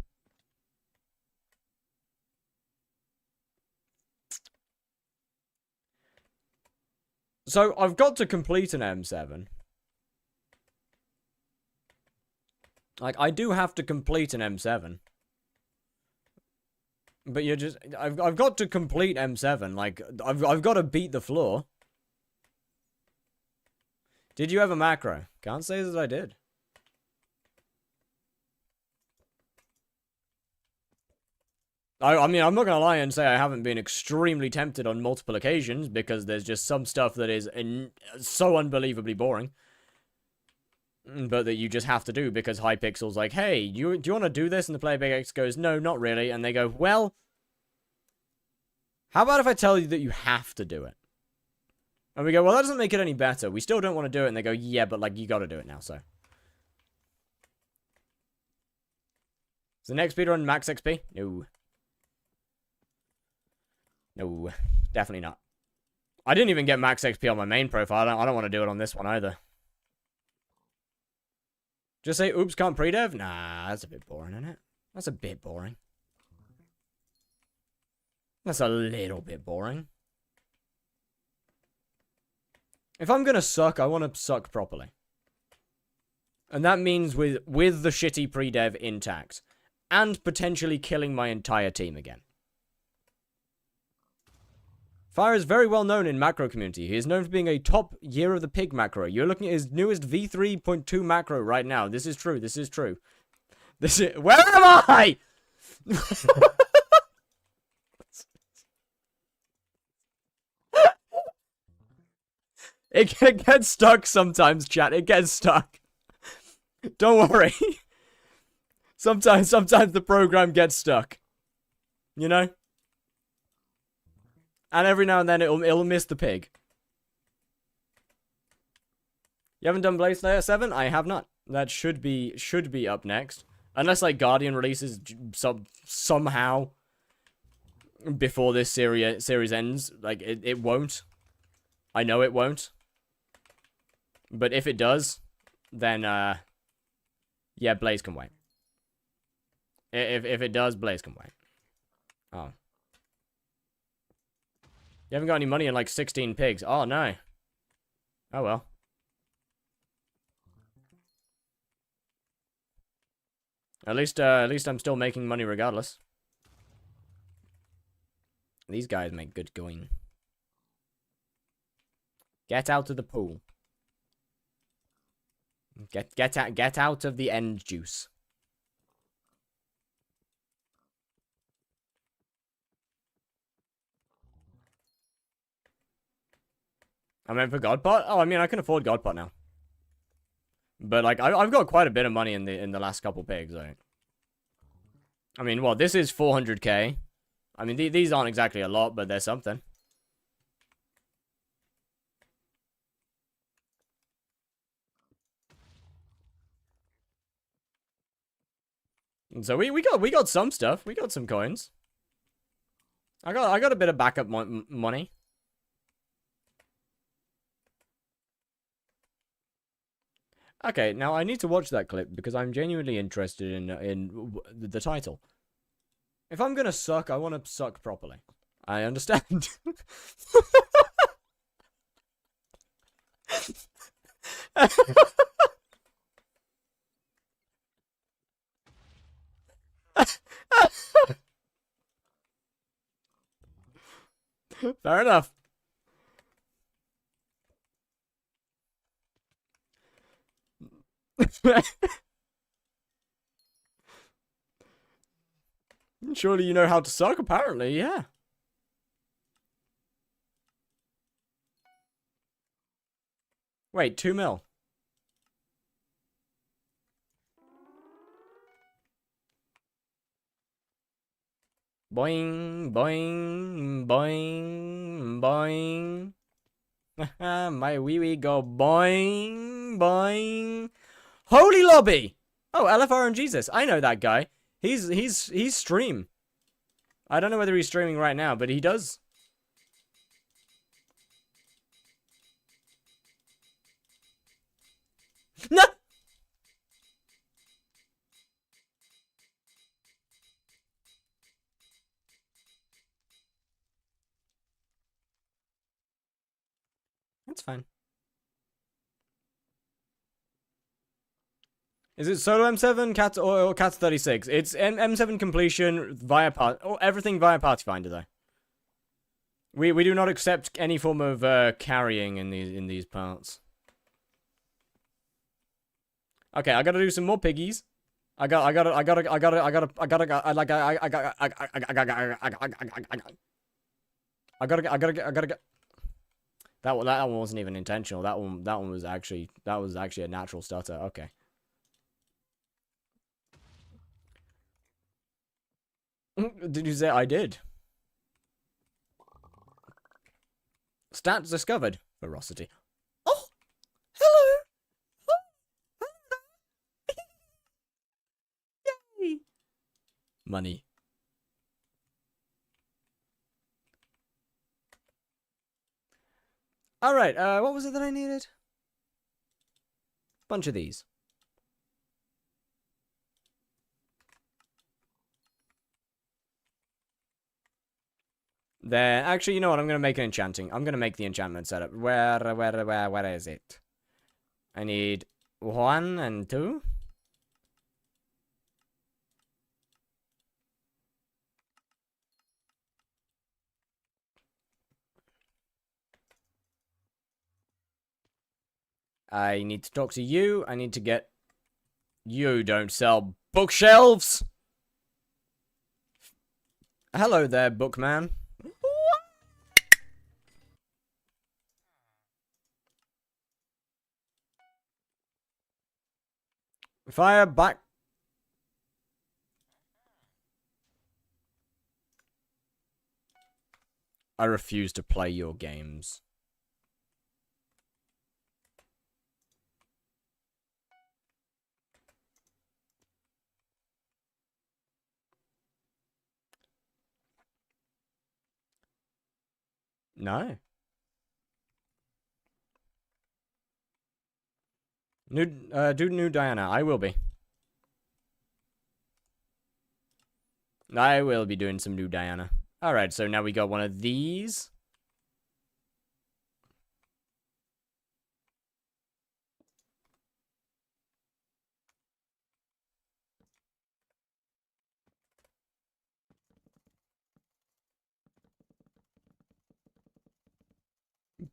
So, I've got to complete an M7. Like, I do have to complete an M7. But you're just... I've got to complete M7. Like, I've got to beat the floor. Did you have a macro? Can't say that I did. I mean, I'm not going to lie and say I haven't been extremely tempted on multiple occasions, because there's just some stuff that is so unbelievably boring. But that you just have to do, because Hypixel's like, hey, do you want to do this? And the player Big X goes, no, not really. And they go, well, how about if I tell you that you have to do it? And we go, well, that doesn't make it any better. We still don't want to do it. And they go, yeah, but, like, you got to do it now, so. Is the next speedrun max XP? No. No, definitely not. I didn't even get max XP on my main profile. I don't want to do it on this one either. Just say, oops, can't pre-dev? Nah, that's a bit boring, isn't it? That's a bit boring. That's a little bit boring. If I'm gonna suck, I want to suck properly. And that means with the shitty pre-dev intact. And potentially killing my entire team again. Fire is very well known in macro community. He is known for being a top Year of the Pig macro. You're looking at his newest V3.2 macro right now. This is true. This is true. This is... Where am I? It gets stuck sometimes, chat. It gets stuck. Don't worry. Sometimes the program gets stuck. You know? And every now and then it'll miss the pig. You haven't done Blaze Slayer 7? I have not. That should be up next. Unless like Guardian releases somehow before this series ends. Like it won't. I know it won't. But if it does, then yeah, Blaze can wait. If it does, Blaze can wait. Oh. You haven't got any money in like 16 pigs. Oh, no. Oh, well. At least I'm still making money regardless. These guys make good going. Get out of the pool. Get out of the end juice. I meant for Godpot? Oh, I mean, I can afford Godpot now. But, like, I've got quite a bit of money in the last couple pigs, right? I mean, well, this is 400k. I mean, these aren't exactly a lot, but they're something. And so we got some stuff. We got some coins. I got a bit of backup money. Okay, now I need to watch that clip because I'm genuinely interested in the title. If I'm gonna suck, I want to suck properly. I understand. Fair enough. Surely you know how to suck, apparently, yeah. Wait, 2 mil. Boing, boing, boing, boing. My wee wee go boing, boing. Holy lobby! Oh, LFR and Jesus. I know that guy. He's stream. I don't know whether he's streaming right now, but he does. No! That's fine. Is it solo M7, Cats or Cats 36? It's M7 completion via everything via Party Finder though. We do not accept any form of carrying in these parts. Okay, I gotta do some more piggies. I gotta. That one wasn't even intentional. That one was actually a natural stutter. Okay. Did you say I did? Stats discovered. Ferocity. Oh, hello. Oh, yay. Money. All right. What was it that I needed? Bunch of these. There. Actually, you know what? I'm gonna make an enchanting. I'm gonna make the enchantment setup. Where is it? I need 1 and 2. I need to talk to you. I need to get... You don't sell bookshelves! Hello there, bookman. Fire back. I refuse to play your games. No. Do new Diana. I will be. I will be doing some new Diana. Alright, so now we got one of these.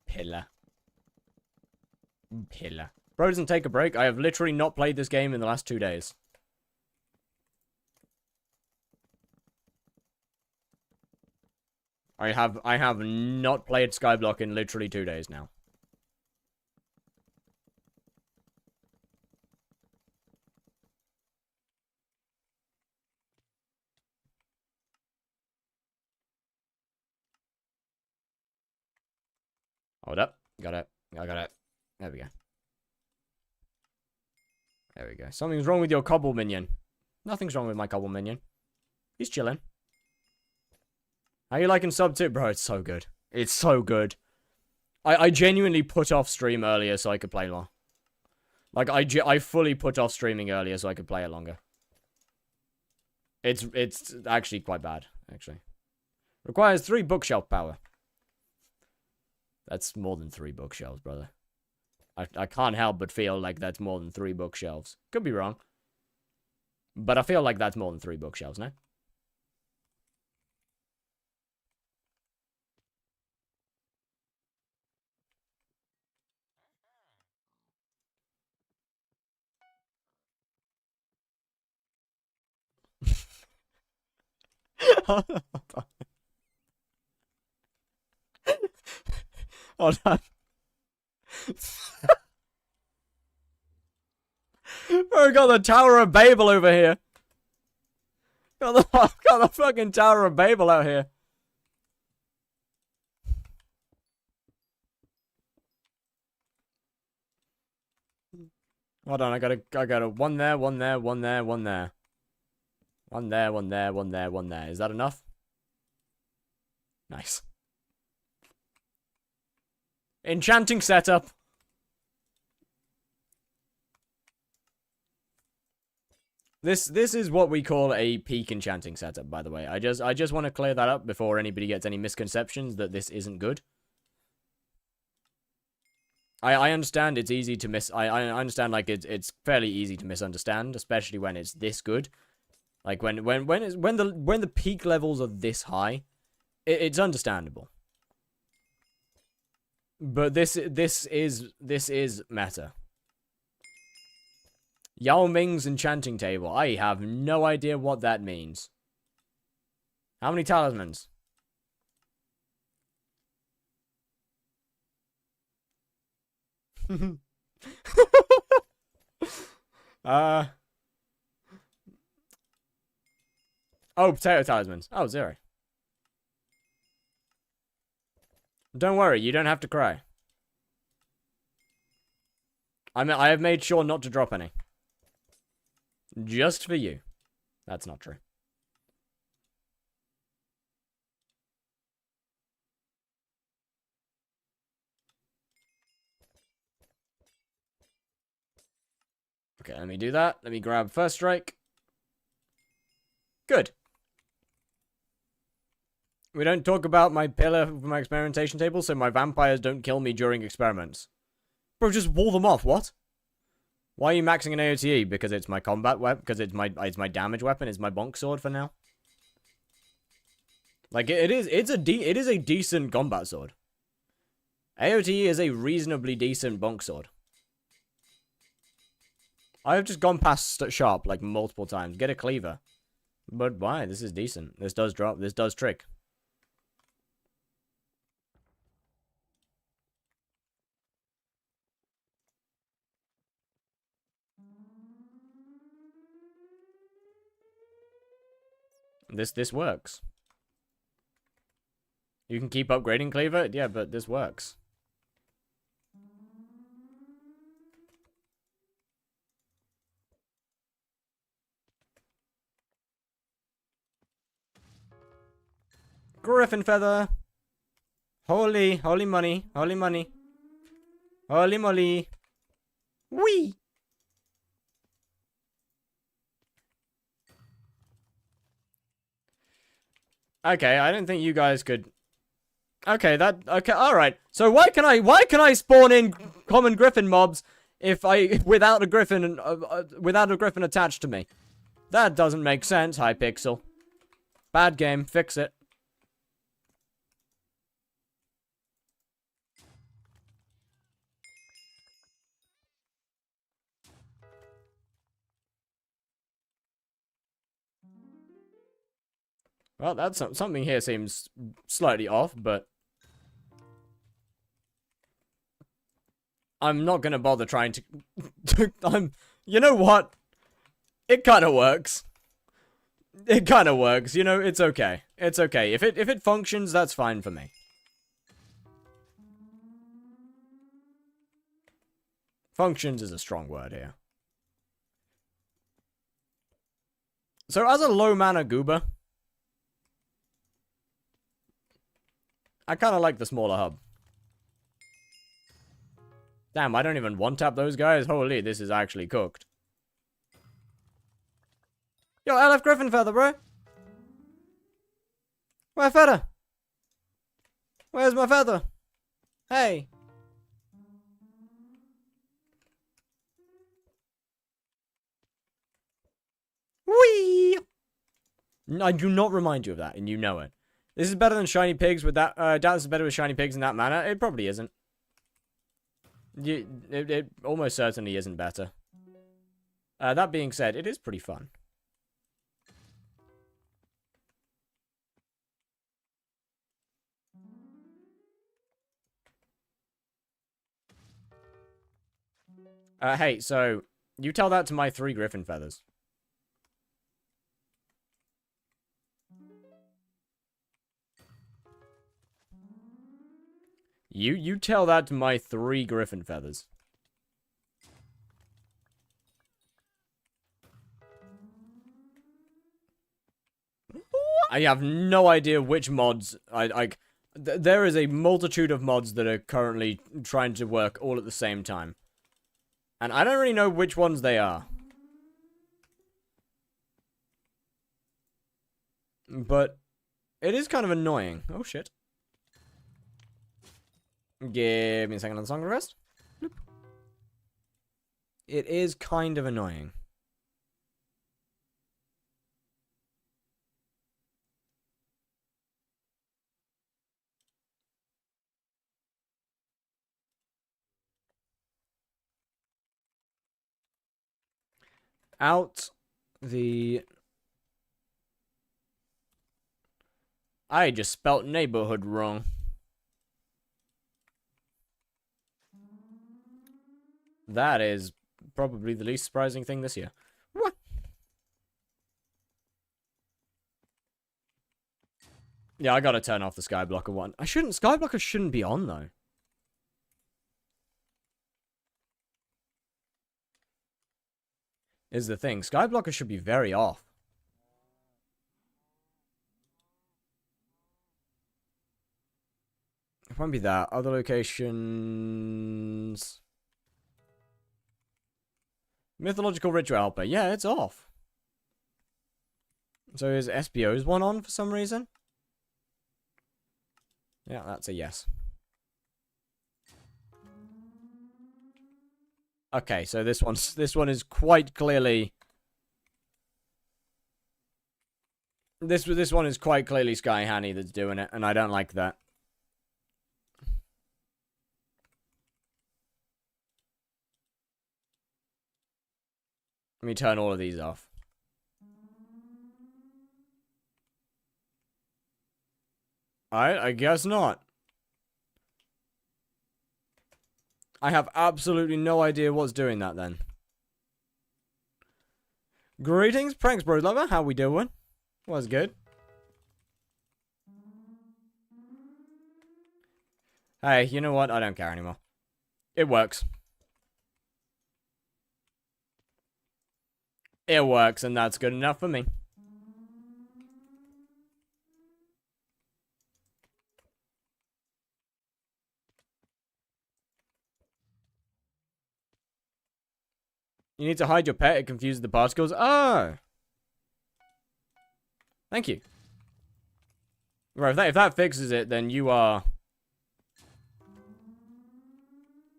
Pillar. Pillar. Bro doesn't take a break. I have literally not played this game in the last 2 days. I have not played Skyblock in literally 2 days now. Hold up. Got it. I got it. There we go. There we go. Something's wrong with your cobble minion. Nothing's wrong with my cobble minion. He's chilling. How you liking Sub 2? Bro, it's so good. It's so good. I genuinely put off stream earlier so I could play more. Like, I fully put off streaming earlier so I could play it longer. It's actually quite bad, actually. Requires 3 bookshelf power. That's more than 3 bookshelves, brother. I can't help but feel like that's more than 3 bookshelves. Could be wrong. But I feel like that's more than 3 bookshelves, no? Hold on. Hold on. We got the Tower of Babel over here. Got the fucking Tower of Babel out here. Hold on, I gotta one there, one there, one there, one there. One there, one there, one there, one there. Is that enough? Nice. Enchanting setup. This is what we call a peak enchanting setup, by the way. I just want to clear that up before anybody gets any misconceptions that this isn't good. I understand it's easy to I understand like it's fairly easy to misunderstand, especially when it's this good. Like when the peak levels are this high, it's understandable. But this is meta. Yao Ming's enchanting table. I have no idea what that means. How many talismans? Oh, potato talismans. Oh, 0. Don't worry, you don't have to cry. I have made sure not to drop any. Just for you. That's not true. Okay, let me do that. Let me grab first strike. Good. We don't talk about my pillar for my experimentation table, so my vampires don't kill me during experiments. Bro, just wall them off, what? Why are you maxing an AOTE? Because it's my combat weapon? Because it's my damage weapon? It's my bonk sword for now? Like, it is a decent combat sword. AOTE is a reasonably decent bonk sword. I have just gone past sharp, like, multiple times. Get a cleaver. But why? This is decent. This does drop. This does trick. This works. You can keep upgrading cleaver? Yeah, but this works. Griffin feather. Holy money. Holy money. Holy moly. Whee! Okay, I don't think you guys could. Okay, okay, alright. So why can I spawn in common griffin mobs if without a griffin attached to me? That doesn't make sense, Hypixel. Bad game, fix it. Well, that's something here seems slightly off, but I'm not gonna bother trying to. You know what? It kind of works. It kind of works. You know, it's okay. It's okay. If it functions, that's fine for me. Functions is a strong word here. So as a low mana goober, I kind of like the smaller hub. Damn, I don't even one-tap those guys. Holy, this is actually cooked. Yo, I left Griffin feather, bro. Where feather? Where's my feather? Hey. Whee! I do not remind you of that, and you know it. This is better than shiny pigs with that. I doubt this is better with shiny pigs in that manner. It probably isn't. It almost certainly isn't better. That being said, it is pretty fun. Hey, so you tell that to my 3 griffin feathers. You tell that to my 3 griffin feathers. I have no idea which mods there is a multitude of mods that are currently trying to work all at the same time. And I don't really know which ones they are. But it is kind of annoying. Oh shit. Give me a second on the song request. Bloop. It is kind of annoying. Out the... I just spelt neighborhood wrong. That is probably the least surprising thing this year. What? Yeah, I gotta turn off the skyblocker one. Skyblocker shouldn't be on, though. Is the thing. Skyblocker should be very off. It won't be that. Other locations... Mythological Ritual Helper. Yeah, it's off. So is SBO's one on for some reason? Yeah, that's a yes. Okay, so this one is quite clearly... This one is quite clearly Sky Hanny that's doing it, and I don't like that. Let me turn all of these off. I guess not. I have absolutely no idea what's doing that then. Greetings, Pranks Bros Lover. How we doing? Was good. Hey, you know what? I don't care anymore. It works. It works, and that's good enough for me. You need to hide your pet. It confuses the particles. Oh! Thank you. Right, if that fixes it, then you are...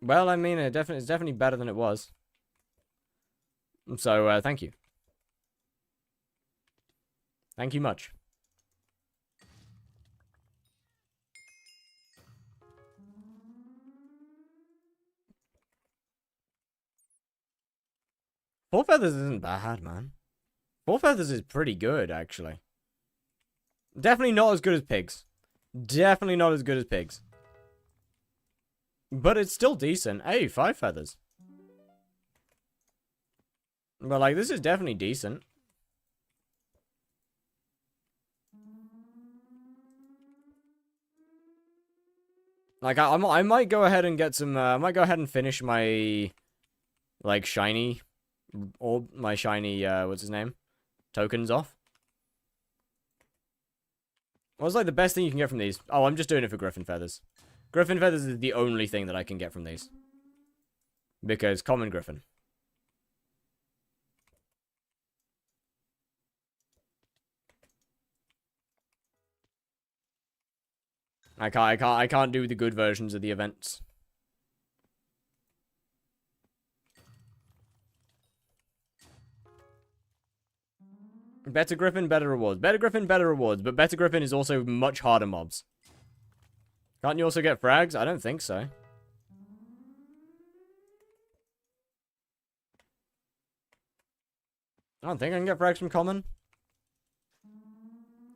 Well, I mean, it's definitely better than it was. So, thank you. Thank you much. Four feathers isn't bad, man. Four feathers is pretty good, actually. Definitely not as good as pigs. Definitely not as good as pigs. But it's still decent. Hey, 5 feathers. But, like, this is definitely decent. Like, I might go ahead and get some, I might go ahead and finish my, like, shiny, or my shiny, what's his name? Tokens off. What's, like, the best thing you can get from these? Oh, I'm just doing it for Griffin Feathers. Griffin Feathers is the only thing that I can get from these. Because common griffin. I can't do the good versions of the events. Better Griffin, better rewards. Better Griffin, better rewards. But Better Griffin is also much harder mobs. Can't you also get frags? I don't think so. I don't think I can get frags from common.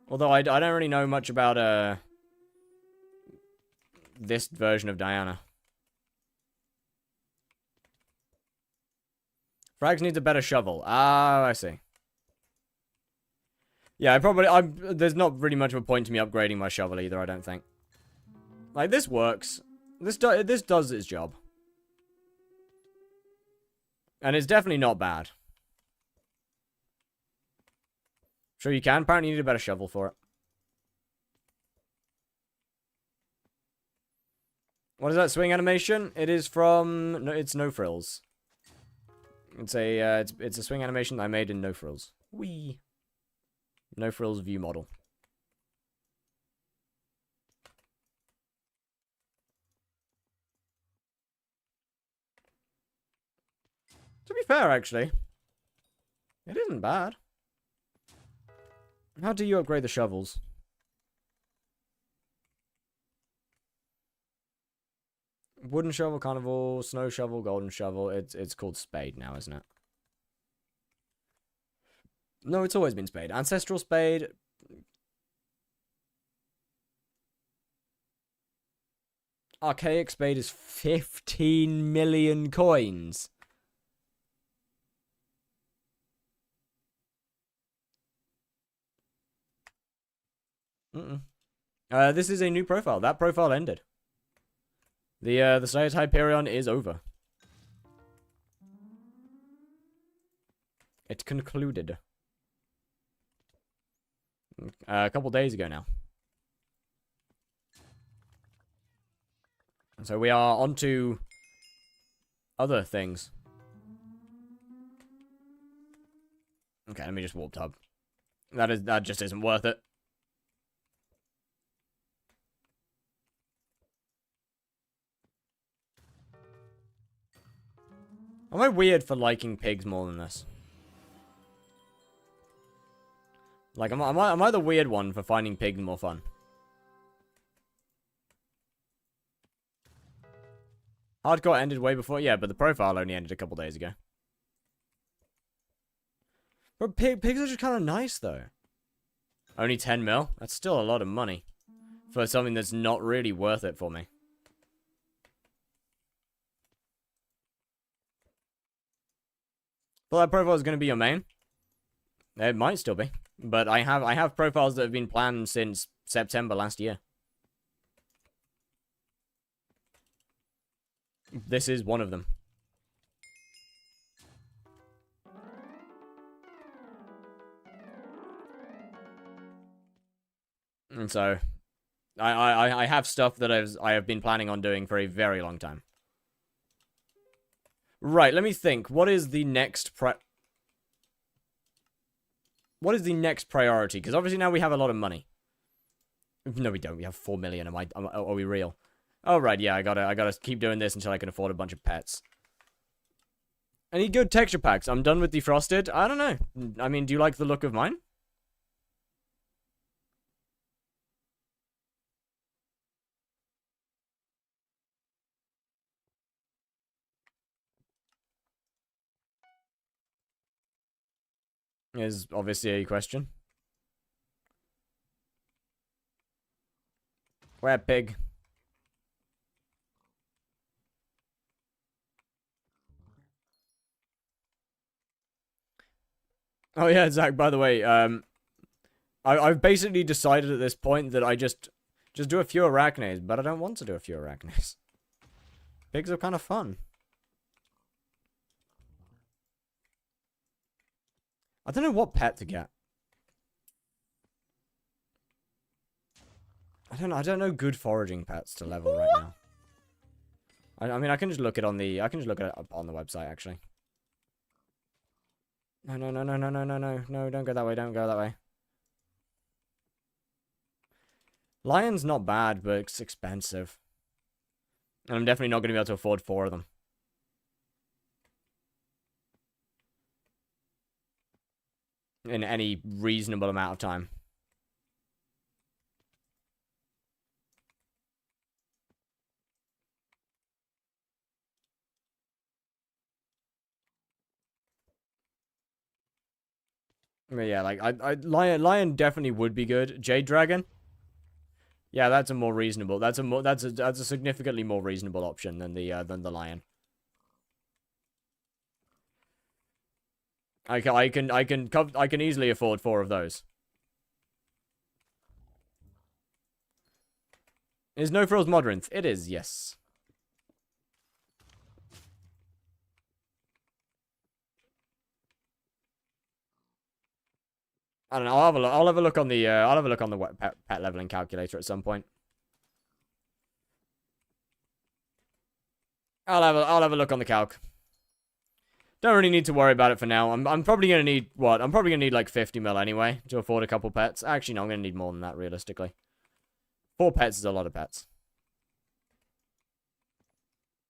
Although I don't really know much about this version of Diana. Frags needs a better shovel. Ah, I see. Yeah, there's not really much of a point to me upgrading my shovel either, I don't think. Like, this works. This does its job. And it's definitely not bad. Sure you can. Apparently you need a better shovel for it. What is that swing animation? It is from... No, it's No Frills. It's a swing animation that I made in No Frills. Whee! No Frills view model. To be fair, actually, it isn't bad. How do you upgrade the shovels? Wooden shovel, carnival, snow shovel, golden shovel. It's called spade now, isn't it? No, it's always been spade. Ancestral spade. Archaic spade is 15 million coins. This is a new profile. That profile ended. The Slayer's Hyperion is over. It concluded. A couple days ago now. And so we are on to other things. Okay, let me just warp tub. That just isn't worth it. Am I weird for liking pigs more than this? Like, am I the weird one for finding pigs more fun? Hardcore ended way before, yeah, but the profile only ended a couple days ago. But pigs are just kind of nice, though. Only 10 mil? That's still a lot of money. For something that's not really worth it for me. Thought that profile was going to be your main. It might still be. But I have profiles that have been planned since September last year. This is one of them. And so, I have stuff that I have been planning on doing for a very long time. Right, let me think. What is the next priority? Because obviously now we have a lot of money. No, we don't. We have 4 million. Are we real? Oh, right, yeah, I gotta keep doing this until I can afford a bunch of pets. I need good texture packs. I'm done with defrosted. I don't know. I mean, do you like the look of mine? Is obviously a question. Where, pig? Oh yeah, Zach, by the way, I've basically decided at this point that I just do a few arachnes, but I don't want to do a few arachnes. Pigs are kind of fun. I don't know what pet to get. I don't know good foraging pets to level right now. I mean, I can just look it on the... I can just look it up on the website, actually. No, no, no, no, no, no, no, no. No, don't go that way. Don't go that way. Lion's not bad, but it's expensive. And I'm definitely not going to be able to afford 4 of them. In any reasonable amount of time. But yeah, like, Lion definitely would be good. Jade Dragon? Yeah, that's a more reasonable. That's a significantly more reasonable option than the Lion. I can easily afford 4 of those. Is No Frills Modrinth? It is, yes. I don't know. I'll have a look on the pet leveling calculator at some point. I'll have a look on the calc. Don't really need to worry about it for now. I'm probably gonna need what? I'm probably gonna need like 50 mil anyway to afford a couple pets. Actually, no, I'm gonna need more than that realistically. 4 pets is a lot of pets.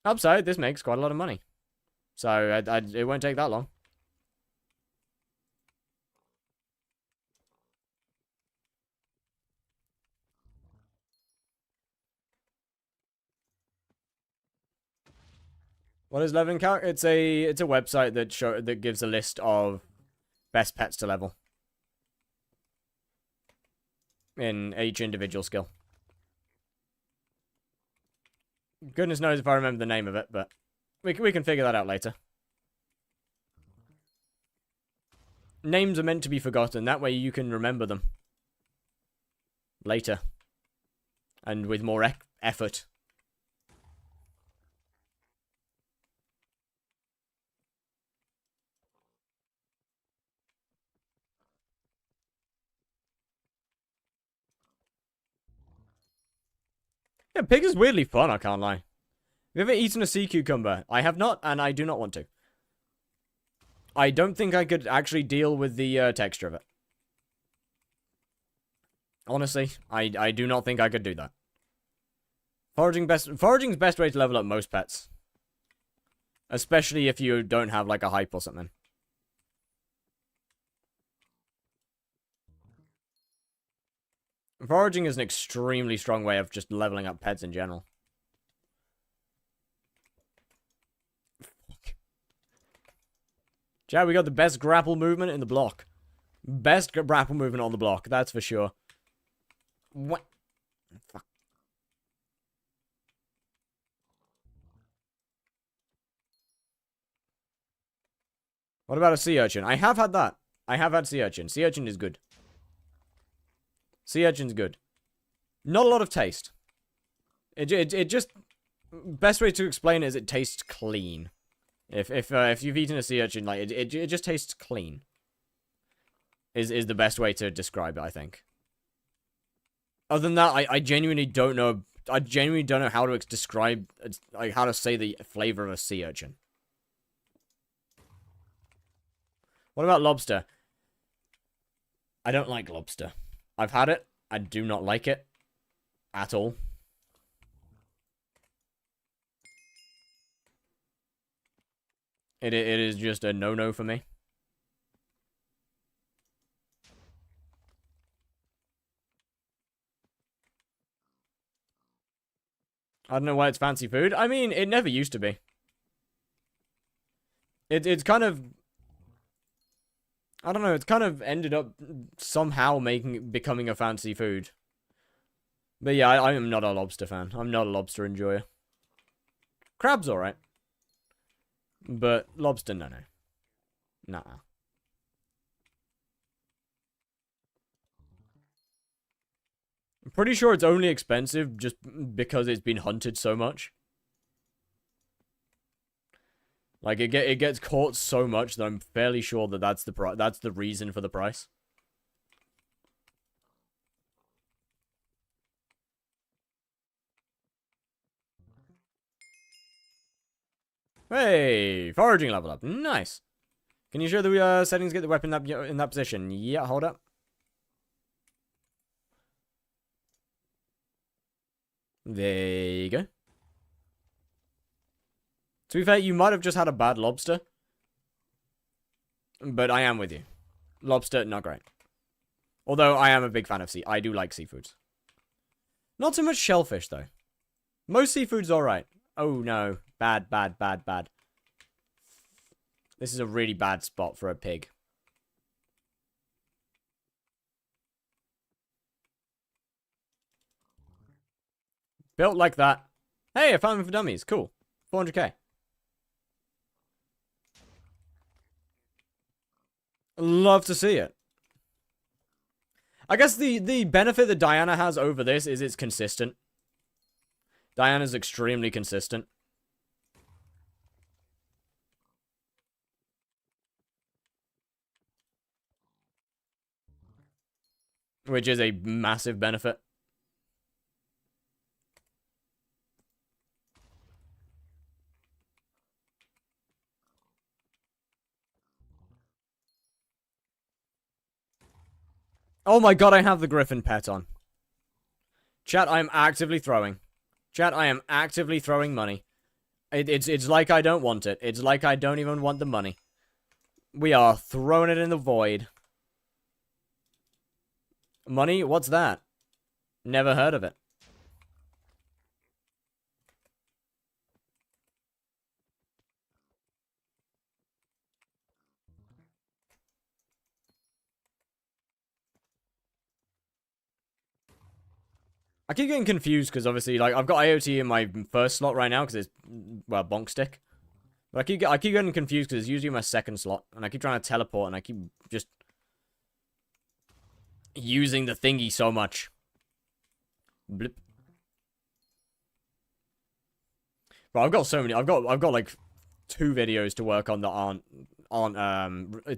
Upside, this makes quite a lot of money, so it won't take that long. What is leveling calc? It's a website that gives a list of best pets to level in each individual skill. Goodness knows if I remember the name of it, but we can figure that out later. Names are meant to be forgotten. That way you can remember them later and with more effort. Yeah, pig is weirdly fun, I can't lie. Have you ever eaten a sea cucumber? I have not, and I do not want to. I don't think I could actually deal with the texture of it. Honestly, I do not think I could do that. Foraging's best way to level up most pets. Especially if you don't have like a hype or something. Foraging is an extremely strong way of just leveling up pets in general. Chad, we got the best grapple movement in the block. Best grapple movement on the block, that's for sure. What? Fuck. What about a sea urchin? I have had that. I have had sea urchin. Sea urchin is good. Sea urchin's good. Not a lot of taste. It just... Best way to explain it is it tastes clean. If you've eaten a sea urchin, like, it just tastes clean. Is the best way to describe it, I think. Other than that, I genuinely don't know... I genuinely don't know how to describe... Like, how to say the flavor of a sea urchin. What about lobster? I don't like lobster. I've had it. I do not like it. At all. It is just a no-no for me. I don't know why it's fancy food. I mean, it never used to be. It's kind of... I don't know, it's kind of ended up somehow becoming a fancy food. But yeah, I am not a lobster fan. I'm not a lobster enjoyer. Crab's alright. But lobster, no. Nah. I'm pretty sure it's only expensive just because it's been hunted so much. Like, it gets caught so much that I'm fairly sure that that's the reason for the price. Hey, foraging level up. Nice. Can you show the settings to get the weapon in that position? Yeah, hold up. There you go. To be fair, you might have just had a bad lobster. But I am with you. Lobster, not great. Although I am a big fan of I do like seafoods. Not so much shellfish, though. Most seafood's alright. Oh, no. Bad, bad, bad, bad. This is a really bad spot for a pig. Built like that. Hey, I found them for dummies. Cool. 400k. Love to see it. I guess the benefit that Diana has over this is it's consistent. Diana's extremely consistent. Which is a massive benefit. Oh my god, I have the griffin pet on. Chat, I am actively throwing. Chat, I am actively throwing money. It's like I don't want it. It's like I don't even want the money. We are throwing it in the void. Money? What's that? Never heard of it. I keep getting confused because obviously, like, I've got IoT in my first slot right now because it's, well, bonk stick. But I keep getting confused because it's usually my second slot, and I keep trying to teleport, and I keep just using the thingy so much. Blip. But I've got so many. I've got like 2 videos to work on that aren't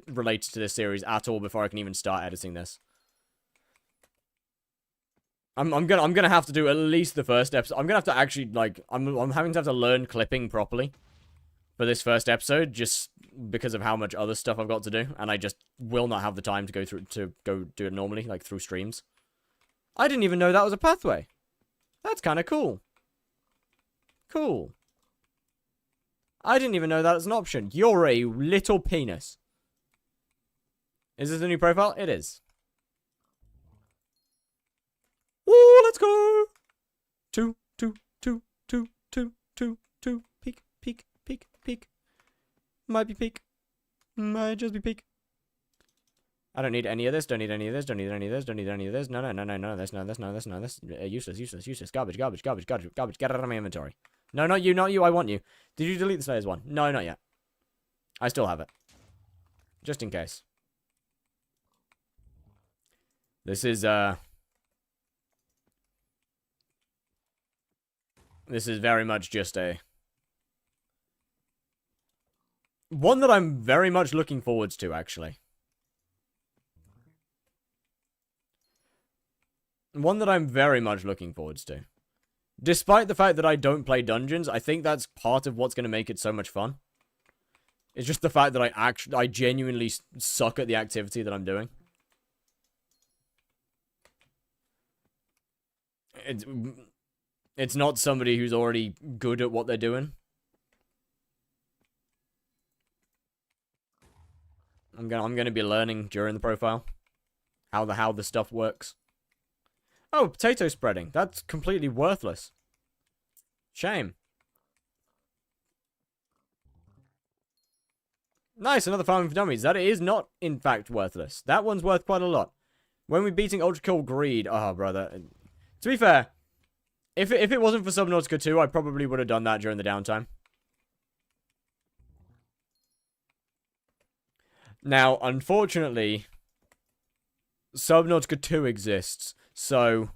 related to this series at all before I can even start editing this. I'm gonna have to do at least the first episode. I'm gonna have to actually, like, I'm having to learn clipping properly for this first episode just because of how much other stuff I've got to do, and I just will not have the time to go do it normally, like through streams. I didn't even know that was a pathway. That's kind of cool. Cool. I didn't even know that was an option. You're a little penis. Is this a new profile? It is. Ooh, let's go. 2, 2, 2, 2, 2, 2, 2. Peek, peek, peek, peek. Might be peek. Might just be peek. I don't need any of this. Don't need any of this. Don't need any of this. Don't need any of this. No, no, no, no, no. This, no, this, no, this, no, this. Useless, useless, useless. Garbage, garbage, garbage, garbage, garbage. Get out of my inventory. No, not you, not you. I want you. Did you delete the Slayers one? No, not yet. I still have it. Just in case. This is very much just a one that I'm very much looking forwards to, actually. One that I'm very much looking forwards to. Despite the fact that I don't play dungeons, I think that's part of what's going to make it so much fun. It's just the fact that I genuinely suck at the activity that I'm doing. It's not somebody who's already good at what they're doing. I'm gonna be learning during the profile how the stuff works. Oh, potato spreading. That's completely worthless. Shame. Nice, another farming for dummies. That is not, in fact, worthless. That one's worth quite a lot. When we're beating Ultra Kill Greed... Oh, brother. To be fair, if it wasn't for Subnautica 2, I probably would have done that during the downtime. Now, unfortunately, Subnautica 2 exists, so...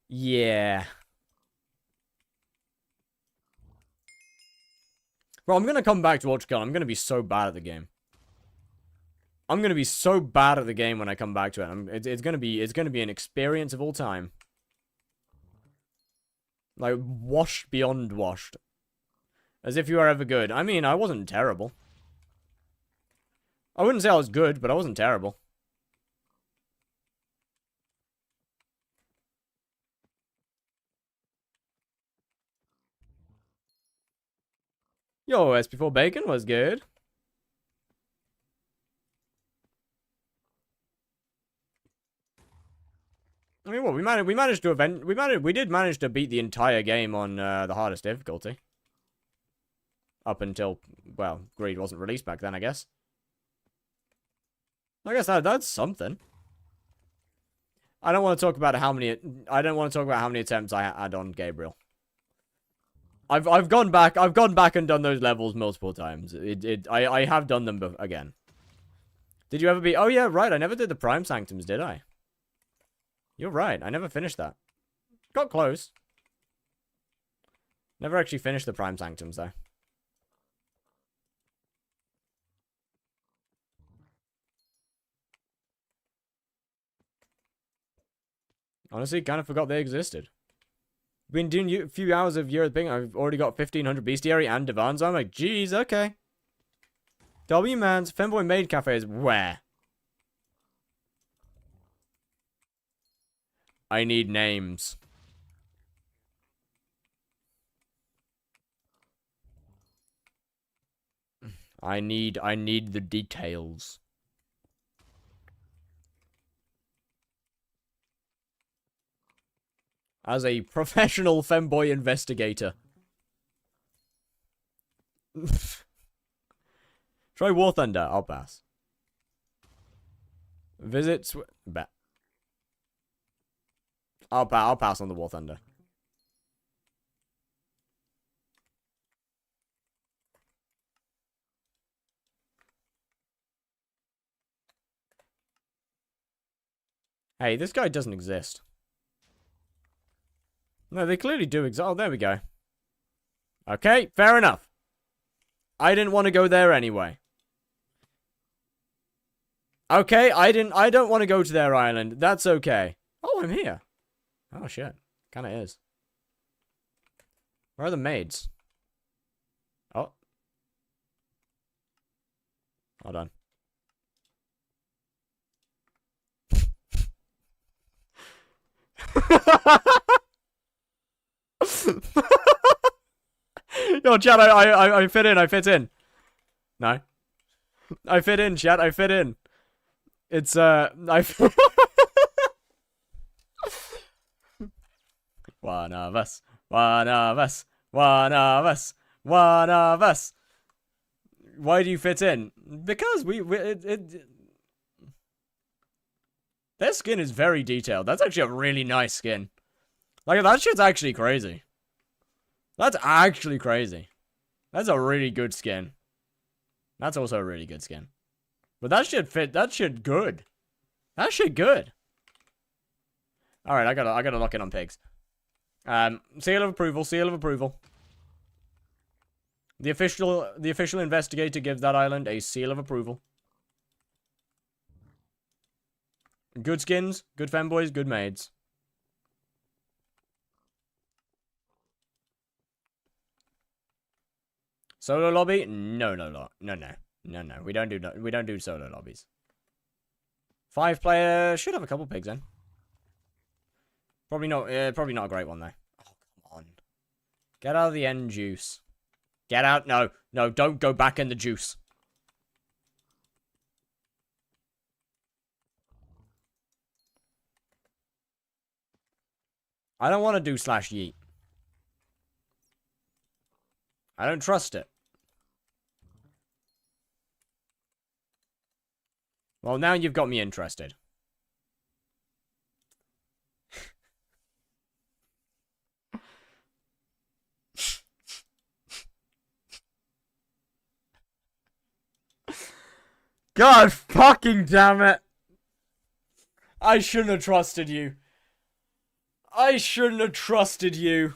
Yeah. Bro, I'm gonna come back to Ultra Kill. I'm gonna be so bad at the game. I'm gonna be so bad at the game when I come back to it. It's gonna be an experience of all time. Like, washed beyond washed. As if you are ever good. I mean, I wasn't terrible. I wouldn't say I was good, but I wasn't terrible. Yo, S before bacon was good. I mean, what we managed to we did manage to beat the entire game on the hardest difficulty. Up until, well, Greed wasn't released back then, I guess. I guess that's something. I don't want to talk about how many attempts I had on Gabriel. I've gone back and done those levels multiple times. I have done them again. Did you ever be? Oh yeah, right. I never did the Prime Sanctums, did I? You're right. I never finished that. Got close. Never actually finished the Prime Sanctums though. Honestly, kind of forgot they existed. Been doing a few hours of Year of the Pig. I've already got 1500 Bestiary and Divans. I'm like, geez, okay. W Man's Femboy Maid Cafe is where? I need names. I need the details. As a professional femboy investigator. Try War Thunder. I'll pass. Visit bet. I'll pass on the War Thunder. Hey, this guy doesn't exist. No, they clearly do exist. Oh, there we go. Okay, fair enough. I didn't want to go there anyway. Okay, I don't want to go to their island. That's okay. Oh, I'm here. Oh, shit. Kinda is. Where are the maids? Oh. Hold on. Yo, chat, I fit in, I fit in. No. I fit in, chat, I fit in. It's, One of us, one of us, one of us, one of us. Why do you fit in? Because their skin is very detailed. That's actually a really nice skin. Like, that shit's actually crazy. That's actually crazy. That's a really good skin. That's also a really good skin. But that shit fit. That shit good. That shit good. All right, I gotta lock in on pigs. Seal of approval. Seal of approval. The official investigator gives that island a seal of approval. Good skins, good femboys, good maids. Solo lobby? No. We don't do solo lobbies. 5 player should have a couple pigs in. Probably not a great one though. Oh, come on. Get out of the end juice. Get out. No, don't go back in the juice. I don't want to do slash yeet. I don't trust it. Well, now you've got me interested. God fucking damn it. I shouldn't have trusted you. I shouldn't have trusted you.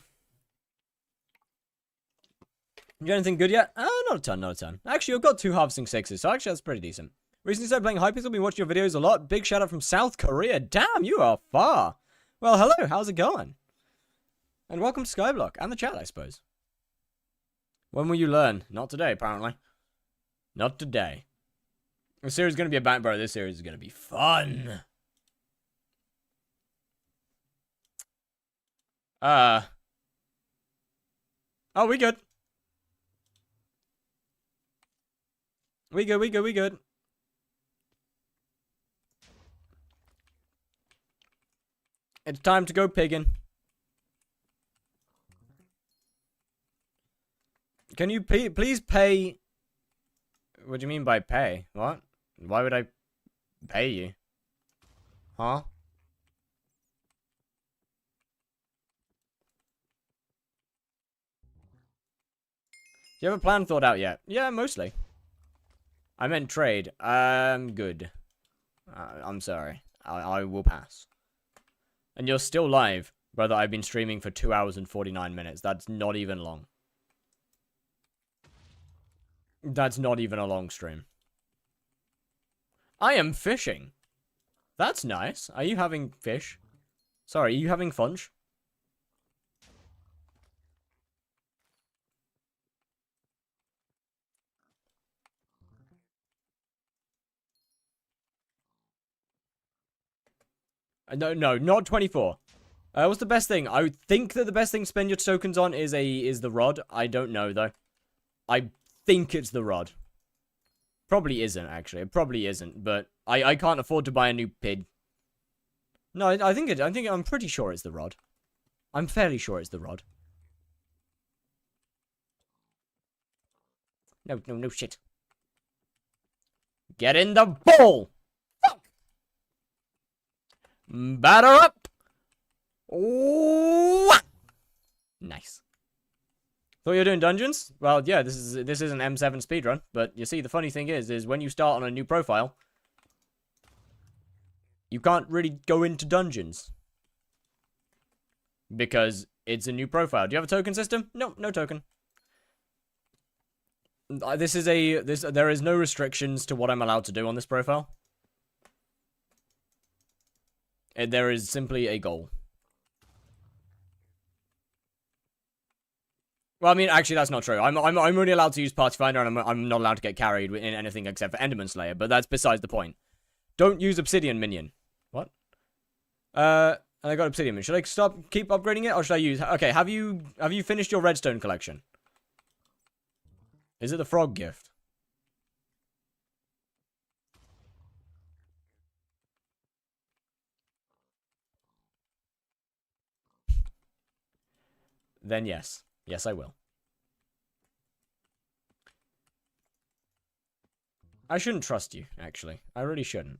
You got anything good yet? Not a ton. Actually, I've got 2 harvesting 6s, so actually that's pretty decent. Recently started playing hypixel, been watching your videos a lot. Big shout out from South Korea. Damn, you are far. Well, hello, how's it going? And welcome to Skyblock, and the chat, I suppose. When will you learn? Not today, apparently. Not today. The series is going to be about, bro. This series is going to be fun. Oh, we good. We good. It's time to go pigging. Can you please pay? What do you mean by pay? What? Why would I pay you? Huh? Do you have a plan thought out yet? Yeah, mostly. I meant trade. Good. I'm sorry. I will pass. And you're still live. Brother, I've been streaming for 2 hours and 49 minutes. That's not even long. That's not even a long stream. I am fishing. That's nice. Are you having fish? Sorry, are you having funch? No, not 24. What's the best thing? I would think that the best thing to spend your tokens on is the rod. I don't know though. I think it's the rod. Probably isn't actually. It probably isn't, but I can't afford to buy a new pig. No, I'm pretty sure it's the rod. I'm fairly sure it's the rod. No shit. Get in the bowl! Fuck! Batter up! Ooh! Nice. Thought you were doing dungeons? Well, yeah, this is an M7 speedrun, but you see, the funny thing is when you start on a new profile, you can't really go into dungeons. Because it's a new profile. Do you have a token system? No, no token. There is no restrictions to what I'm allowed to do on this profile. There is simply a goal. Well, I mean, actually, that's not true. I'm only allowed to use Party Finder, and I'm not allowed to get carried in anything except for Enderman Slayer. But that's besides the point. Don't use Obsidian Minion. What? And I got Obsidian Minion. Should I keep upgrading it, or should I use? Okay, have you finished your redstone collection? Is it the frog gift? Then yes. Yes, I will. I shouldn't trust you, actually. I really shouldn't.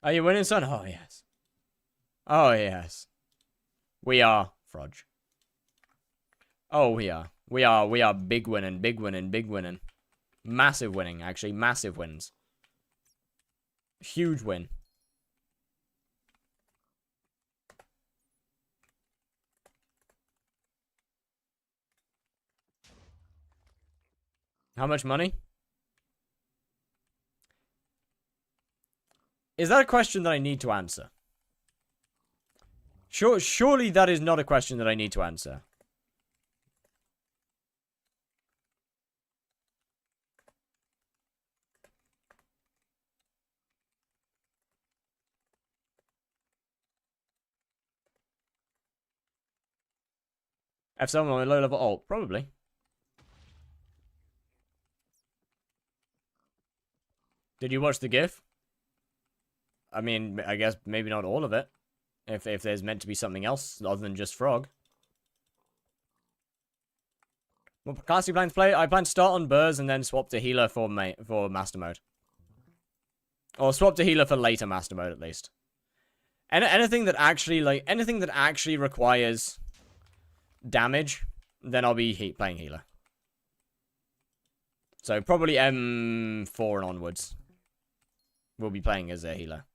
Are you winning, son? Oh, yes. Oh, yes. We are, Frodge. Oh, we are. We are big winning, big winning, big winning. Massive winning, actually. Massive wins. Huge win. How much money? Is that a question that I need to answer? Surely that is not a question that I need to answer. F7 on a low level ult? Probably. Did you watch the GIF? I mean, I guess maybe not all of it. If there's meant to be something else other than just frog. What class do you plan to play? I plan to start on Burrs and then swap to healer for master mode. Or swap to healer for later master mode at least. And anything that actually requires damage, then I'll be playing healer. So probably M4 and onwards. We'll be playing as a healer.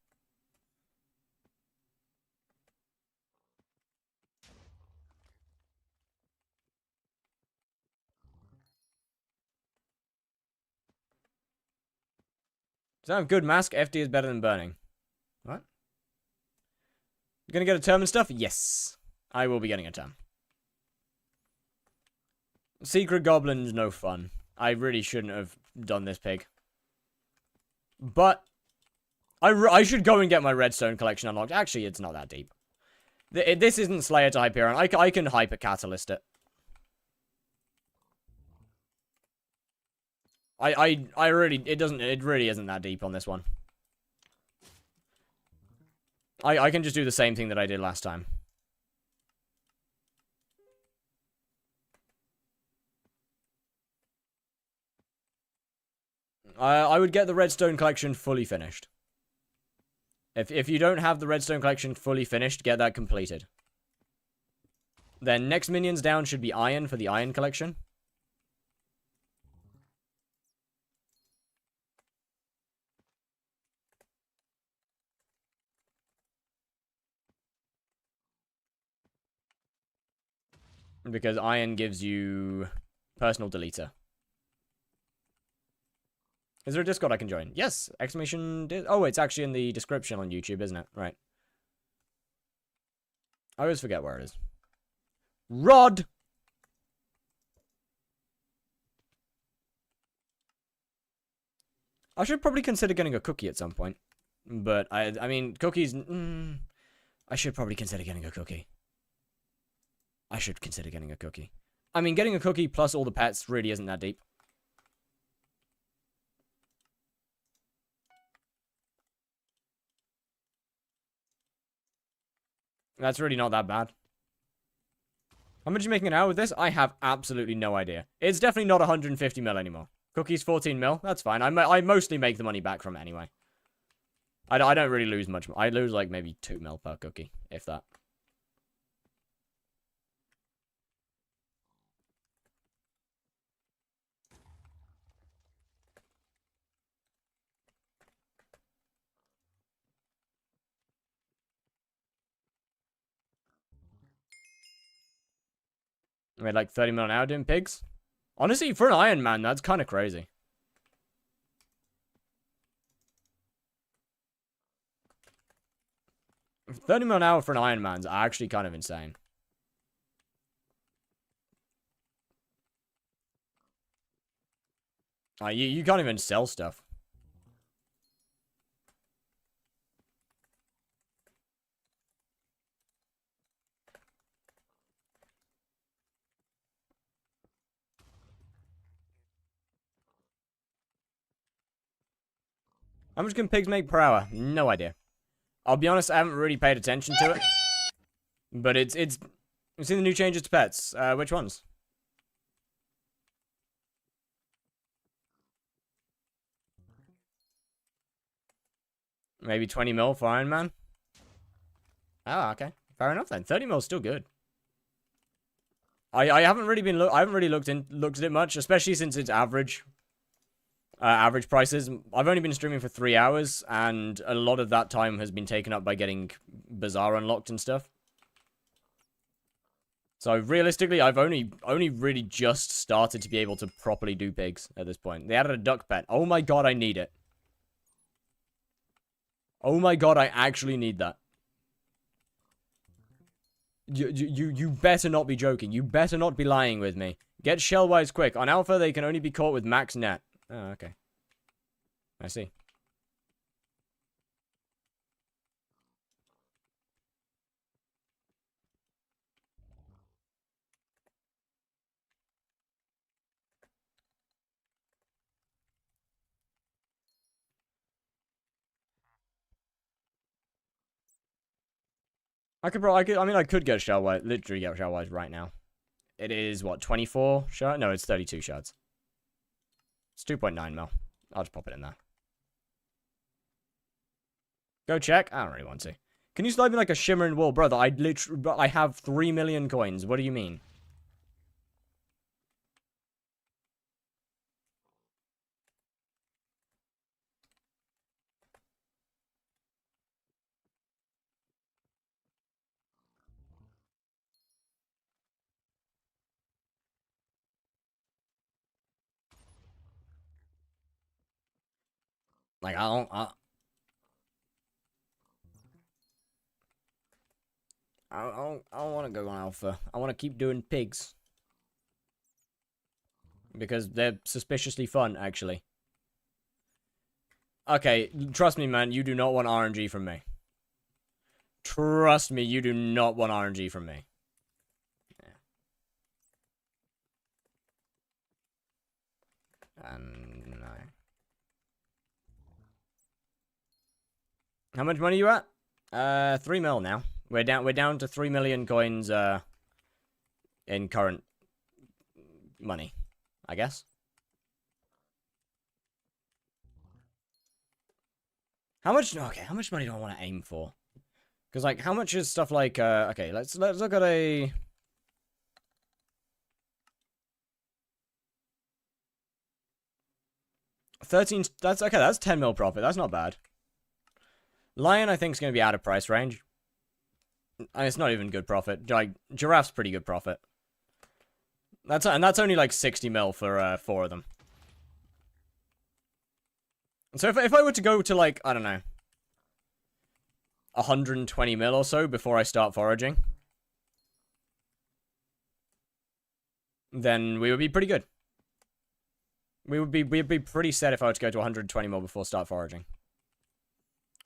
Does that have good mask? FD is better than burning. What? You're gonna get a term and stuff? Yes. I will be getting a term. Secret Goblin's no fun. I really shouldn't have done this pig. But I should go and get my redstone collection unlocked. Actually, it's not that deep. This isn't Slayer to Hyperion. I can hyper catalyst it. I really, it really isn't that deep on this one. I can just do the same thing that I did last time. I would get the redstone collection fully finished. If you don't have the redstone collection fully finished, get that completed. Then next minions down should be iron for the iron collection. Because iron gives you personal deleter. Is there a Discord I can join? Yes! Exclamation... Oh, it's actually in the description on YouTube, isn't it? Right. I always forget where it is. Rod! I should probably consider getting a cookie at some point. But, I mean, cookies... I should probably consider getting a cookie. I should consider getting a cookie. I mean, getting a cookie plus all the pets really isn't that deep. That's really not that bad. How much are you making an hour with this? I have absolutely no idea. It's definitely not 150 mil anymore. Cookies 14 mil? That's fine. I mostly make the money back from it anyway. I don't really lose much. I lose like maybe 2 mil per cookie, if that. I made like 30 mil an hour doing pigs. Honestly, for an Iron Man, that's kind of crazy. $30 mil an hour for an Iron Man's actually kind of insane. You can't even sell stuff. How much can pigs make per hour? No idea. I'll be honest, I haven't really paid attention to it. But it's I've seen the new changes to pets. Which ones? Maybe 20 mil for Iron Man? Oh, okay. Fair enough then. 30 mil is still good. I haven't really been I haven't really looked at it much, especially since it's average. Average prices. I've only been streaming for 3 hours, and a lot of that time has been taken up by getting Bazaar unlocked and stuff. So realistically, I've only really just started to be able to properly do pigs at this point. They added a duck pet. Oh my god, I need it. Oh my god, I actually need that. You better not be joking. You better not be lying with me. Get Shellwise quick. On Alpha, they can only be caught with max net. Oh, okay. I see. I could get Shellwise, literally get Shellwise right now. It is, what, 24 shards? No, it's 32 shards. It's 2.9 mil. I'll just pop it in there. Go check. I don't really want to. Can you slide me like a shimmering wool? Brother, I have 3 million coins. What do you mean? Like, I don't want to go on Alpha. I want to keep doing pigs. because they're suspiciously fun, actually. Okay, trust me, man, you do not want RNG from me. Trust me, you do not want RNG from me. Yeah. And no. How much money you at? 3 mil now. We're down to 3 million coins, in current money, I guess. How much money do I want to aim for? Because, like, how much is stuff like, okay, let's look at a... That's 10 mil profit, that's not bad. Lion, I think, is going to be out of price range. And it's not even good profit. Like, giraffe's pretty good profit. That's only like 60 mil for 4 of them. So if I were to go to, like, I don't know, 120 mil or so before I start foraging, then we would be pretty good. We'd be pretty set if I were to go to 120 mil before start foraging.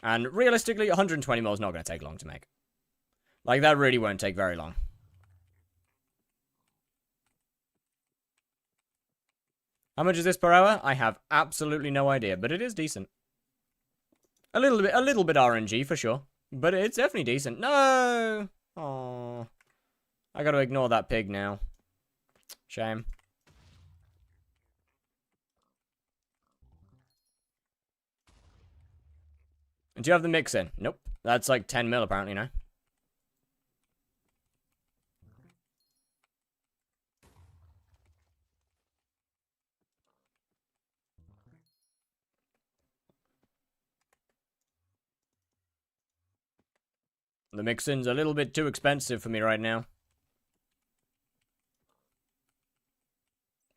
And realistically, 120 mil is not going to take long to make. Like, that really won't take very long. How much is this per hour? I have absolutely no idea, but it is decent. A little bit RNG for sure, but it's definitely decent. No! Oh, I gotta ignore that pig now. Shame. Do you have the mix in? Nope. That's like 10 mil apparently now. The mix-in's a little bit too expensive for me right now.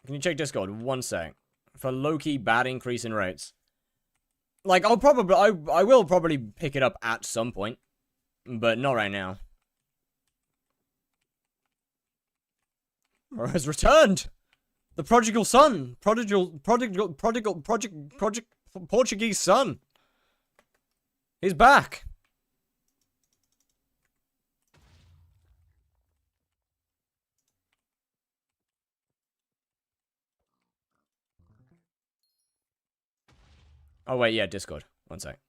Can you check Discord? 1 sec. For low-key bad increase in rates. Like, I will probably pick it up at some point. But not right now. Has returned! The prodigal son! Portuguese son! He's back! Oh, wait, yeah, Discord. 1 sec.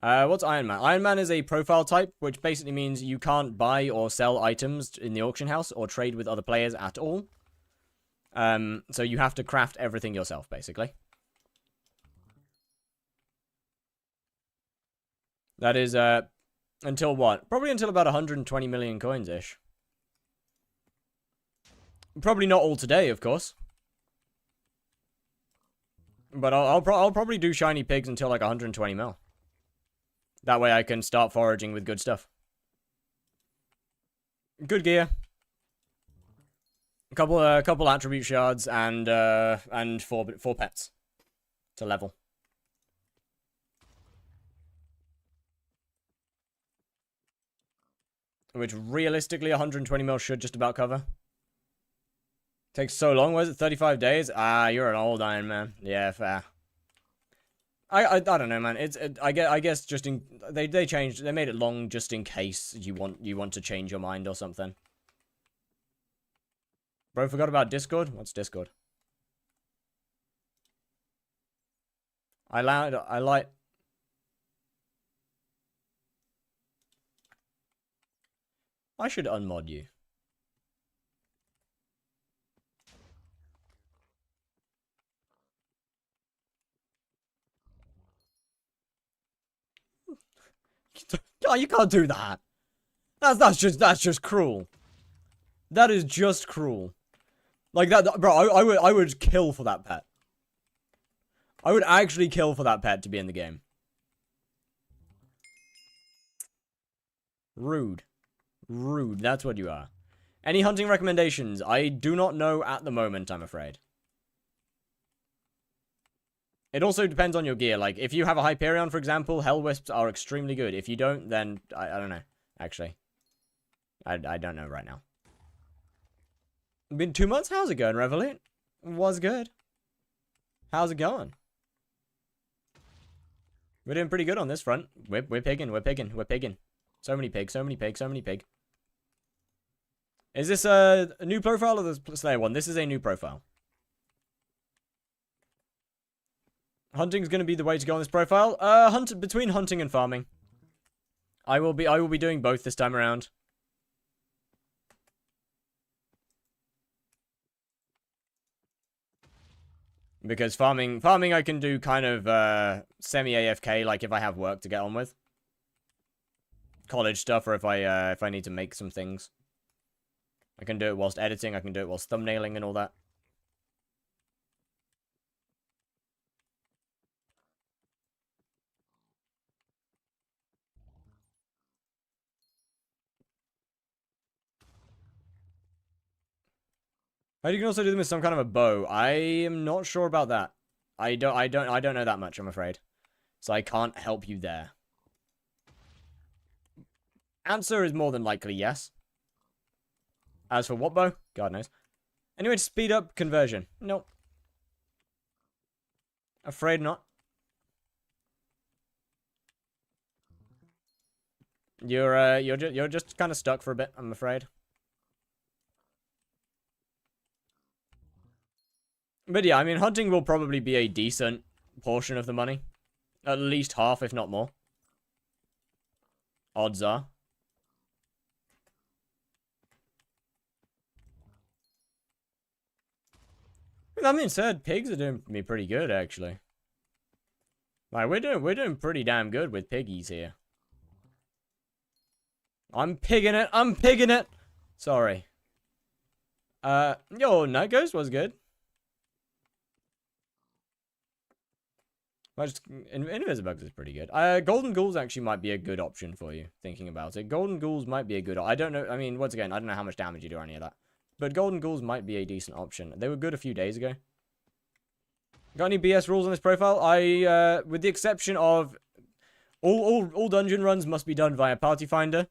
What's Iron Man? Iron Man is a profile type, which basically means you can't buy or sell items in the auction house or trade with other players at all. So you have to craft everything yourself, basically. That is, until what? Probably until about 120 million coins-ish. Probably not all today, of course. But I'll probably do shiny pigs until like 120 mil. That way I can start foraging with good stuff. Good gear. A couple attribute shards and four pets to level. Which realistically 120 mil should just about cover. Takes so long, was it 35 days? Ah, you're an old Iron Man. Yeah, fair. I don't know, man. I guess just in they changed, they made it long just in case you want to change your mind or something. Bro, forgot about Discord? What's Discord? I should unmod you. Oh, you can't do that. That's just cruel. That is just cruel. Like that, bro. I would kill for that pet. I would actually kill for that pet to be in the game. Rude. Rude. That's what you are. Any hunting recommendations? I do not know at the moment, I'm afraid. It also depends on your gear. Like, if you have a Hyperion, for example, Hell Wisps are extremely good. If you don't, then I don't know. Actually, I don't know right now. Been 2 months? How's it going, Revolut? Was good. How's it going? We're doing pretty good on this front. We're pigging, we're pigging, we're pigging. So many pigs, so many pigs, so many pig. Is this a new profile or the Slayer one? This is a new profile. Hunting's gonna be the way to go on this profile. Between hunting and farming. I will be doing both this time around. Because farming I can do kind of semi-AFK, like if I have work to get on with. College stuff, or if I need to make some things. I can do it whilst editing, I can do it whilst thumbnailing and all that. You can also do them with some kind of a bow. I am not sure about that. I don't know that much, I'm afraid. So I can't help you there. Answer is more than likely yes. As for what bow? God knows. Anyway, to speed up conversion. Nope. Afraid not. You're just kind of stuck for a bit, I'm afraid. But yeah, I mean, hunting will probably be a decent portion of the money. At least half, if not more. Odds are. That being said, pigs are doing me pretty good, actually. Like, we're doing pretty damn good with piggies here. I'm pigging it, I'm pigging it! Sorry. Yo, Night Ghost was good. Invisibugs is pretty good. Golden Ghouls actually might be a good option for you, thinking about it. Golden Ghouls might be a good... I don't know, I mean, once again, I don't know how much damage you do or any of that. But Golden Ghouls might be a decent option. They were good a few days ago. Got any BS rules on this profile? With the exception of... All dungeon runs must be done via Party Finder.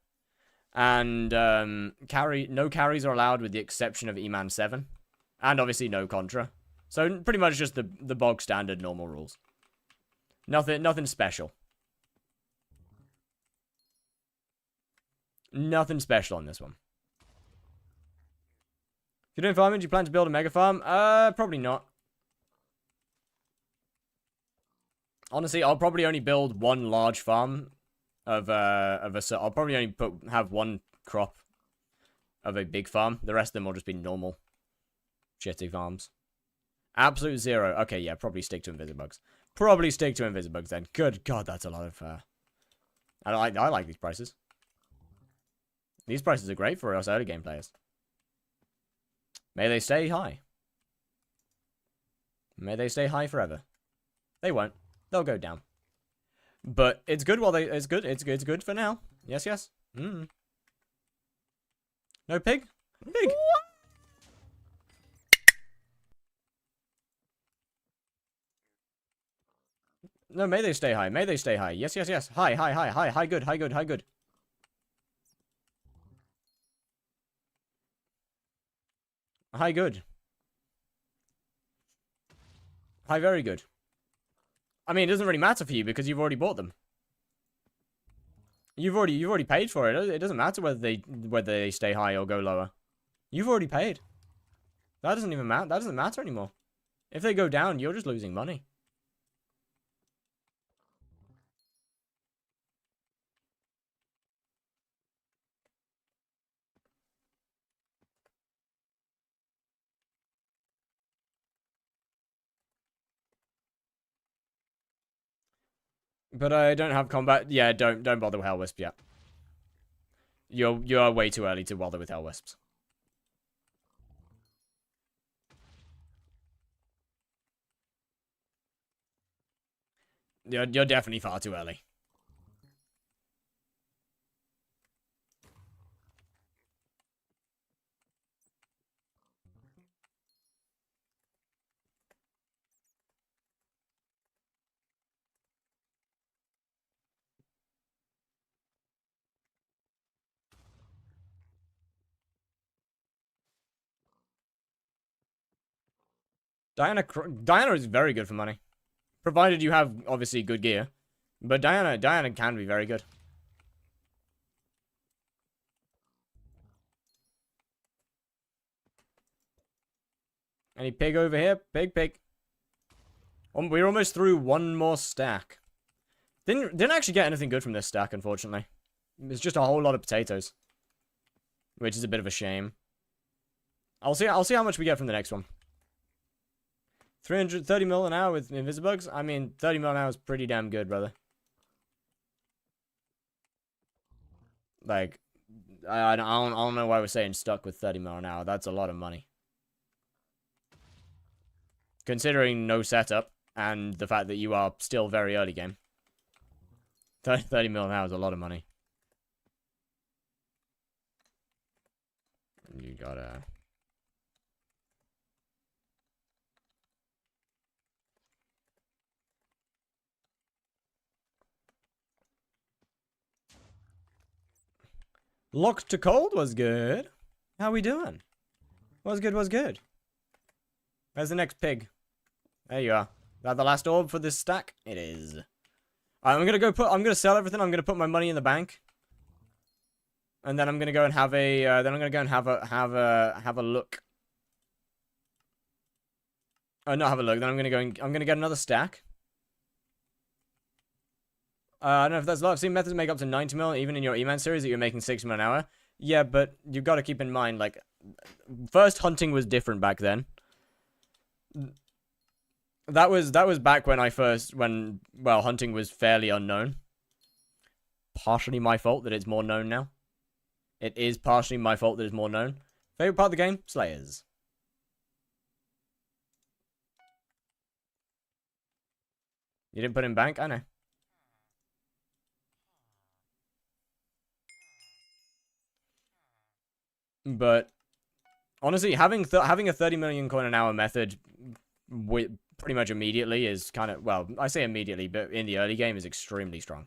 And, no carries are allowed with the exception of E-Man 7. And obviously no Contra. So pretty much just the bog standard normal rules. Nothing special. Nothing special on this one. If you're doing farming, do you plan to build a mega farm? Probably not. Honestly, I'll probably only build one large farm I'll probably only have one crop of a big farm. The rest of them will just be normal shitty farms. Absolute zero. Okay, yeah, probably stick to Invisibugs. Probably stick to Invisibugs then. Good God, that's a lot of... I like these prices. These prices are great for us early game players. May they stay high. May they stay high forever. They won't. They'll go down. But it's good while they... It's good for now. Yes, yes. No pig? Pig! No, may they stay high. May they stay high. Yes, yes, yes. High, high, high, high, high, good, high, good, high, good. High, good. High, very good. I mean, it doesn't really matter for you because you've already bought them. You've already paid for it. It doesn't matter whether they stay high or go lower. You've already paid. That doesn't even matter. That doesn't matter anymore. If they go down, you're just losing money. But I don't have combat. Yeah, don't bother with Hellwisp yet. You're way too early to bother with Hellwisps. You're definitely far too early. Diana is very good for money. Provided you have, obviously, good gear. But Diana can be very good. Any pig over here? Pig. We're almost through one more stack. Didn't actually get anything good from this stack, unfortunately. It's just a whole lot of potatoes. Which is a bit of a shame. I'll see how much we get from the next one. 330 mil an hour with Invisibugs? I mean, 30 mil an hour is pretty damn good, brother. Like, I don't know why we're saying stuck with 30 mil an hour. That's a lot of money. Considering no setup, and the fact that you are still very early game. 30 mil an hour is a lot of money. You gotta... Locked to cold was good. How we doing? Was good. Where's the next pig? There you are. Is that the last orb for this stack? It is. I'm gonna sell everything. I'm gonna put my money in the bank. And then I'm gonna go and have a have a look. Oh, not have a look. Then I'm gonna get another stack. I don't know if that's a lot. I've seen methods make up to 90 mil, even in your E-Man series, that you're making 60 mil an hour. Yeah, but you've got to keep in mind, like, first hunting was different back then. That was back when well, hunting was fairly unknown. Partially my fault that it's more known now. It is partially my fault that it's more known. Favorite part of the game? Slayers. You didn't put in bank? I know. But honestly, having a 30 million coin an hour method pretty much immediately is kind of, well, I say immediately, but in the early game is extremely strong.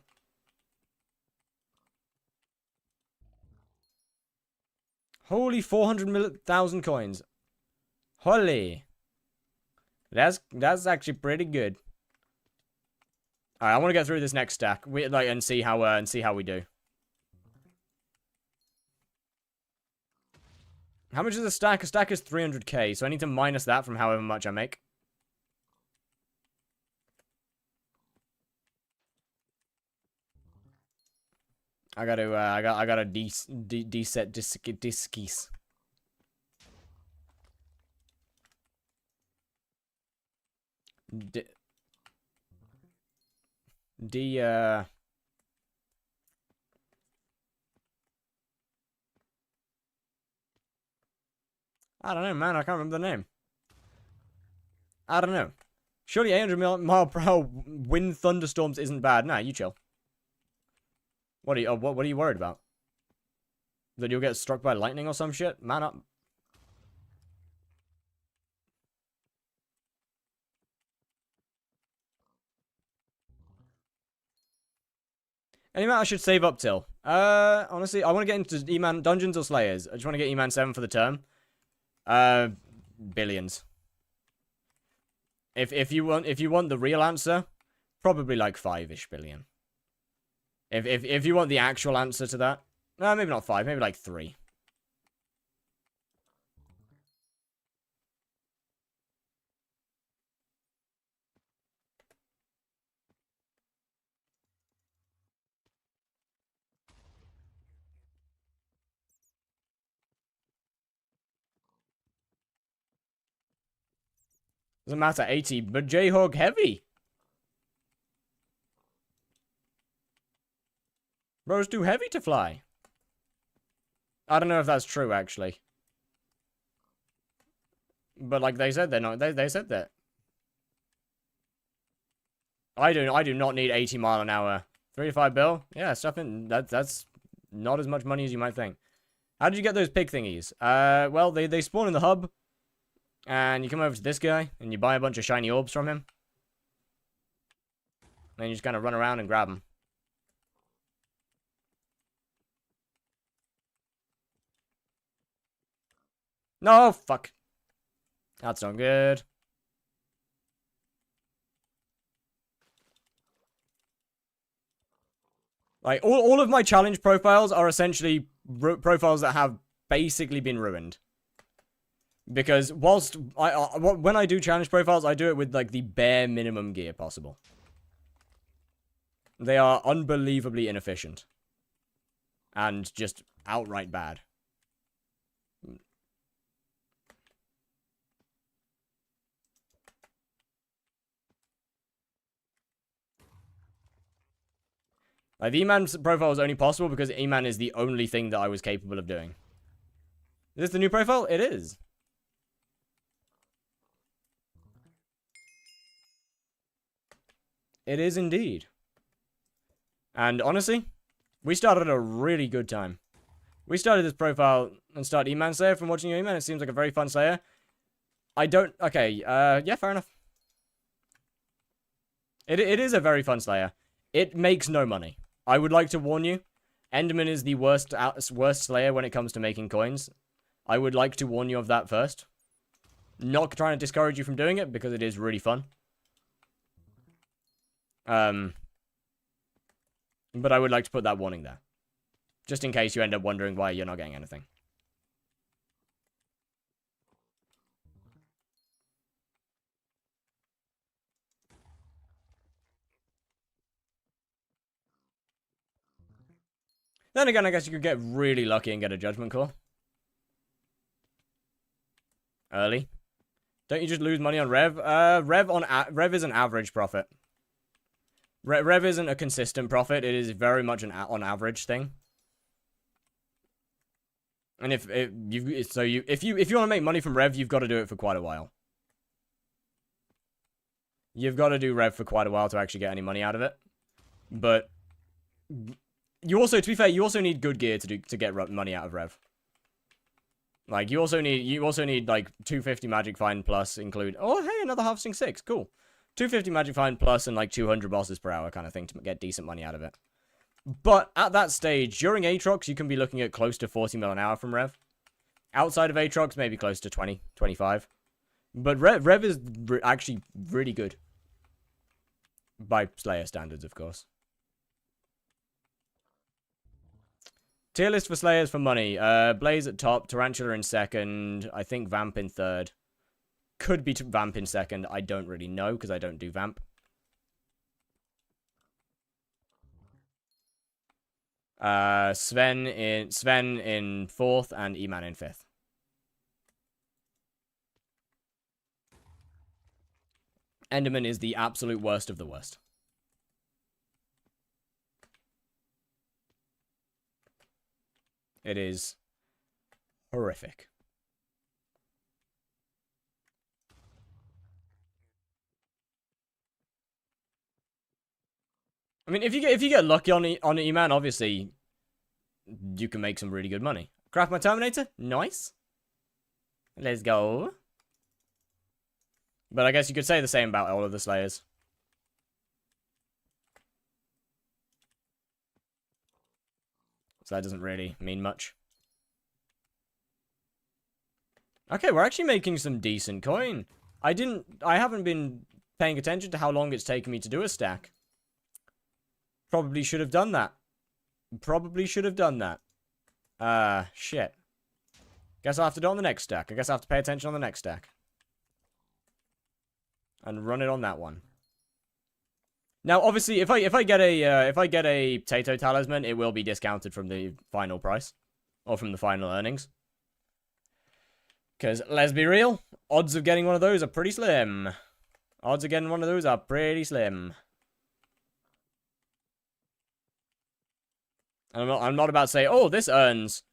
Holy 400,000 coins. Holy. That's actually pretty good. Alright, I want to get through this next stack and see how we do. How much is a stack? A stack is 300k, so I need to minus that from however much I make. I gotta deset diskies. I don't know, man. I can't remember the name. I don't know. Surely 800 mile per hour wind thunderstorms isn't bad. Nah, you chill. What are you worried about? That you'll get struck by lightning or some shit? Man up. Anyway, I should save up till. Honestly, I want to get into E-Man Dungeons or Slayers. I just want to get E-Man 7 for the term. Billions. If you want the real answer, probably like 5-ish billion. If you want the actual answer to that, no, maybe not 5, maybe like 3. Doesn't matter, 80, but J-Hog heavy. Bro's too heavy to fly. I don't know if that's true, actually. But like they said, they're not. They said that. I do not need 80 mile an hour. 3 to 5 bill. Yeah, stuff in that's not as much money as you might think. How did you get those pig thingies? Well, they spawn in the hub, and you come over to this guy and you buy a bunch of shiny orbs from him. And then you just kind of run around and grab them. No, fuck. That's not good. Like, all of my challenge profiles are essentially profiles that have basically been ruined. Because whilst when I do challenge profiles, I do it with, like, the bare minimum gear possible. They are unbelievably inefficient. And just outright bad. Like, the E-Man profile was only possible because E-Man is the only thing that I was capable of doing. Is this the new profile? It is. It is indeed. And honestly, we started at a really good time. We started this profile and started E-Man Slayer from watching E-Man. It seems like a very fun Slayer. I don't... Okay, yeah, fair enough. It is a very fun Slayer. It makes no money. I would like to warn you, Enderman is the worst Slayer when it comes to making coins. I would like to warn you of that first. Not trying to discourage you from doing it, because it is really fun. But I would like to put that warning there. Just in case you end up wondering why you're not getting anything. Then again, I guess you could get really lucky and get a Judgment Core. Early. Don't you just lose money on Rev? Rev is an average profit. Rev isn't a consistent profit. It is very much an on average thing. And if you want to make money from Rev, you've got to do it for quite a while. You've got to do Rev for quite a while to actually get any money out of it. But you also, to be fair, you also need good gear to get money out of Rev. Like, you also need like 250 Magic Find plus include. Oh, hey, another Harvesting 6. Cool. 250 Magic Find plus and like 200 bosses per hour kind of thing to get decent money out of it. But at that stage, during Aatrox, you can be looking at close to 40 mil an hour from Rev. Outside of Aatrox, maybe close to 20, 25. But Rev is actually really good. By Slayer standards, of course. Tier list for Slayers for money. Blaze at top, Tarantula in second, I think Vamp in third. Could be Vamp in second, I don't really know, because I don't do Vamp. Sven in fourth, and E-Man in fifth. Enderman is the absolute worst of the worst. It is horrific. I mean, if you get lucky on E-Man, obviously you can make some really good money. Craft my Terminator, nice. Let's go. But I guess you could say the same about all of the Slayers. So that doesn't really mean much. Okay, we're actually making some decent coin. I haven't been paying attention to how long it's taken me to do a stack. Probably should have done that. Shit. Guess I'll have to do it on the next stack. I guess I'll have to pay attention on the next stack. And run it on that one. Now, obviously, if I get a potato talisman, it will be discounted from the final price. Or from the final earnings. Because, let's be real, odds of getting one of those are pretty slim. Odds of getting one of those are pretty slim. And I'm not about to say, oh, this earns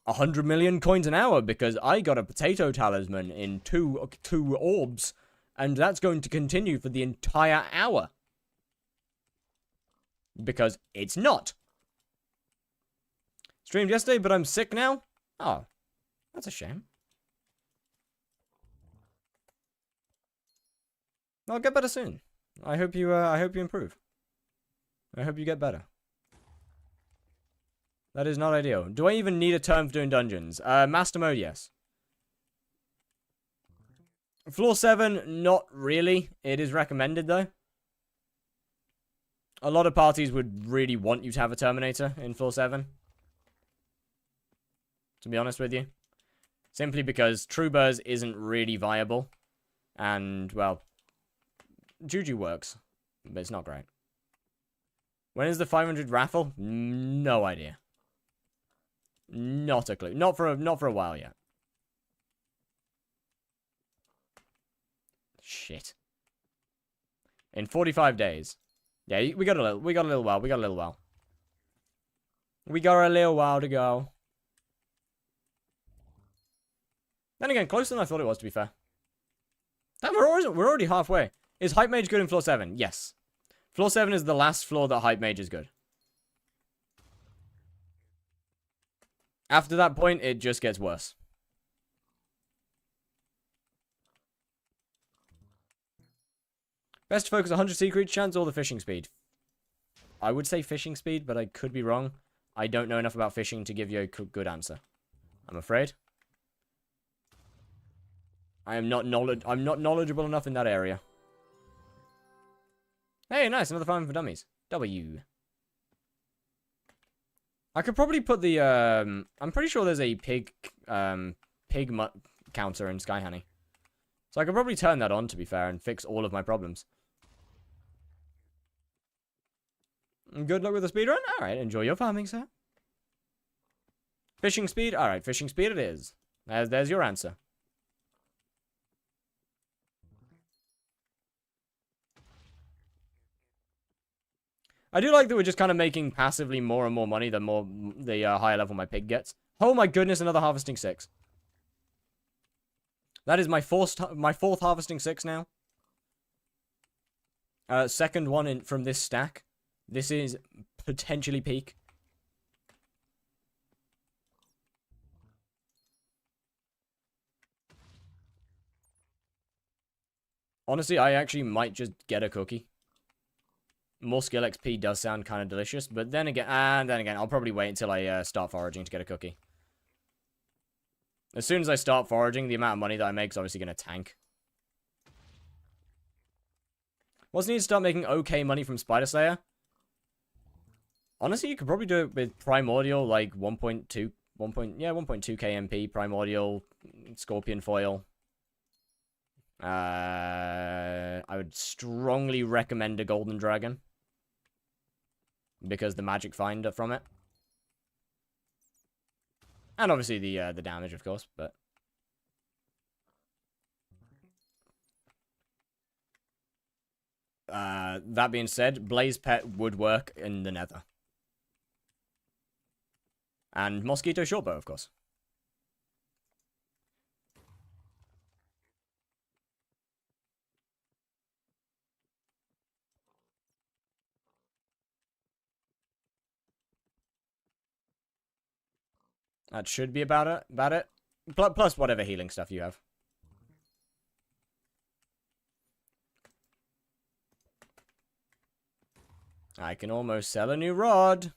100 million coins an hour because I got a potato talisman in two orbs. And that's going to continue for the entire hour. Because it's not. Streamed yesterday, but I'm sick now? Oh, that's a shame. I'll get better soon. I hope you improve. I hope you get better. That is not ideal. Do I even need a term for doing dungeons? Master mode, yes. Floor 7, not really. It is recommended, though. A lot of parties would really want you to have a Terminator in floor 7. To be honest with you. Simply because True Burrs isn't really viable. And, well, Juju works. But it's not great. When is the 500 raffle? No idea. Not a clue. Not for a while yet. Shit. In 45 days. Yeah, we got a little while. We got a little while. We got a little while to go. Then again, closer than I thought it was, to be fair. Damn, we're already halfway. Is Hype Mage good in floor 7? Yes. Floor 7 is the last floor that Hype Mage is good. After that point, it just gets worse. Best to focus 100 sea creature chance or the fishing speed? I would say fishing speed, but I could be wrong. I don't know enough about fishing to give you a good answer. I'm afraid. I'm not knowledgeable enough in that area. Hey, nice, another farm for dummies. W. I could probably put the I'm pretty sure there's a pig counter in Sky Honey. So I could probably turn that on, to be fair, and fix all of my problems. Good luck with the speedrun. Alright, enjoy your farming, sir. Fishing speed? Alright, fishing speed it is. There's your answer. I do like that we're just kind of making passively more and more money the more the higher level my pig gets. Oh my goodness, another harvesting 6. That is my fourth harvesting 6 now. Second one from this stack. This is potentially peak. Honestly, I actually might just get a cookie. More skill XP does sound kind of delicious, but then again, I'll probably wait until I start foraging to get a cookie. As soon as I start foraging, the amount of money that I make is obviously going to tank. What's needed to start making okay money from Spider Slayer? Honestly, you could probably do it with Primordial, like 1.2 KMP, Primordial, Scorpion Foil. I would strongly recommend a Golden Dragon. Because the magic finder from it. And obviously the damage, of course, but... that being said, Blaze Pet would work in the Nether. And Mosquito Shortbow, of course. That should be about it. Plus whatever healing stuff you have. I can almost sell a new rod.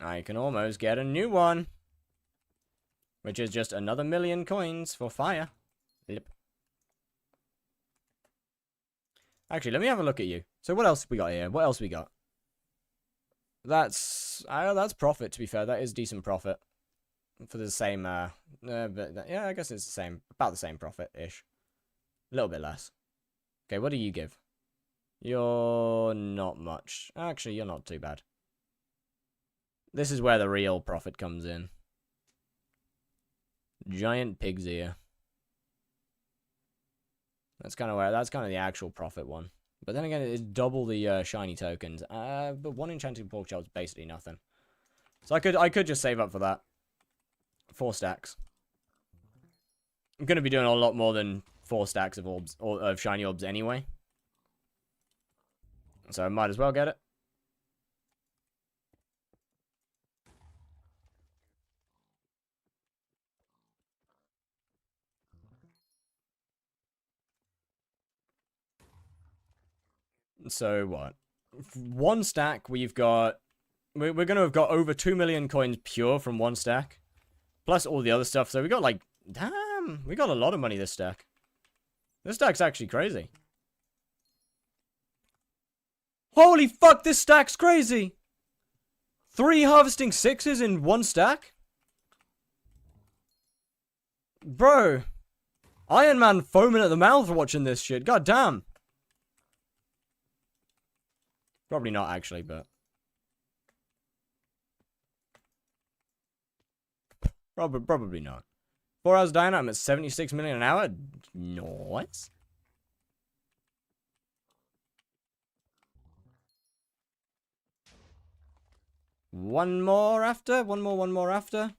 I can almost get a new one. Which is just another 1,000,000 coins for fire. Yep. Actually, let me have a look at you. So what else we got here? What else we got? That's profit, to be fair. That is decent profit. For the same, but yeah, I guess it's the same. About the same profit-ish. A little bit less. Okay, what do you give? You're not much. Actually, you're not too bad. This is where the real profit comes in. Giant pig's ear. That's kind of the actual profit one. But then again, it's double the shiny tokens. But one enchanted pork chop is basically nothing. So I could just save up for that. 4 stacks. I'm gonna be doing a lot more than 4 stacks of orbs or of shiny orbs anyway. So I might as well get it. So what? 1 stack, we've got... We're going to have got over 2,000,000 coins pure from 1 stack. Plus all the other stuff. So we got like... Damn! We got a lot of money this stack. This stack's actually crazy. Holy fuck, this stack's crazy! 3 harvesting 6s in 1 stack? Bro. Iron Man foaming at the mouth watching this shit. God damn. Probably not actually, but... Probably not. 4 hours dying, I'm at 76 million an hour? Nice. One more after. One more after.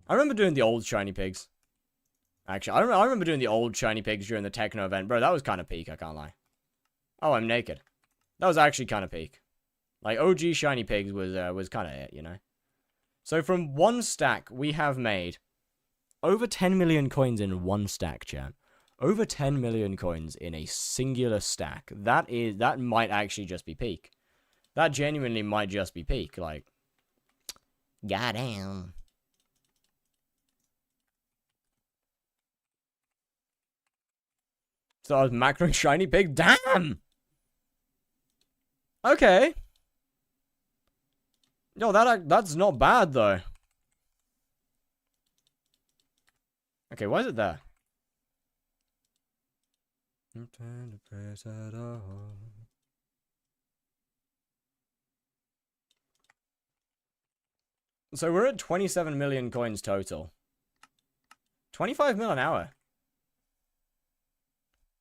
I remember doing the old shiny pigs. Actually, I remember doing the old shiny pigs during the techno event. Bro, that was kind of peak, I can't lie. Oh, I'm naked. That was actually kind of peak. Like, OG shiny pigs was kind of it, you know? So from 1 stack, we have made over 10 million coins in 1 stack, chat. Over 10 million coins in a singular stack. That might actually just be peak. That genuinely might just be peak. Like, goddamn. So I was macroing shiny pig. Damn! Okay. Yo, that's not bad, though. Okay, why is it there? I'm trying to press it on. So we're at 27 million coins total. 25 mil an hour.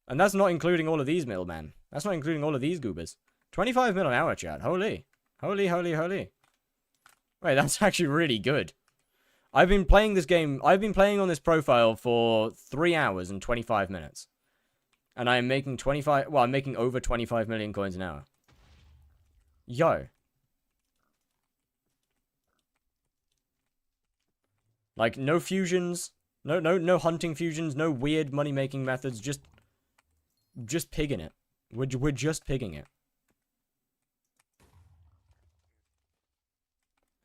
And that's not including all of these middlemen. That's not including all of these goobers. 25 mil an hour, chat. Holy. Holy, holy, holy. Wait, that's actually really good. I've been playing this game. I've been playing on this profile for 3 hours and 25 minutes. And I am making 25... Well, I'm making over 25 million coins an hour. Yo. Like, no fusions. No hunting fusions. No weird money-making methods. Just pigging it. We're just pigging it.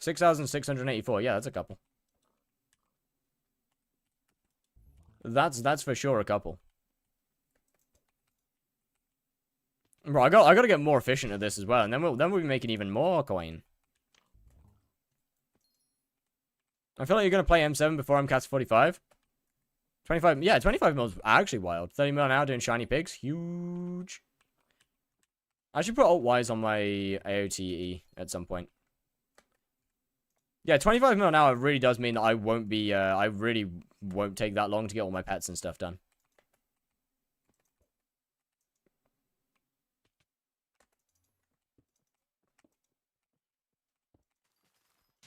6,684. Yeah, that's a couple. That's for sure a couple. Bro, I gotta get more efficient at this as well, and then we'll be making even more coin. I feel like you're gonna play M7 before MCAT's 45. 25, yeah, 25 mil is actually wild. 30 mil an hour doing shiny pigs, huge. I should put alt-wise on my AOTE at some point. Yeah, 25 mil an hour really does mean that I won't be, I really won't take that long to get all my pets and stuff done.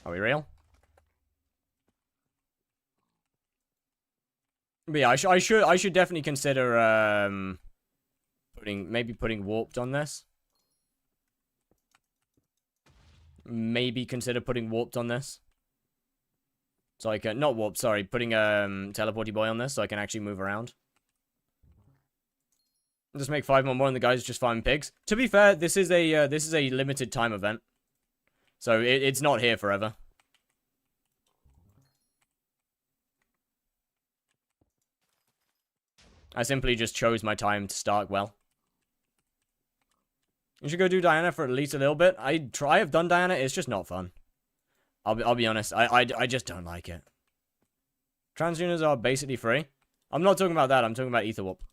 Are we real? But yeah, I should definitely consider putting warped on this. Maybe consider putting warped on this. So I can not warp, sorry, putting teleporty boy on this so I can actually move around. Just make 5 more and the guys just farming pigs. To be fair, this is a limited time event. So it's not here forever. I simply just chose my time to start well. You should go do Diana for at least a little bit. I have done Diana, it's just not fun. I'll be honest, I just don't like it. Transuners are basically free. I'm not talking about that, I'm talking about Ether Warp.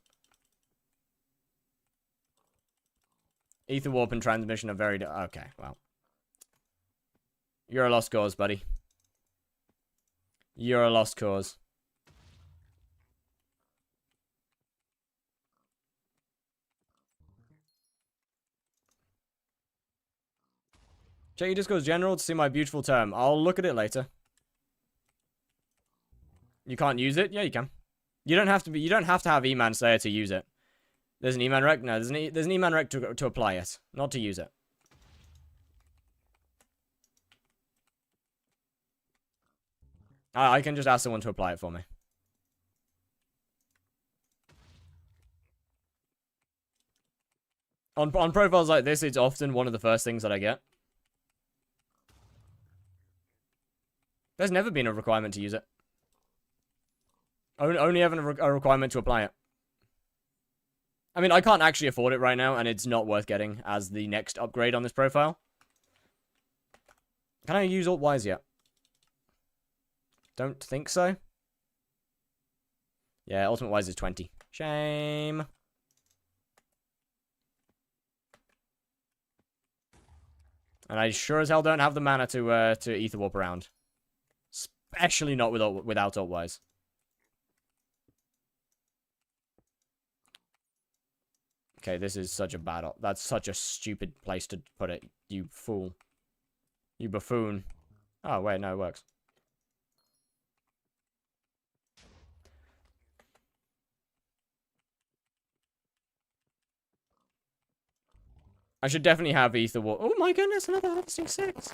Ether Warp and Transmission are very... Okay, well. You're a lost cause, buddy. You're a lost cause. Check your Discord's general to see my beautiful term. I'll look at it later. You can't use it? Yeah, you can. You don't have to have E-Man Slayer to use it. There's an E-Man rec? No, there's an E-Man rec to apply it, not to use it. I can just ask someone to apply it for me. On profiles like this, it's often one of the first things that I get. There's never been a requirement to use it. Only ever a requirement to apply it. I mean, I can't actually afford it right now, and it's not worth getting as the next upgrade on this profile. Can I use Alt-Y's yet? Don't think so. Yeah, Ultimate Wise is 20. Shame. And I sure as hell don't have the mana to Ether Warp around. Especially not without Alt-Wise. Okay, this is such a bad... That's such a stupid place to put it, you fool. You buffoon. Oh, wait, no, it works. I should definitely have Ether Warp. Oh my goodness, another harvesting 6.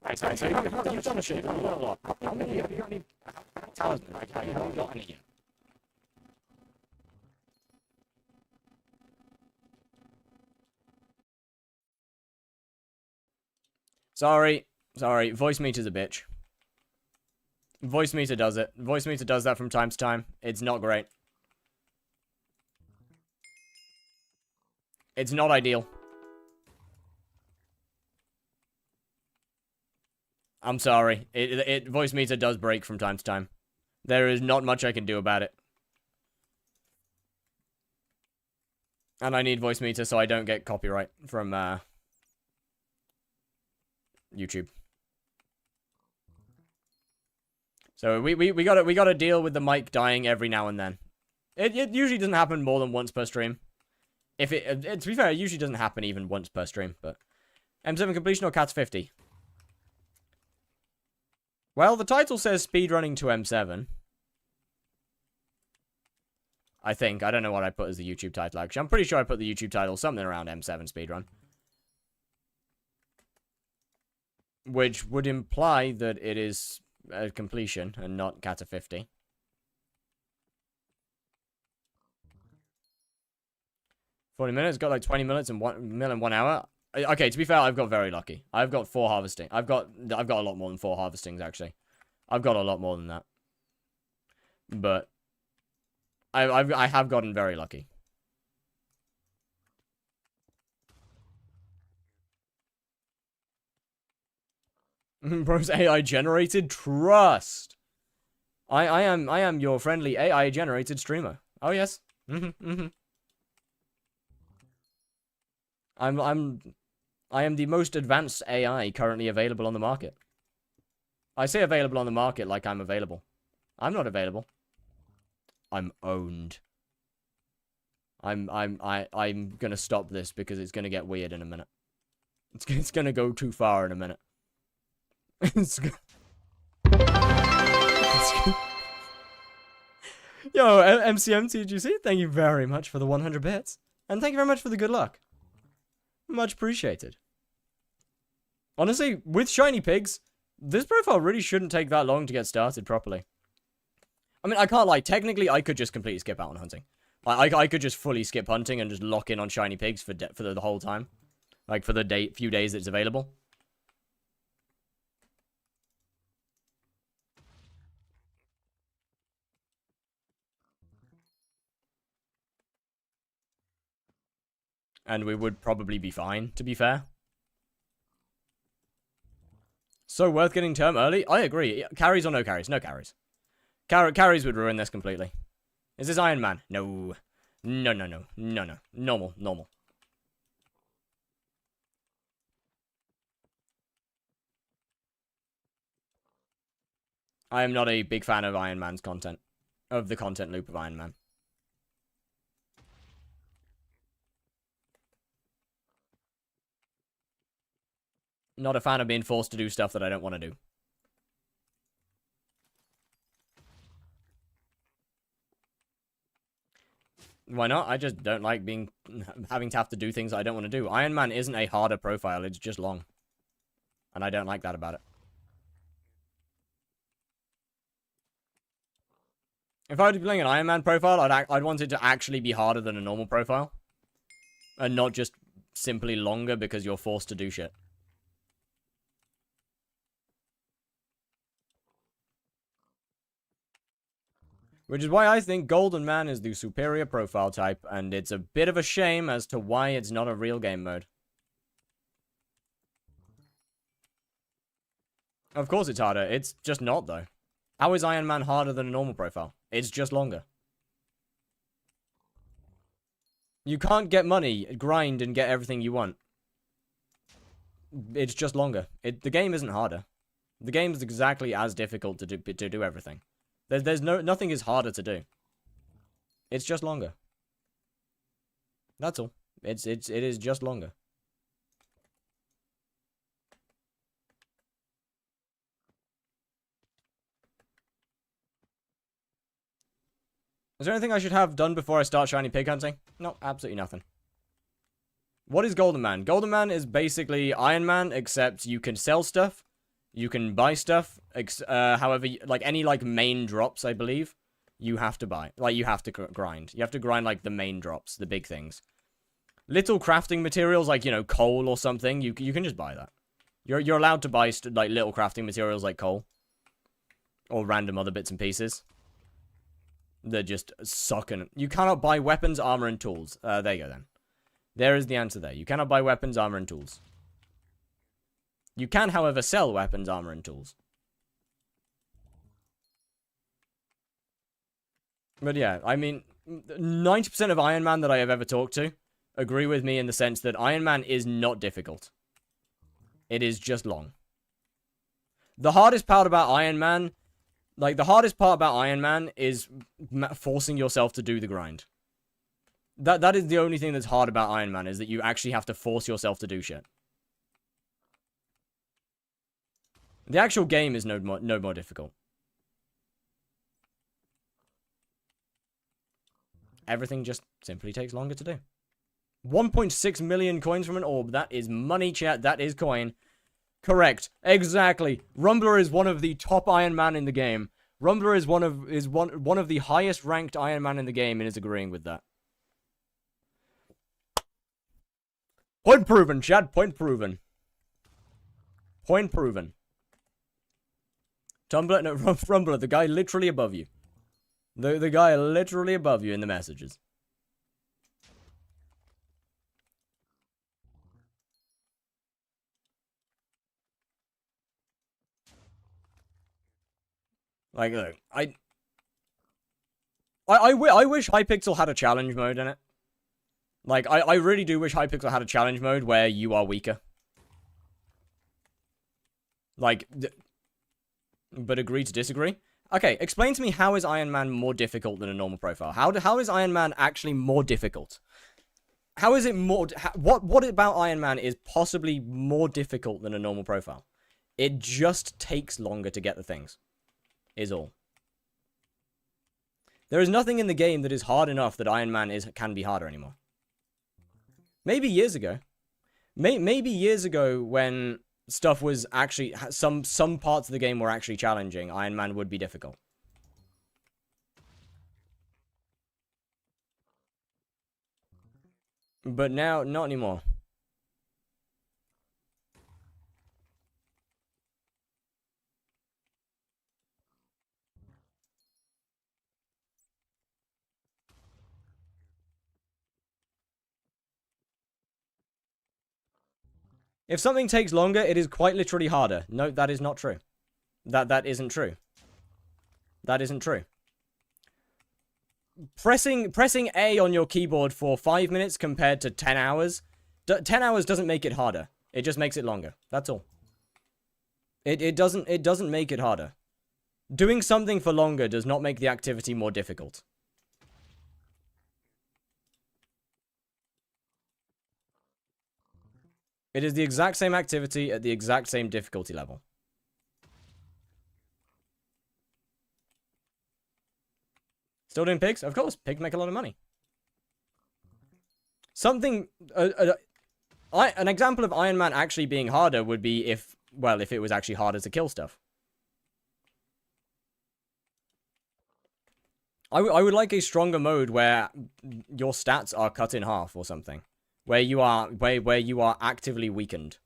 Right, so you've done a shit, you've done a lot. How many have you got any talisman? Like, how you haven't got any yet? Sorry. Voice meter's a bitch. Voice meter does it. Voice meter does that from time to time. It's not great. It's not ideal. I'm sorry. Voice meter does break from time to time. There is not much I can do about it. And I need voice meter so I don't get copyright from YouTube. So we gotta deal with the mic dying every now and then. It usually doesn't happen more than once per stream. To be fair, it usually doesn't happen even once per stream, but... M7 completion or CATS 50? Well, the title says speedrunning to M7. I think. I don't know what I put as the YouTube title, actually. I'm pretty sure I put the YouTube title something around M7 speedrun. Which would imply that it is a completion and not CATA 50. $40, got like 20 minutes and 1 hour. Okay, to be fair, I've got very lucky. I've got 4 harvesting. I've got a lot more than 4 harvestings, actually. I've got a lot more than that. But I have gotten very lucky. Bro's AI generated? Trust. I am your friendly AI generated streamer. Oh yes. I am the most advanced AI currently available on the market. I say available on the market like I'm available. I'm not available. I'm owned. I'm gonna stop this because it's gonna get weird in a minute. It's gonna go too far in a minute. Yo, MCMTGC, thank you very much for the 100 bits. And thank you very much for the good luck. Much appreciated. Honestly, with shiny pigs, this profile really shouldn't take that long to get started properly. I mean, I can't lie. Technically, I could just completely skip out on hunting. I could just fully skip hunting and just lock in on shiny pigs for the whole time. Like, for the few days it's available. And we would probably be fine, to be fair. So worth getting term early? I agree. Carries or no carries? No carries. Carries would ruin this completely. Is this Iron Man? No. No. Normal. I am not a big fan of Iron Man's content. Of the content loop of Iron Man. Not a fan of being forced to do stuff that I don't want to do. Why not? I just don't like having to have to do things I don't want to do. Iron Man isn't a harder profile, it's just long. And I don't like that about it. If I were to be playing an Iron Man profile, I'd want it to actually be harder than a normal profile. And not just simply longer because you're forced to do shit. Which is why I think Golden Man is the superior profile type, and it's a bit of a shame as to why it's not a real game mode. Of course it's harder, it's just not though. How is Iron Man harder than a normal profile? It's just longer. You can't get money, grind, and get everything you want. It's just longer. The game isn't harder. The game is exactly as difficult to do everything. Nothing is harder to do. It's just longer. That's all. It is just longer. Is there anything I should have done before I start shiny pig hunting? No, absolutely nothing. What is Golden Man? Golden Man is basically Iron Man, except you can sell stuff, you can buy stuff, however, like, any, like, main drops, I believe, you have to buy. Like, you have to grind. You have to grind, like, the main drops, the big things. Little crafting materials, like, you know, coal or something, you can just buy that. You're allowed to buy, like, little crafting materials like coal. Or random other bits and pieces. They're just sucking. You cannot buy weapons, armor, and tools. There you go, then. There is the answer there. You cannot buy weapons, armor, and tools. You can, however, sell weapons, armor, and tools. But yeah, I mean, 90% of Iron Man that I have ever talked to agree with me in the sense that Iron Man is not difficult. It is just long. The hardest part about Iron Man... Like, the hardest part about Iron Man is forcing yourself to do the grind. That is the only thing that's hard about Iron Man, is that you actually have to force yourself to do shit. The actual game is no more difficult. Everything just simply takes longer to do. 1.6 million coins from an orb. That is money, chat. That is coin. Correct. Exactly. Rumbler is one of the top Iron Man in the game. Rumbler is one of the highest ranked Iron Man in the game, and is agreeing with that. Point proven, Chad. Point proven. Point proven. Tumblr, no, Rumbler, the guy literally above you. The guy literally above you in the messages. Like, look, I wish hypixel had a challenge mode in it. Like, I really do wish hypixel had a challenge mode where you are weaker. Like, but agree to disagree? Okay, explain to me, how is Iron Man more difficult than a normal profile? How is Iron Man actually more difficult? How is it more... What about Iron Man is possibly more difficult than a normal profile? It just takes longer to get the things. Is all. There is nothing in the game that is hard enough that Iron Man can be harder anymore. Maybe years ago. Maybe years ago when stuff was actually... Some parts of the game were actually challenging, Iron Man would be difficult. But now, not anymore. If something takes longer, it is quite literally harder. No, that is not true. That isn't true. That isn't true. Pressing A on your keyboard for 5 minutes compared to 10 hours, 10 hours doesn't make it harder. It just makes it longer. That's all. It doesn't make it harder. Doing something for longer does not make the activity more difficult. It is the exact same activity at the exact same difficulty level. Still doing pigs? Of course, pigs make a lot of money. Something... an example of Iron Man actually being harder would be if it was actually harder to kill stuff. I would like a stronger mode where your stats are cut in half or something. Where you are actively weakened.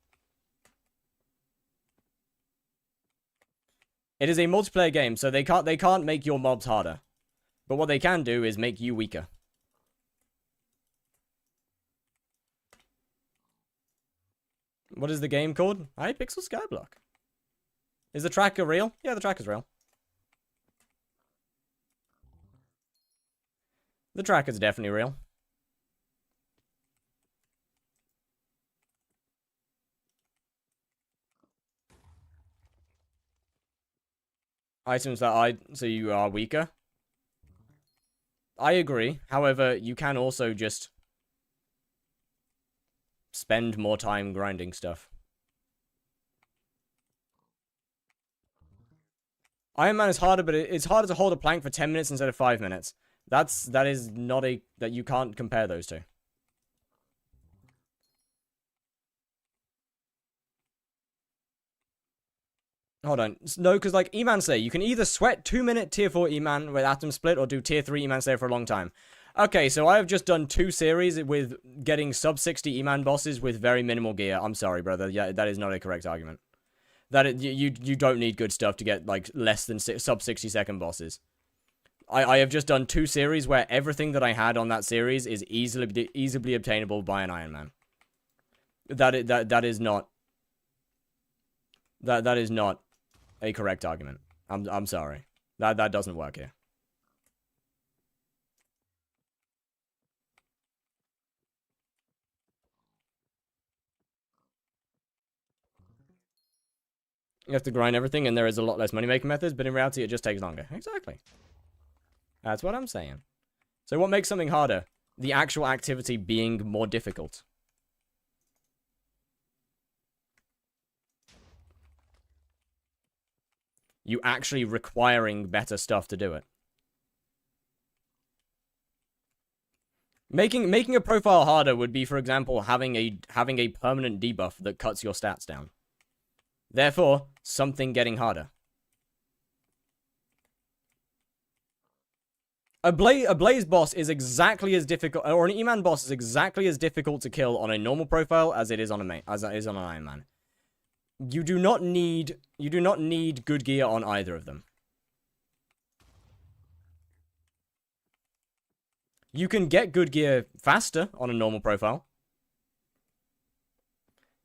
It is a multiplayer game, so they can't make your mobs harder. But what they can do is make you weaker. What is the game called? Hypixel Skyblock. Is the tracker real? Yeah, the tracker's real. The tracker's definitely real. Items so you are weaker. I agree. However, you can also just spend more time grinding stuff. Iron Man is harder, but it's harder to hold a plank for 10 minutes instead of 5 minutes. That is not that you can't compare those two. Hold on. No, because like E-Man Slayer, you can either sweat 2-minute tier 4 E-Man with Atom Split or do tier 3 E-Man Slayer for a long time. Okay, so I have just done 2 series with getting sub 60 E-Man bosses with very minimal gear. I'm sorry, brother. Yeah, that is not a correct argument. You don't need good stuff to get like less than sub 60-second bosses. I have just done 2 series where everything that I had on that series is easily obtainable by an Iron Man. That is not a correct argument. I'm sorry. That doesn't work here. You have to grind everything, and there is a lot less money-making methods, but in reality, it just takes longer. Exactly. That's what I'm saying. So what makes something harder? The actual activity being more difficult. You actually requiring better stuff to do it. Making a profile harder would be, for example, having a permanent debuff that cuts your stats down. Therefore, something getting harder. A Blaze boss is exactly as difficult, or an E-Man boss is exactly as difficult to kill on a normal profile as it is on an Iron Man. You do not need good gear on either of them. You can get good gear faster on a normal profile.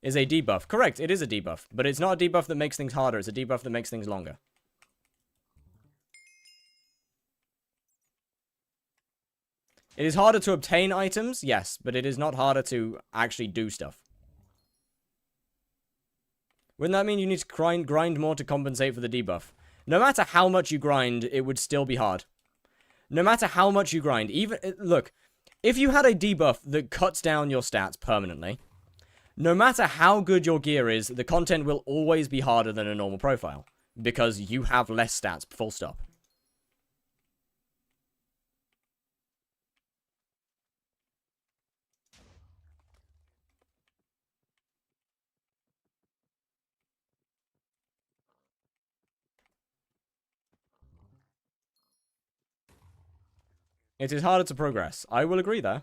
Is a debuff. Correct, it is a debuff. But it's not a debuff that makes things harder, it's a debuff that makes things longer. It is harder to obtain items, yes, but it is not harder to actually do stuff. Wouldn't that mean you need to grind more to compensate for the debuff? No matter how much you grind, it would still be hard. No matter how much you grind, look, if you had a debuff that cuts down your stats permanently, no matter how good your gear is, the content will always be harder than a normal profile. Because you have less stats, full stop. It is harder to progress. I will agree there.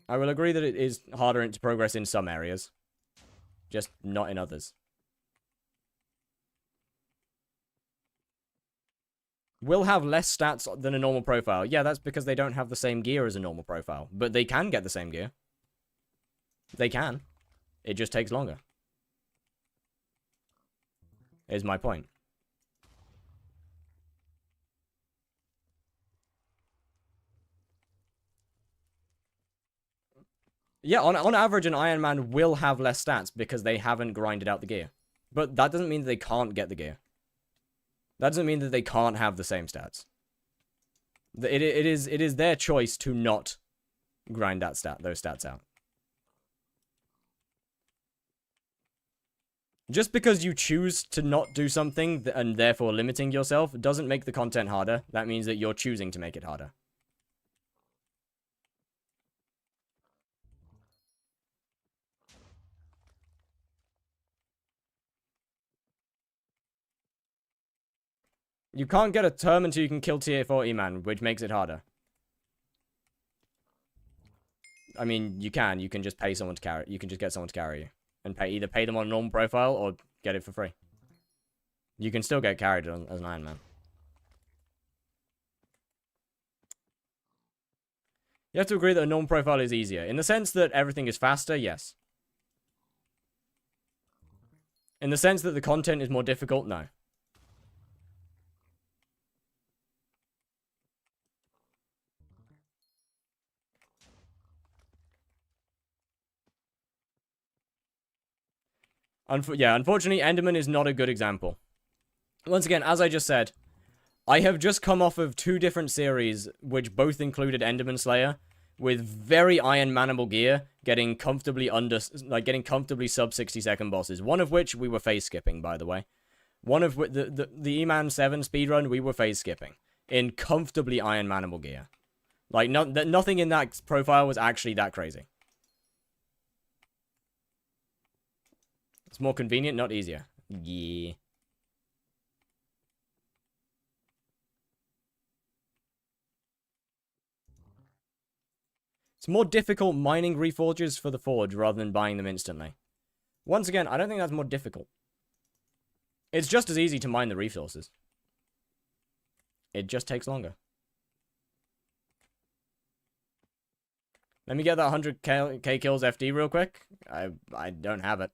I will agree that it is harder to progress in some areas. Just not in others. Will have less stats than a normal profile. Yeah, that's because they don't have the same gear as a normal profile. But they can get the same gear. They can. It just takes longer. Is my point. Yeah, on average, an Iron Man will have less stats because they haven't grinded out the gear. But that doesn't mean that they can't get the gear. That doesn't mean that they can't have the same stats. It is their choice to not grind those stats out. Just because you choose to not do something and therefore limiting yourself doesn't make the content harder. That means that you're choosing to make it harder. You can't get a term until you can kill tier 4 E-Man, which makes it harder. I mean, you can just pay someone to carry. You can just get someone to carry you. And either pay them on a normal profile or get it for free. You can still get carried as an Iron Man. You have to agree that a normal profile is easier. In the sense that everything is faster, yes. In the sense that the content is more difficult, no. Unfortunately, Enderman is not a good example. Once again, as I just said, I have just come off of 2 different series, which both included Enderman Slayer, with very Iron Manimal gear, getting comfortably sub 60-second bosses. One of which we were phase skipping, by the way. One of the E-Man 7 speedrun, we were phase skipping in comfortably Iron Manimal gear. Like nothing in that profile was actually that crazy. It's more convenient, not easier. Yeah. It's more difficult mining reforges for the forge rather than buying them instantly. Once again, I don't think that's more difficult. It's just as easy to mine the resources. It just takes longer. Let me get that 100k kills FD real quick. I don't have it.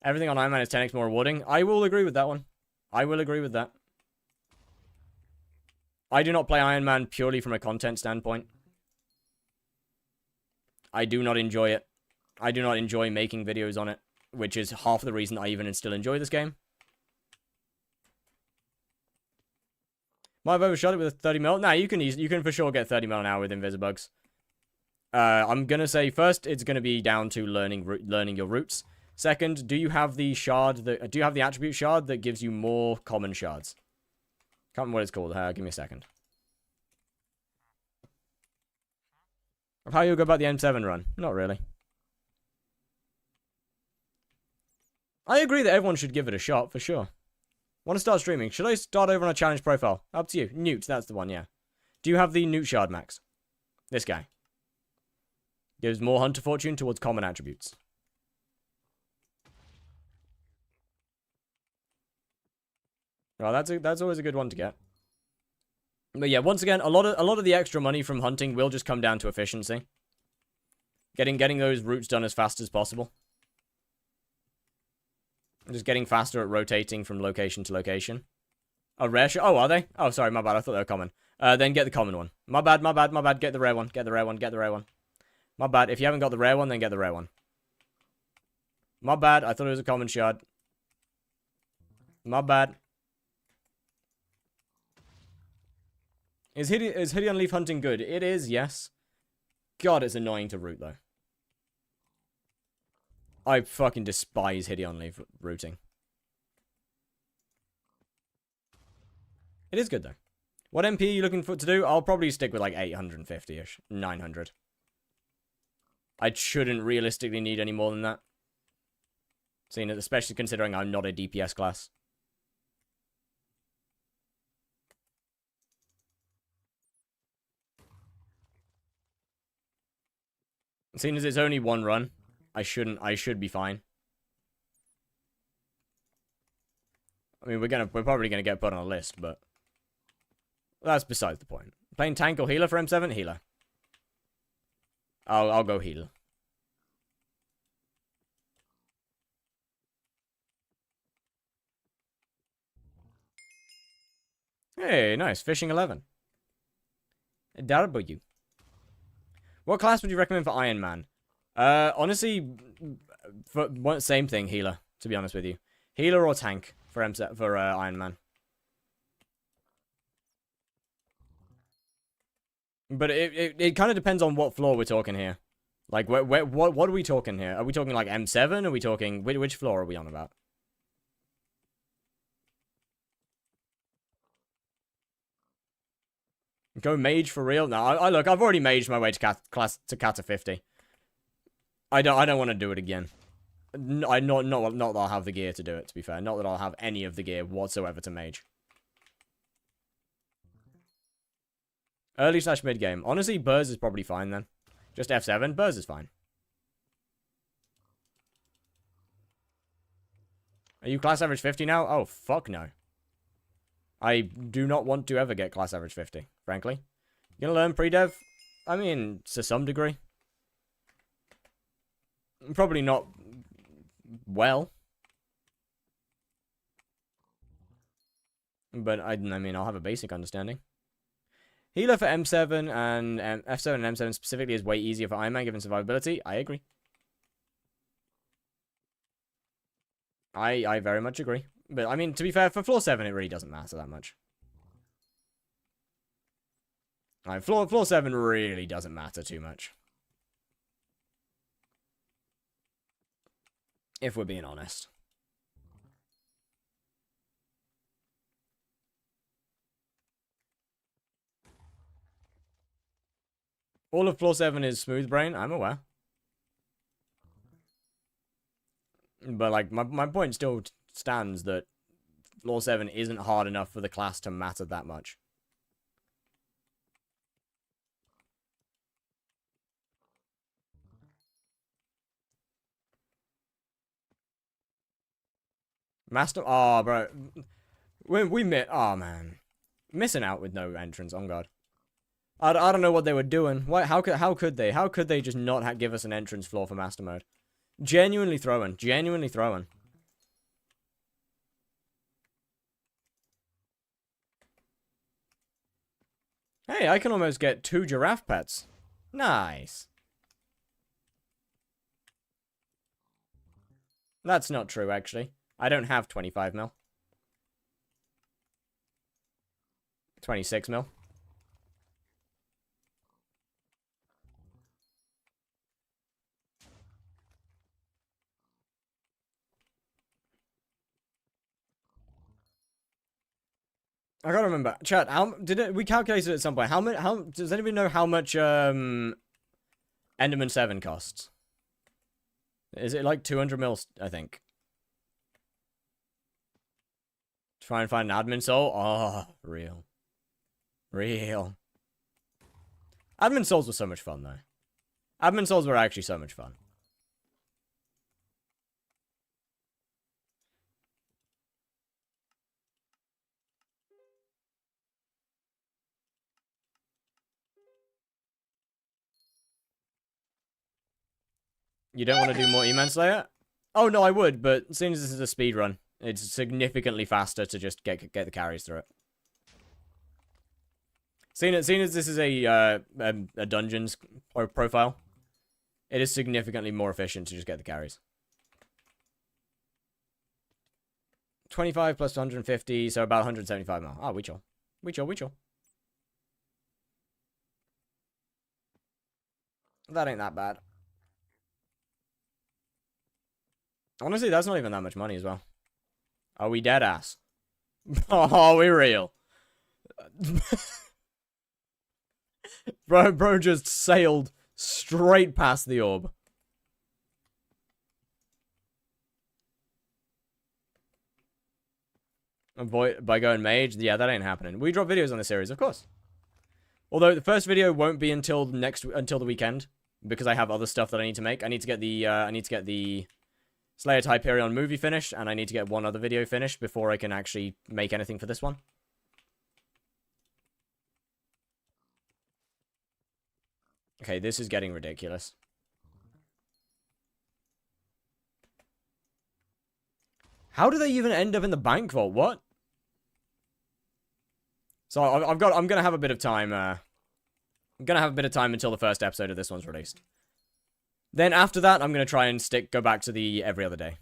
Everything on Iron Man is 10x more rewarding. I will agree with that one. I will agree with that. I do not play Iron Man purely from a content standpoint. I do not enjoy it. I do not enjoy making videos on it, which is half the reason I even still enjoy this game. Might have overshot it with a 30 mil. Nah, you can for sure get 30 mil an hour with Invisibugs. I'm gonna say first, it's gonna be down to learning your routes. Second, do you have the attribute shard that gives you more common shards? Can't remember what it's called. Give me a second. How you go about the M7 run? Not really. I agree that everyone should give it a shot, for sure. Want to start streaming? Should I start over on a challenge profile? Up to you. Newt, that's the one, yeah. Do you have the Newt shard, Max? This guy. Gives more hunter fortune towards common attributes. Well, that's always a good one to get. But yeah, once again, a lot of the extra money from hunting will just come down to efficiency. Getting those routes done as fast as possible. Just getting faster at rotating from location to location. A rare shot? Oh, are they? Oh, sorry, my bad. I thought they were common. Then get the common one. My bad. Get the rare one. Get the rare one. My bad. If you haven't got the rare one, then get the rare one. My bad. I thought it was a common shard. My bad. Is Hideon Leaf hunting good? It is, yes. God, it's annoying to root, though. I fucking despise Hideon Leaf rooting. It is good, though. What MP are you looking for to do? I'll probably stick with like 850-ish. 900. I shouldn't realistically need any more than that. Especially considering I'm not a DPS class. Seeing as it's only one run, I should be fine. I mean, we're probably gonna get put on a list, but that's besides the point. Playing tank or healer for M7? Healer. I'll go heal. Hey, nice. Fishing 11. W. What class would you recommend for Iron Man? Honestly, same thing, healer, to be honest with you. Healer or tank for Iron Man. But it kind of depends on what floor we're talking here. Like, what are we talking here? Are we talking like M7? Are we talking... Which floor are we on about? Go mage for real? No, look, I've already maged my way to Kata 50. I don't want to do it again. Not that I'll have the gear to do it, to be fair. Not that I'll have any of the gear whatsoever to mage. Early/mid game. Honestly, Burrs is probably fine then. Just F7. Burrs is fine. Are you class average 50 now? Oh, fuck no. I do not want to ever get class average 50, frankly. You gonna learn pre-dev? I mean, to some degree. Probably not well. But, I mean, I'll have a basic understanding. Healer for M7 and F7 and M7 specifically is way easier for Iron Man given survivability. I agree. I very much agree. But, I mean, to be fair, for floor 7, it really doesn't matter that much. Floor 7 really doesn't matter too much. If we're being honest. All of floor 7 is smooth brain, I'm aware. But, like, my point still stands that floor 7 isn't hard enough for the class to matter that much. Master... Oh, bro. Oh, man. Missing out with no entrance, on God. I don't know what they were doing. Why? How could they? How could they just not give us an entrance floor for Master Mode? Genuinely throwing. Genuinely throwing. Hey, I can almost get 2 giraffe pets. Nice. That's not true, actually. I don't have 25 mil. 26 mil. I gotta remember. Chat, we calculated at some point. Does anybody know how much, Enderman 7 costs? Is it like 200 mils, I think? Try and find an admin soul? Oh, real. Real. Admin souls were so much fun, though. Admin souls were actually so much fun. You don't want to do more E-Man Slayer? Oh, no, I would, but as soon as this is a speed run, it's significantly faster to just get the carries through it. Seeing as this is a dungeons profile, it is significantly more efficient to just get the carries. 25 plus 150, so about 175 mil. Ah, we chill. We chill, we chill. That ain't that bad. Honestly, that's not even that much money as well. Are we dead ass? Oh, we real. Bro just sailed straight past the orb. Avoid by going mage? Yeah, that ain't happening. We drop videos on this series, of course. Although the first video won't be until the weekend because I have other stuff that I need to make. I need to get the Slayer to Hyperion movie finished, and I need to get one other video finished before I can actually make anything for this one. Okay, this is getting ridiculous. How do they even end up in the bank vault? What? So I'm gonna have a bit of time. I'm gonna have a bit of time until the first episode of this one's released. Then after that, I'm gonna try and go back to the every other day.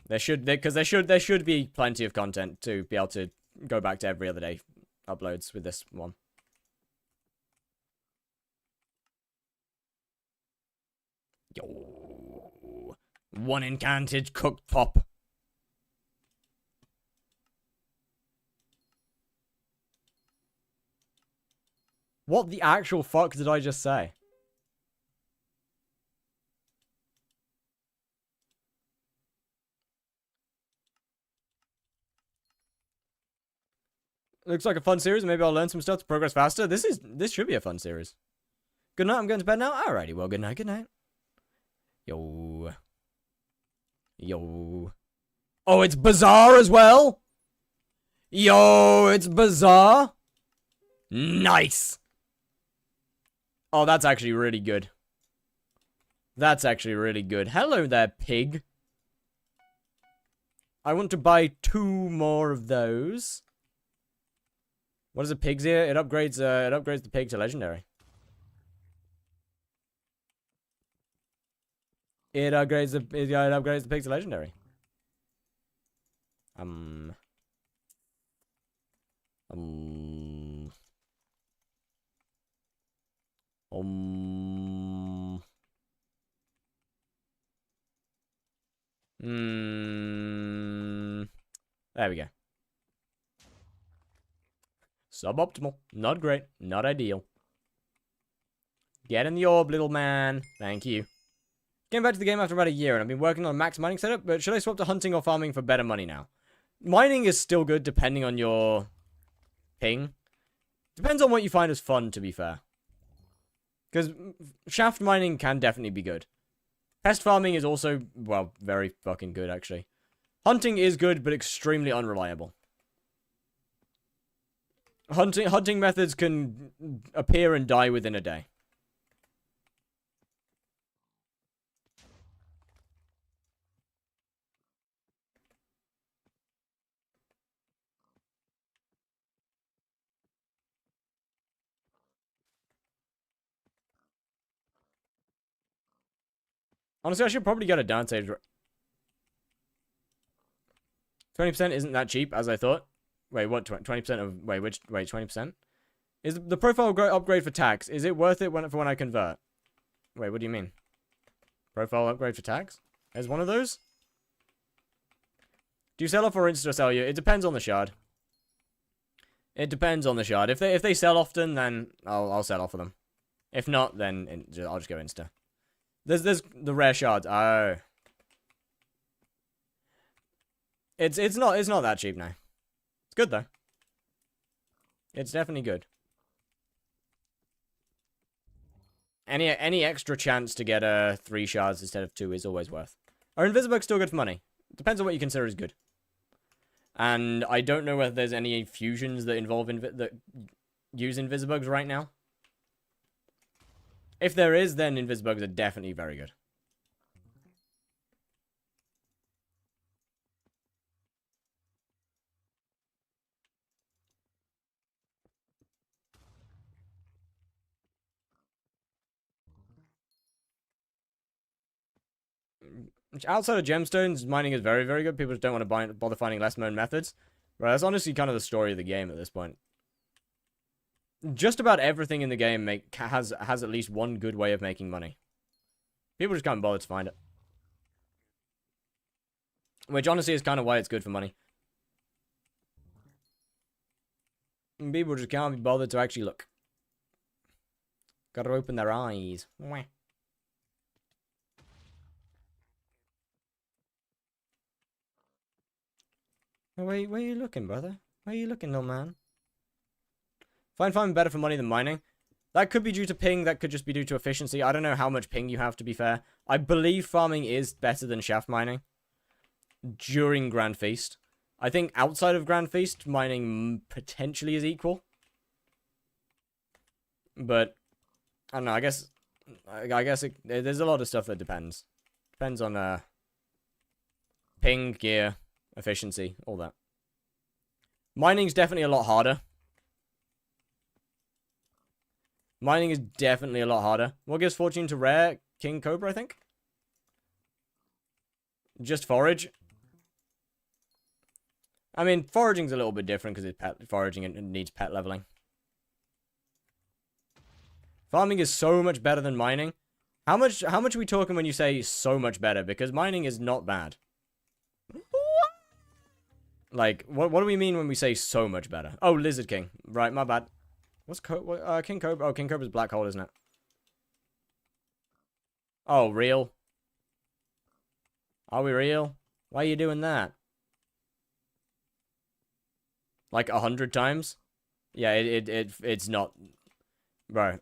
There should be plenty of content to be able to go back to every other day uploads with this one. Yo, one incanted cooked pop. What the actual fuck did I just say? Looks like a fun series. Maybe I'll learn some stuff to progress faster. This should be a fun series. Good night. I'm going to bed now. Alrighty. Well, good night. Good night. Yo. Yo. Oh, it's bizarre as well? Yo, it's bizarre. Nice. Oh, that's actually really good. That's actually really good. Hello there, pig. I want to buy 2 more of those. What is a pig's ear? It upgrades the pig to legendary. It upgrades the pig to legendary. There we go. Suboptimal. Not great. Not ideal. Get in the orb, little man. Thank you. Came back to the game after about a year, and I've been working on a max mining setup, but should I swap to hunting or farming for better money now? Mining is still good, depending on your ping. Depends on what you find as fun, to be fair. Because shaft mining can definitely be good. Pest farming is also, well, very fucking good, actually. Hunting is good, but extremely unreliable. Hunting methods can appear and die within a day. Honestly, I should probably get a down stage. 20% isn't that cheap as I thought. Wait, what? 20% of... Wait, 20%? Is the profile upgrade for tax, is it worth it for when I convert? Wait, what do you mean? Profile upgrade for tax? There's one of those? Do you sell off or insta-sell you? It depends on the shard. It depends on the shard. If they sell often, then I'll sell off of them. If not, then I'll just go insta. There's the rare shards. Oh. It's not that cheap now. It's good though. It's definitely good. Any extra chance to get 3 shards instead of 2 is always worth. Are Invisibugs still good for money? Depends on what you consider as good. And I don't know whether there's any fusions that involve that use Invisibugs right now. If there is, then Invisibugs are definitely very good. Outside of gemstones, mining is very, very good. People just don't want to bother finding less known methods. Right, that's honestly kind of the story of the game at this point. Just about everything in the game has at least one good way of making money. People just can't bother to find it. Which honestly is kind of why it's good for money. And people just can't be bothered to actually look. Gotta open their eyes. Wah. Where are you looking, brother? Where are you looking, little man? Find farming better for money than mining. That could be due to ping, that could just be due to efficiency. I don't know how much ping you have, to be fair. I believe farming is better than shaft mining during Grand Feast. I think outside of Grand Feast, mining potentially is equal. But, I don't know, I guess there's a lot of stuff that depends. Depends on ping, gear, efficiency, all that. Mining's definitely a lot harder. Mining is definitely a lot harder. What gives fortune to rare? King Cobra, I think? Just forage. I mean, foraging's a little bit different because it's pet foraging and it needs pet leveling. Farming is so much better than mining. How much are we talking when you say so much better? Because mining is not bad. Like, what do we mean when we say so much better? Oh, Lizard King. Right, my bad. What's King Cobra? Oh, King Cobra's black hole, isn't it? Oh, real? Are we real? Why are you doing that? Like 100 times? Yeah, it's not. Bro,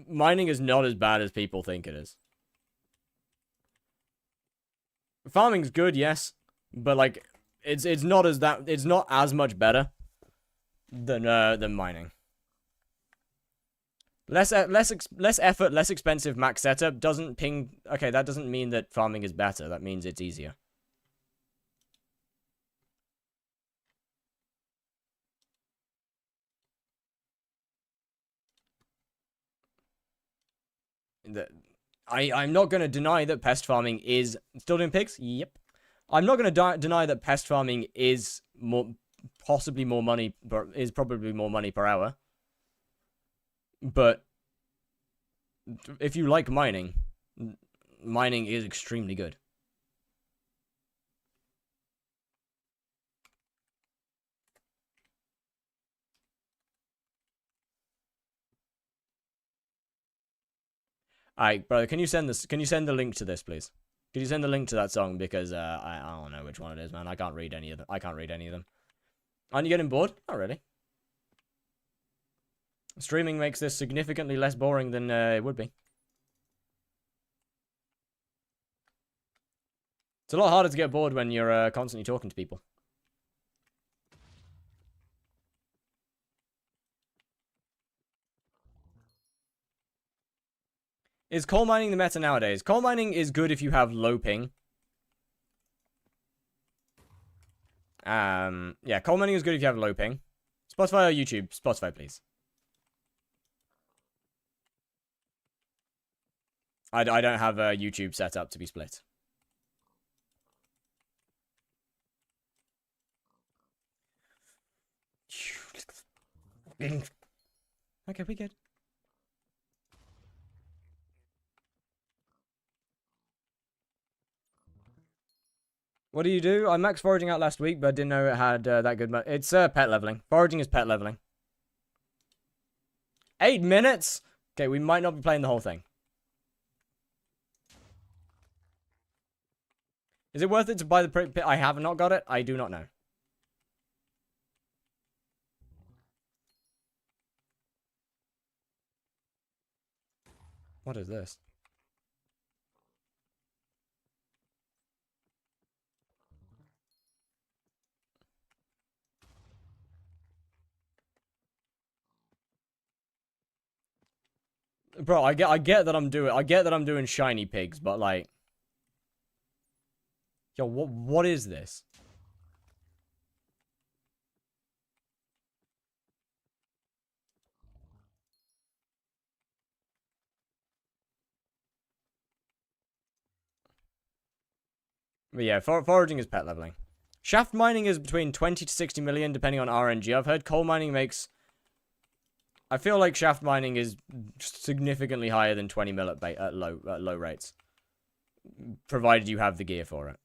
mining is not as bad as people think it is. Farming's good, yes, but like it's not as much better than mining. Less effort, less expensive max setup doesn't ping. Okay, that doesn't mean that farming is better. That means it's easier. I'm not going to deny that pest farming is still doing pigs. Yep. I'm not going to deny that pest farming is possibly more money, is probably more money per hour. But if you like mining, mining is extremely good. Alright, brother, can you send the link to this, please? Could you send the link to that song? Because I don't know which one it is, man. I can't read any of them. Aren't you getting bored? Not really. Streaming makes this significantly less boring than it would be. It's a lot harder to get bored when you're constantly talking to people. Is coal mining the meta nowadays? Coal mining is good if you have low ping. Yeah, coal mining is good if you have low ping. Spotify or YouTube? Spotify, please. I don't have a YouTube set up to be split. Okay, we good. What do you do? I maxed foraging out last week, but I didn't know it had that good. It's pet leveling. Foraging is pet leveling. 8 minutes? Okay, we might not be playing the whole thing. Is it worth it to buy the pit? I have not got it. I do not know. What is this? Bro, I get that I'm doing shiny pigs, but like, yo, what is this? But yeah, foraging is pet leveling. Shaft mining is between 20 to 60 million, depending on RNG. I've heard coal mining makes. I feel like shaft mining is significantly higher than 20 mil at low rates, provided you have the gear for it.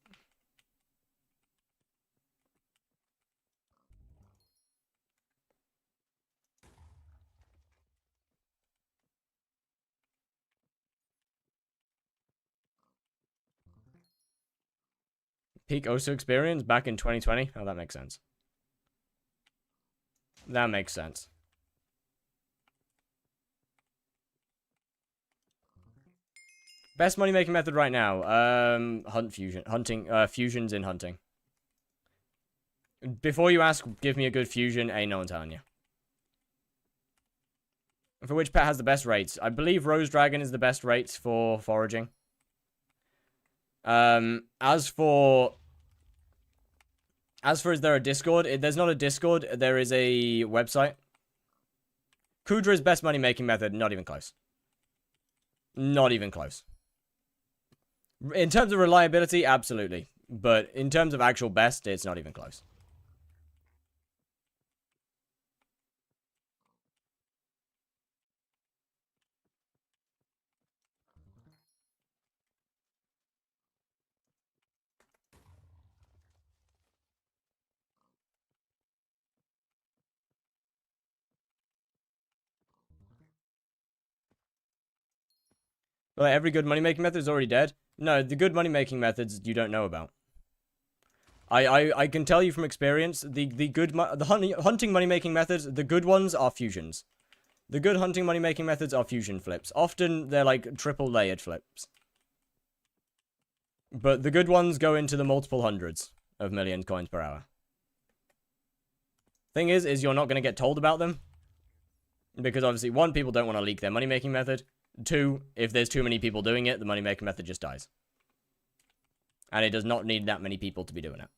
Peak OSU experience back in 2020. Oh, that makes sense. That makes sense. Best money making method right now. Fusions in hunting. Before you ask, give me a good fusion. Ain't no one telling you. For which pet has the best rates? I believe Rose Dragon is the best rates for foraging. As for is there a Discord? There's not a Discord. There is a website. Kudra's best money making method. Not even close. Not even close. In terms of reliability, absolutely. But in terms of actual best, it's not even close. Well, every good money-making method is already dead. No, the good money-making methods you don't know about. I can tell you from experience, the hunting money-making methods, the good ones are fusions. The good hunting money-making methods are fusion flips. Often they're like triple layered flips. But the good ones go into the multiple hundreds of million coins per hour. Thing is you're not going to get told about them. Because obviously, one, people don't want to leak their money-making method. Two, if there's too many people doing it, the money-making method just dies. And it does not need that many people to be doing it.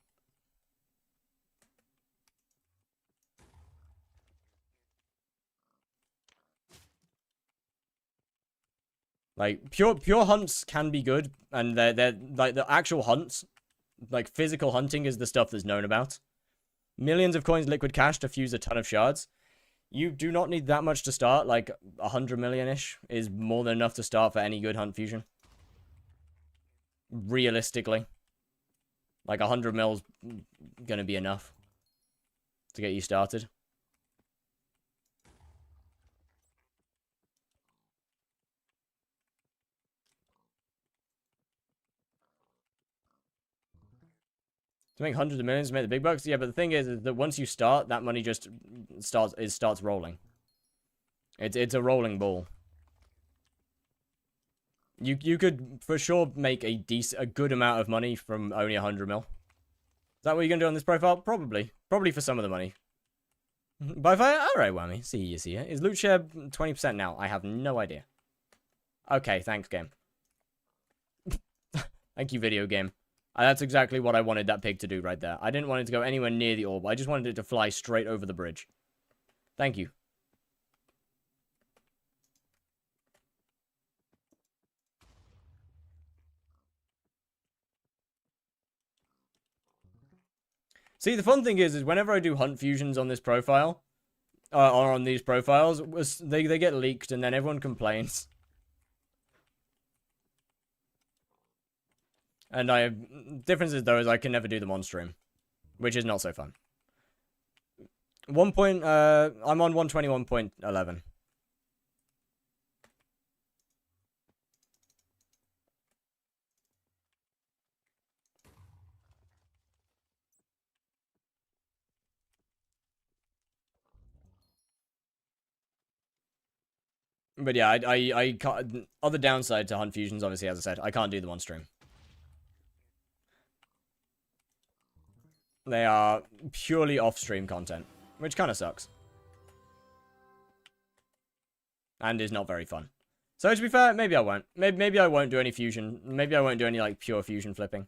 Like, pure hunts can be good, and they're like, the actual hunts, like, physical hunting is the stuff that's known about. Millions of coins liquid cash to fuse a ton of shards. You do not need that much to start, like, 100 million-ish is more than enough to start for any good hunt fusion. Realistically. Like, 100 mil's gonna be enough to get you started. To make hundreds of millions to make the big bucks? Yeah, but the thing is that once you start, that money just starts rolling. It's a rolling ball. You could for sure make a good amount of money from only 100 mil. Is that what you're gonna do on this profile? Probably. Probably for some of the money. By fire? Alright, Whammy. See you, see ya. Is loot share 20% now? I have no idea. Okay, thanks, game. Thank you, video game. That's exactly what I wanted that pig to do right there. I didn't want it to go anywhere near the orb. I just wanted it to fly straight over the bridge. Thank you. See, the fun thing is whenever I do hunt fusions on this profile, or on these profiles, they get leaked and then everyone complains. And difference is though is I can never do them on stream, which is not so fun. I'm on 121.11. But yeah, I can't. Other downside to hunt fusions, obviously, as I said, I can't do them on stream. They are purely off-stream content, which kind of sucks. And is not very fun. So to be fair, maybe I won't. Maybe I won't do any fusion. Maybe I won't do any, like, pure fusion flipping.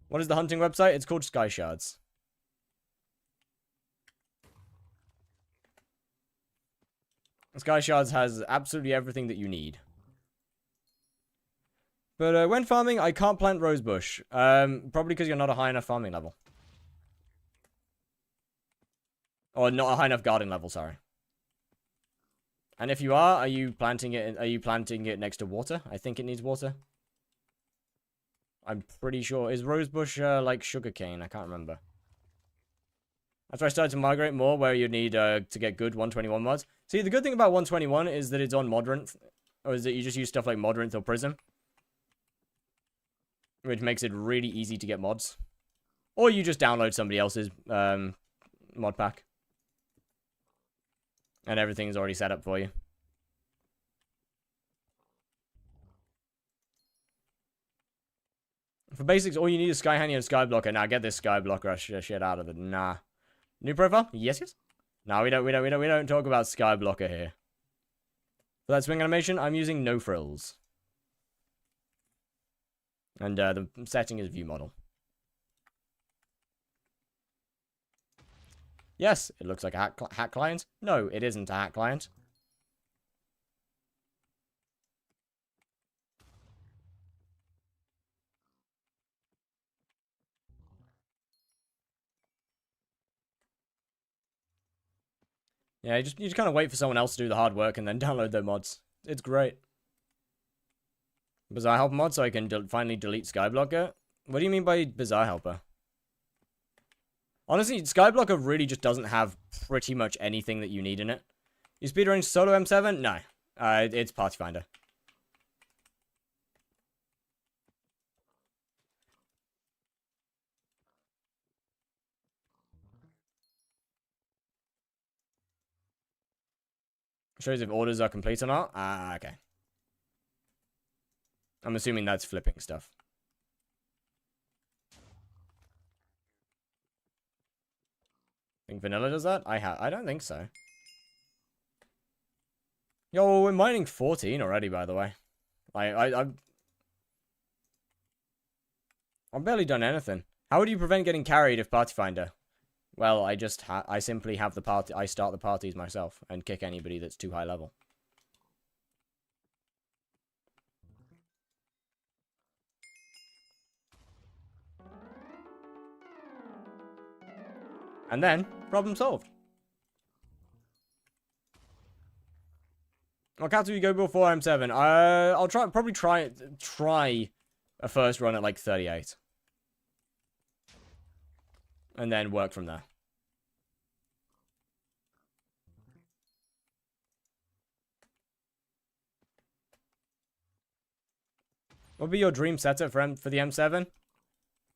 What is the hunting website? It's called Sky Shards. Sky Shards has absolutely everything that you need. But when farming, I can't plant rosebush. Probably because you're not a high enough farming level. Or not a high enough garden level, sorry. And if you are you planting it next to water? I think it needs water. I'm pretty sure. Is rosebush like sugarcane? I can't remember. After I started to migrate more, where you need to get good 121 mods. See, the good thing about 121 is that it's on Modrinth. Or is that you just use stuff like Modrinth or Prism. Which makes it really easy to get mods. Or you just download somebody else's mod pack. And everything's already set up for you. For basics, all you need is Sky Handy and Skyblocker. Now get this Skyblocker shit out of it. Nah. New profile? Yes, yes. No, we don't talk about Skyblocker here. For that swing animation, I'm using no frills. And the setting is view model. Yes, it looks like a hack client. No, it isn't a hack client. Yeah, you just kind of wait for someone else to do the hard work and then download their mods. It's great. Bizarre Helper mod so I can finally delete Skyblocker? What do you mean by Bizarre Helper? Honestly, Skyblocker really just doesn't have pretty much anything that you need in it. You speedrun solo M7? No. It's Party Finder. Shows if orders are complete or not. Ah, okay. I'm assuming that's flipping stuff. Think vanilla does that? I don't think so. Yo, we're mining 14 already, by the way. I've barely done anything. How would you prevent getting carried if party finder? Well, I simply have the party. I start the parties myself and kick anybody that's too high level. And then, problem solved. What counts do you go before M7? I'll probably try a first run at like 38. And then work from there. What would be your dream setup for the M7?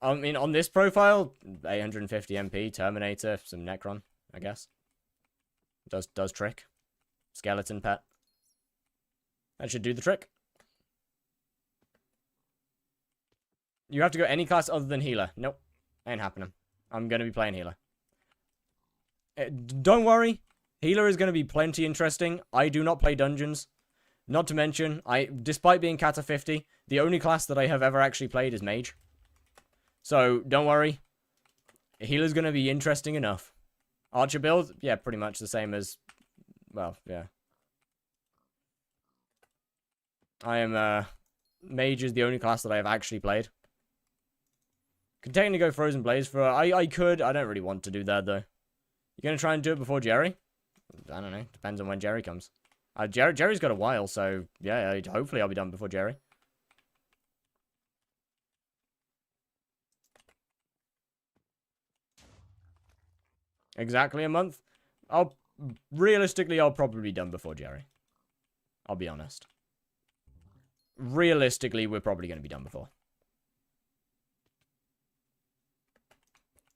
I mean, on this profile, 850 MP, Terminator, some Necron, I guess. Does trick. Skeleton pet. That should do the trick. You have to go any class other than healer. Nope. Ain't happening. I'm going to be playing healer. Don't worry. Healer is going to be plenty interesting. I do not play dungeons. Not to mention, despite being Kata 50, the only class that I have ever actually played is mage. So, don't worry. Healer's going to be interesting enough. Archer build? Yeah, pretty much the same as... Well, yeah. Mage is the only class that I have actually played. Could technically go Frozen Blaze for... I could. I don't really want to do that, though. You going to try and do it before Jerry? I don't know. Depends on when Jerry comes. Jerry's got a while, so... Yeah, hopefully I'll be done before Jerry. Exactly a month? Realistically, I'll probably be done before Jerry. I'll be honest. Realistically, we're probably going to be done before.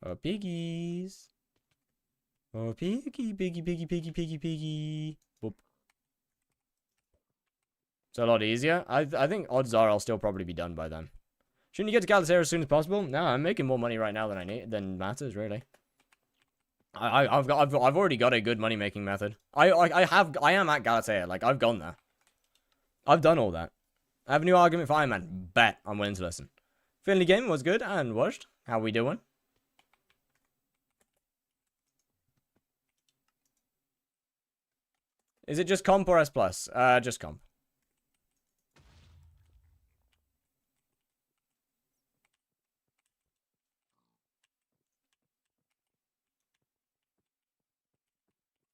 Oh, piggies. Oh, piggy, piggy, piggy, piggy, piggy, piggy. Whoop. It's a lot easier. I think odds are I'll still probably be done by then. Shouldn't you get to Galatasaray as soon as possible? No, I'm making more money right now than matters, really. I've already got a good money making method. I am at Galatasaray. Like, I've gone there. I've done all that. I have a new argument for Iron Man. Bet I'm willing to listen. Finley game was good and watched. How we doing? Is it just comp or S+? Just comp.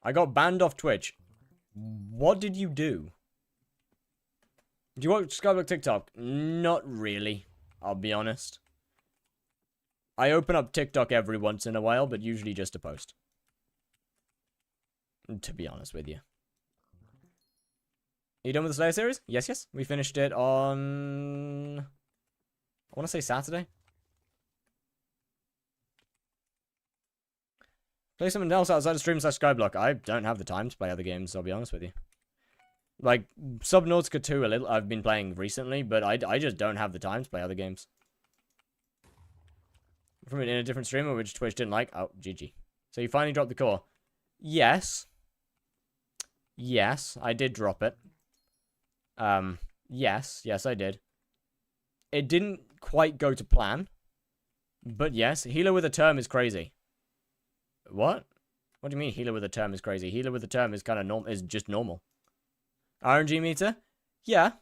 I got banned off Twitch. What did you do? Do you watch skyblock TikTok? Not really, I'll be honest. I open up TikTok every once in a while, but usually just to post. To be honest with you. Are you done with the Slayer series? Yes, yes. We finished it on... I want to say Saturday. Play something else outside of stream / skyblock. I don't have the time to play other games, I'll be honest with you. Like, Subnautica 2 I've been playing recently, but I just don't have the time to play other games. From in a different streamer, which Twitch didn't like. Oh, GG. So you finally dropped the core. Yes. Yes, I did drop it. Yes, I did. It didn't quite go to plan. But yes, healer with a term is crazy. What? What do you mean healer with a term is crazy? Healer with a term is kind of normal, is just normal. RNG meter? Yeah.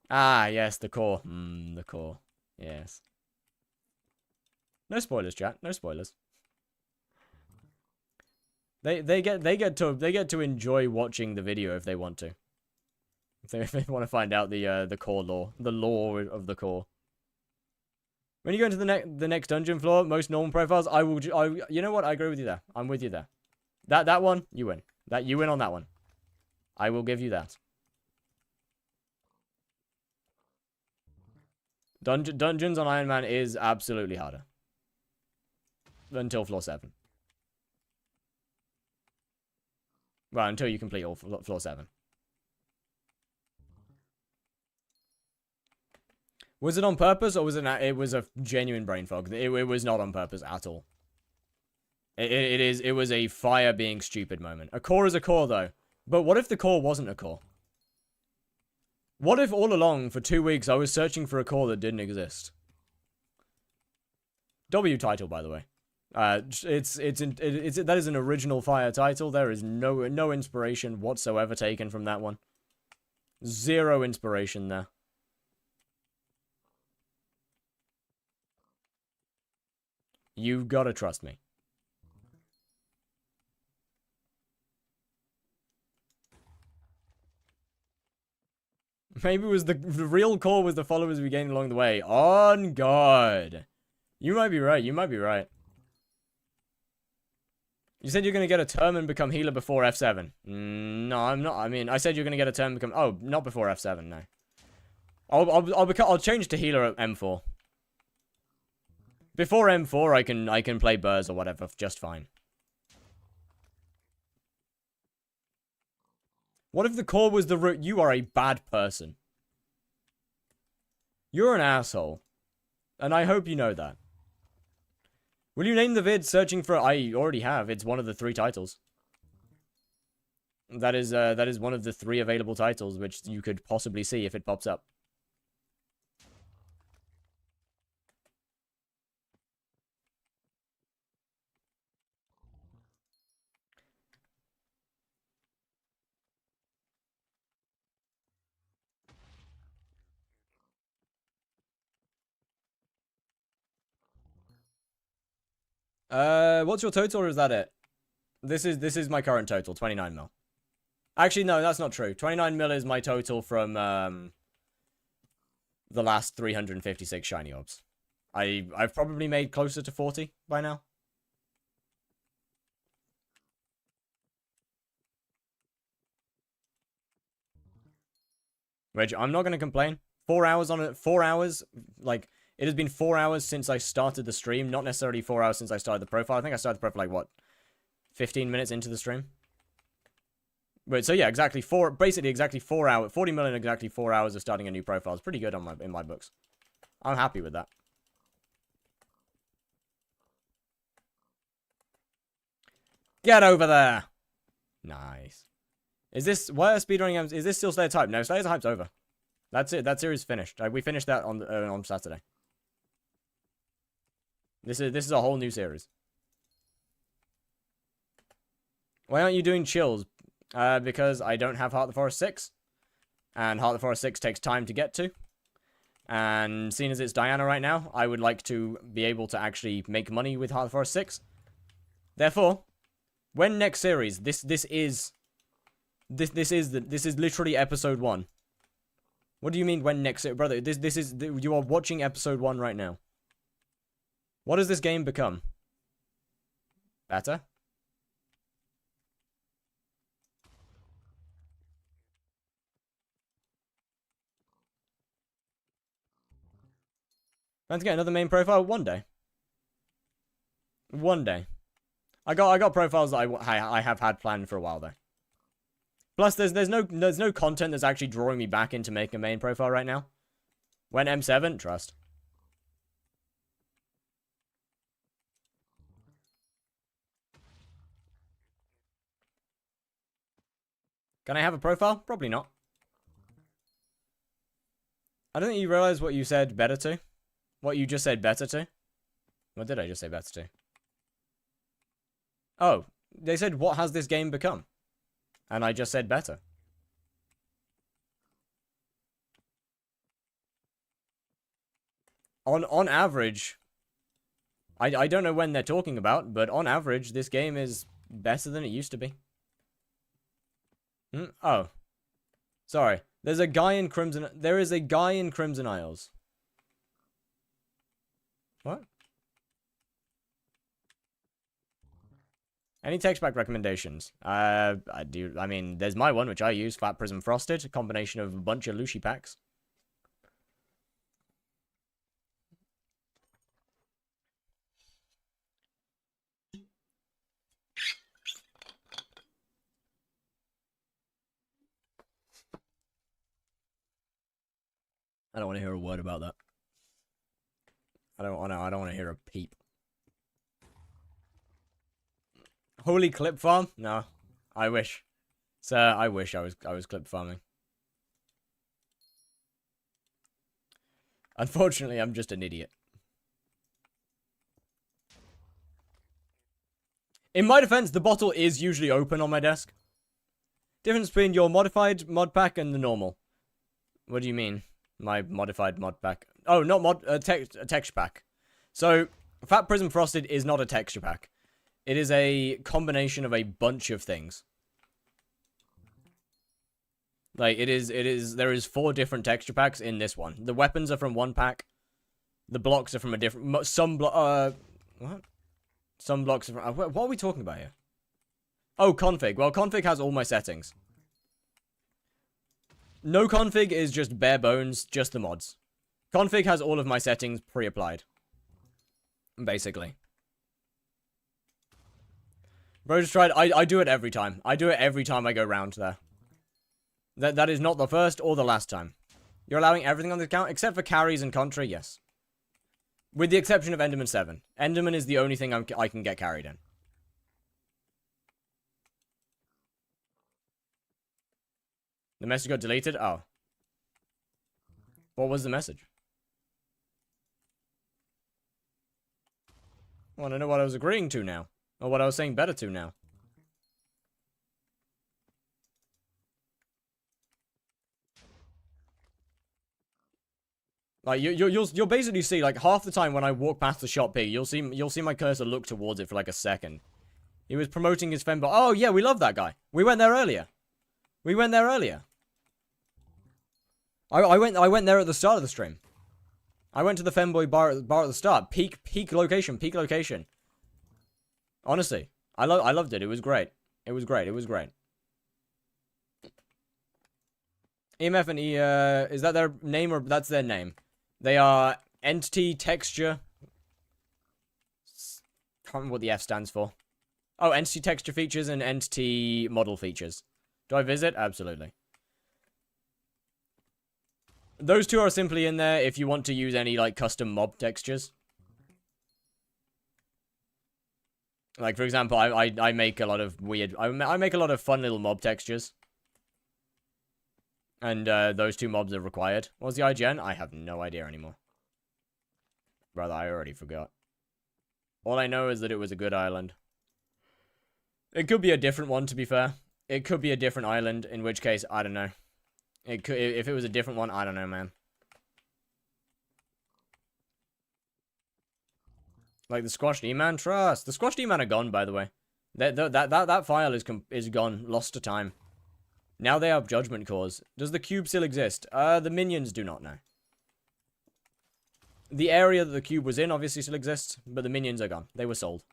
Ah, yes, the core. The core. Yes. No spoilers, chat. No spoilers. They get to enjoy watching the video if they want to. If they want to find out the core lore, the lore of the core. When you go into the next dungeon floor, most normal profiles, you know what? I agree with you there. I'm with you there. That one, you win. You win on that one. I will give you that. Dungeons on Iron Man is absolutely harder. Until floor 7. Well, until you complete all floor 7. Was it on purpose, or was it was a genuine brain fog? It was not on purpose at all. It was a fire being stupid moment. A core is a core, though. But what if the core wasn't a core? What if all along, for 2 weeks, I was searching for a core that didn't exist? W title, by the way. That is an original fire title. There is no inspiration whatsoever taken from that one. Zero inspiration there. You've got to trust me. Maybe it was the real core was the followers we gained along the way. On God. You might be right. You might be right. You said you're going to get a term and become healer before F7. No, I'm not. I mean, I said you're going to get a term and become... Oh, not before F7, no. I'll change to healer at M4. Before M4, I can play Burrs or whatever just fine. What if the core was the root? You are a bad person. You're an asshole. And I hope you know that. Will you name the vid searching for... I already have. It's one of the 3 titles. That is one of the 3 available titles, which you could possibly see if it pops up. What's your total, or is that it? This is my current total, 29 mil. Actually, no, that's not true. 29 mil is my total from, the last 356 shiny orbs. I've probably made closer to 40 by now. Which, I'm not going to complain. 4 hours on it, 4 hours, like... It has been 4 hours since I started the stream, not necessarily 4 hours since I started the profile. I think I started the profile, like, what, 15 minutes into the stream? But, so yeah, basically exactly 4 hours, 40 million, exactly 4 hours of starting a new profile. It's pretty good in my books. I'm happy with that. Get over there! Nice. Is this, why are speedrunning games, is this still Slayer's Hype? No, Slayer's Hype's over. That's it, that series finished. We finished that on Saturday. This is a whole new series. Why aren't you doing chills? Because I don't have Heart of the Forest 6. And Heart of the Forest 6 takes time to get to. And seeing as it's Diana right now, I would like to be able to actually make money with Heart of the Forest 6. Therefore, when next series, this is literally episode 1. What do you mean when next, brother? You are watching episode 1 right now. What does this game become? Better? Plan to get another main profile one day. One day. I got profiles that I have had planned for a while though. Plus, there's no content that's actually drawing me back into making a main profile right now. When M7, trust. Can I have a profile? Probably not. I don't think you realize what you said better to. What you just said better to. What did I just say better to? Oh, they said, what has this game become? And I just said better. On average, I don't know when they're talking about, but on average, this game is better than it used to be. Oh. Sorry. There's a guy in Crimson... There is a guy in Crimson Isles. What? Any text pack recommendations? I mean, there's my one, which I use, Flat Prism Frosted, a combination of a bunch of Lushi packs. I don't want to hear a word about that. I don't want to hear a peep. Holy clip farm? No. I wish. Sir, I wish I was clip farming. Unfortunately, I'm just an idiot. In my defense, the bottle is usually open on my desk. Difference between your modified mod pack and the normal. What do you mean? My modified mod pack? Oh, not mod, a texture pack. So, Fat Prism Frosted is not a texture pack. It is a combination of a bunch of things. Like, there is 4 different texture packs in this one. The weapons are from one pack. The blocks are from a different, what? Some blocks are from, what are we talking about here? Oh, config. Well, config has all my settings. No config is just bare bones, just the mods. Config has all of my settings pre-applied. Basically. Bro just tried, I do it every time. I do it every time I go round there. That is not the first or the last time. You're allowing everything on the account, except for carries and contra, yes. With the exception of Enderman 7. Enderman is the only thing I can get carried in. The message got deleted? Oh. What was the message? I want to know what I was agreeing to now. Or what I was saying better to now. Like, you'll basically see, like, half the time when I walk past the shop pig, you'll see my cursor look towards it for, like, a second. He was promoting his femboy. Oh, yeah, we love that guy. We went there earlier. I went there at the start of the stream. I went to the femboy bar at the start. Peak location. Honestly, I loved it. It was great. It was great. EMF and is that their name or that's their name? They are Entity Texture. Can't remember what the F stands for. Oh, Entity Texture Features and Entity Model Features. Do I visit? Absolutely. Those two are simply in there if you want to use any, like, custom mob textures. Like, for example, I make a lot of weird... I make a lot of fun little mob textures. And, those 2 mobs are required. What was the IGN? I have no idea anymore. Brother, I already forgot. All I know is that it was a good island. It could be a different one, to be fair. It could be a different island, in which case, I don't know. It could, if it was a different one, I don't know, man. Like the squashed E-Man, trust. The squashed E-Man are gone, by the way. That file is gone, lost to time. Now they have judgment cores. Does the cube still exist? The minions do not know. The area that the cube was in obviously still exists, but the minions are gone. They were sold.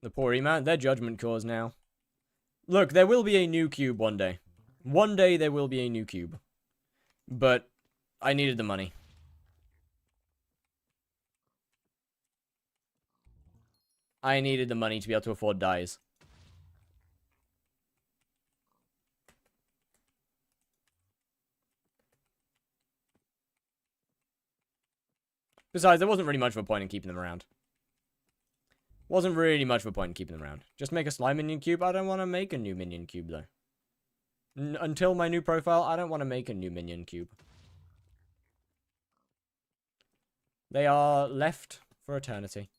The poor E-Man, they're judgment cores now. Look, there will be a new cube one day. One day there will be a new cube. But I needed the money. I needed the money to be able to afford dyes. Besides, there wasn't really much of a point in keeping them around. Wasn't really much of a point in keeping them around. Just make a slime minion cube. I don't want to make a new minion cube, though. Until my new profile, I don't want to make a new minion cube. They are left for eternity.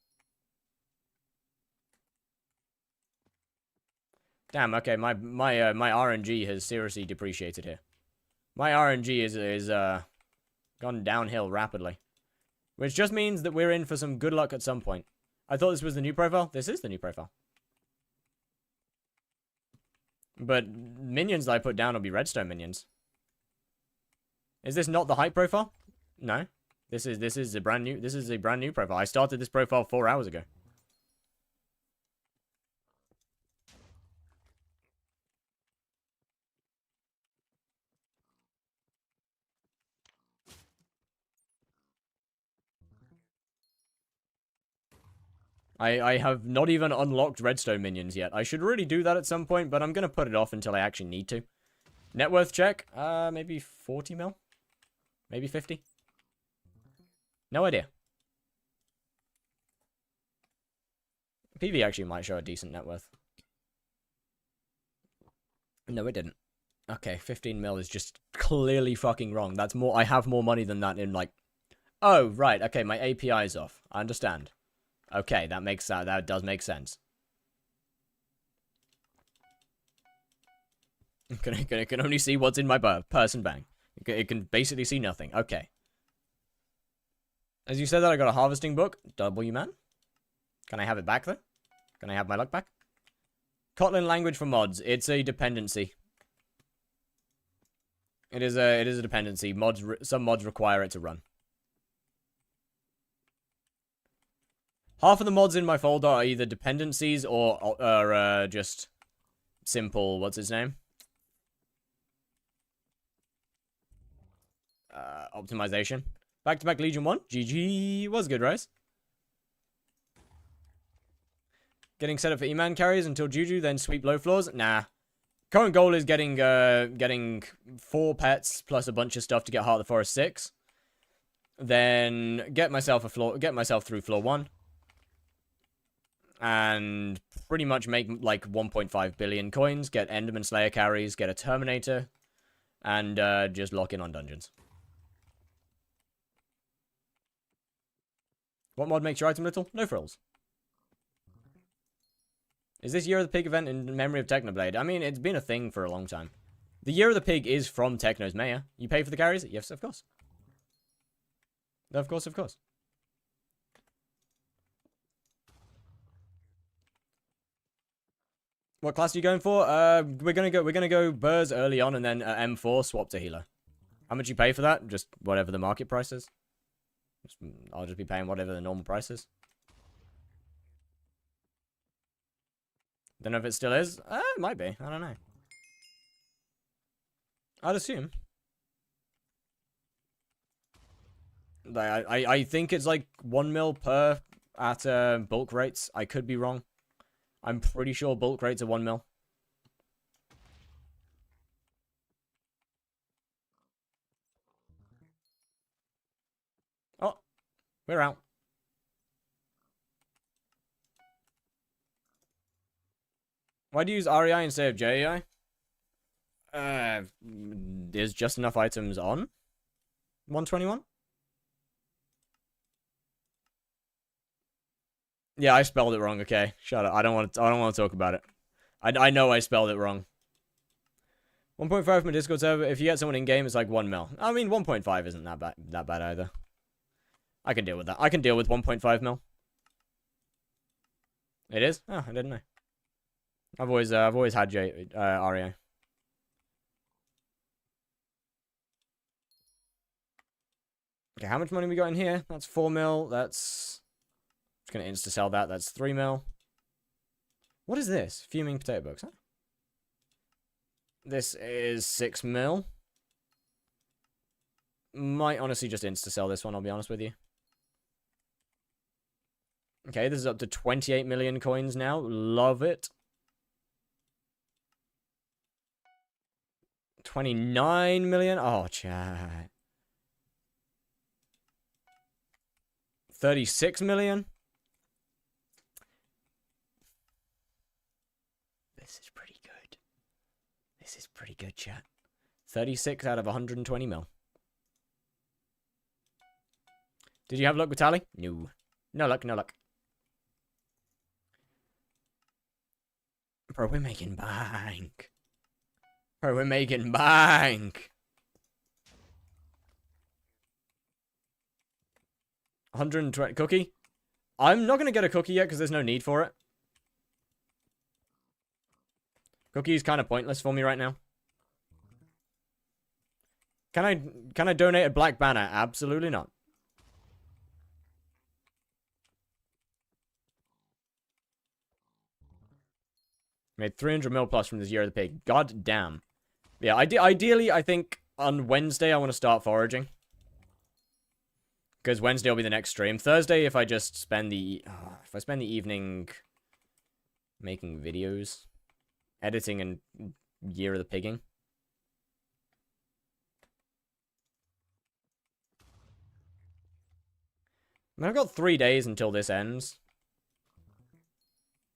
Damn, okay, my RNG has seriously depreciated here. My RNG is gone downhill rapidly. Which just means that we're in for some good luck at some point. I thought this was the new profile. This is the new profile. But minions that I put down will be redstone minions. Is this not the hype profile? No. This is a brand new profile. I started this profile 4 hours ago. I have not even unlocked redstone minions yet. I should really do that at some point, but I'm going to put it off until I actually need to. Net worth check. Maybe 40 mil? Maybe 50? No idea. PV actually might show a decent net worth. No, it didn't. Okay, 15 mil is just clearly fucking wrong. That's more. I have more money than that in, like... Oh, right. Okay, my API is off. I understand. Okay, that does make sense. It can only see what's in my person bank. It can basically see nothing. Okay. As you said that, I got a harvesting book. W, man. Can I have it back, though? Can I have my luck back? Kotlin language for mods. It's a dependency. It is a dependency. Some mods require it to run. Half of the mods in my folder are either dependencies or are just simple. What's his name? Optimization. Back-to-back Legion 1. GG. Was good, Rice. Getting set up for E-Man carries until Juju, then sweep low floors. Nah. Current goal is getting 4 pets plus a bunch of stuff to get Heart of the Forest 6. Then get myself through floor 1. And pretty much make like 1.5 billion coins, get Enderman Slayer carries, get a Terminator, and just lock in on dungeons. What mod makes your item little? No frills. Is this Year of the Pig event in memory of Technoblade? I mean, it's been a thing for a long time. The Year of the Pig is from Techno's Mayor. You pay for the carries? Yes, of course. Of course, of course. What class are you going for? We're gonna go Burrs early on, and then M4 swap to healer. How much you pay for that? Just whatever the market price is. I'll just be paying whatever the normal price is. Don't know if it still is. It might be. I don't know. I'd assume. I think it's like 1 mil per at bulk rates. I could be wrong. I'm pretty sure bulk rates are 1 mil. Oh, we're out. Why do you use REI instead of JEI? There's just enough items on 121. Yeah, I spelled it wrong. Okay, shut up. I don't want to talk about it. I know I spelled it wrong. 1.5 from a Discord server. If you get someone in game, it's like 1 mil. I mean, 1.5 isn't that bad either. I can deal with that. I can deal with 1.5 mil. It is? Oh, I didn't know. I've always had REI. Okay, how much money we got in here? That's 4 mil. That's just gonna insta sell that. That's 3 mil. What is this? Fuming potato bugs, huh? This is 6 mil. Might honestly just insta sell this one, I'll be honest with you. Okay, this is up to 28 million coins now. Love it. 29 million? Oh, chat. 36 million? This is pretty good. This is pretty good, chat. 36 out of 120 mil. Did you have luck with Tally? No. No luck, no luck. Bro, we're making bank. Bro, we're making bank. 120 cookie. I'm not gonna get a cookie yet because there's no need for it. Cookie is kind of pointless for me right now. Can I donate a black banner? Absolutely not. Made 300 mil plus from this Year of the Pig. God damn. Yeah, ideally, I think on Wednesday I want to start foraging. Because Wednesday will be the next stream. Thursday, if I just spend the... if I spend the evening making videos, editing and Year of the Pigging. I mean, I've got 3 days until this ends.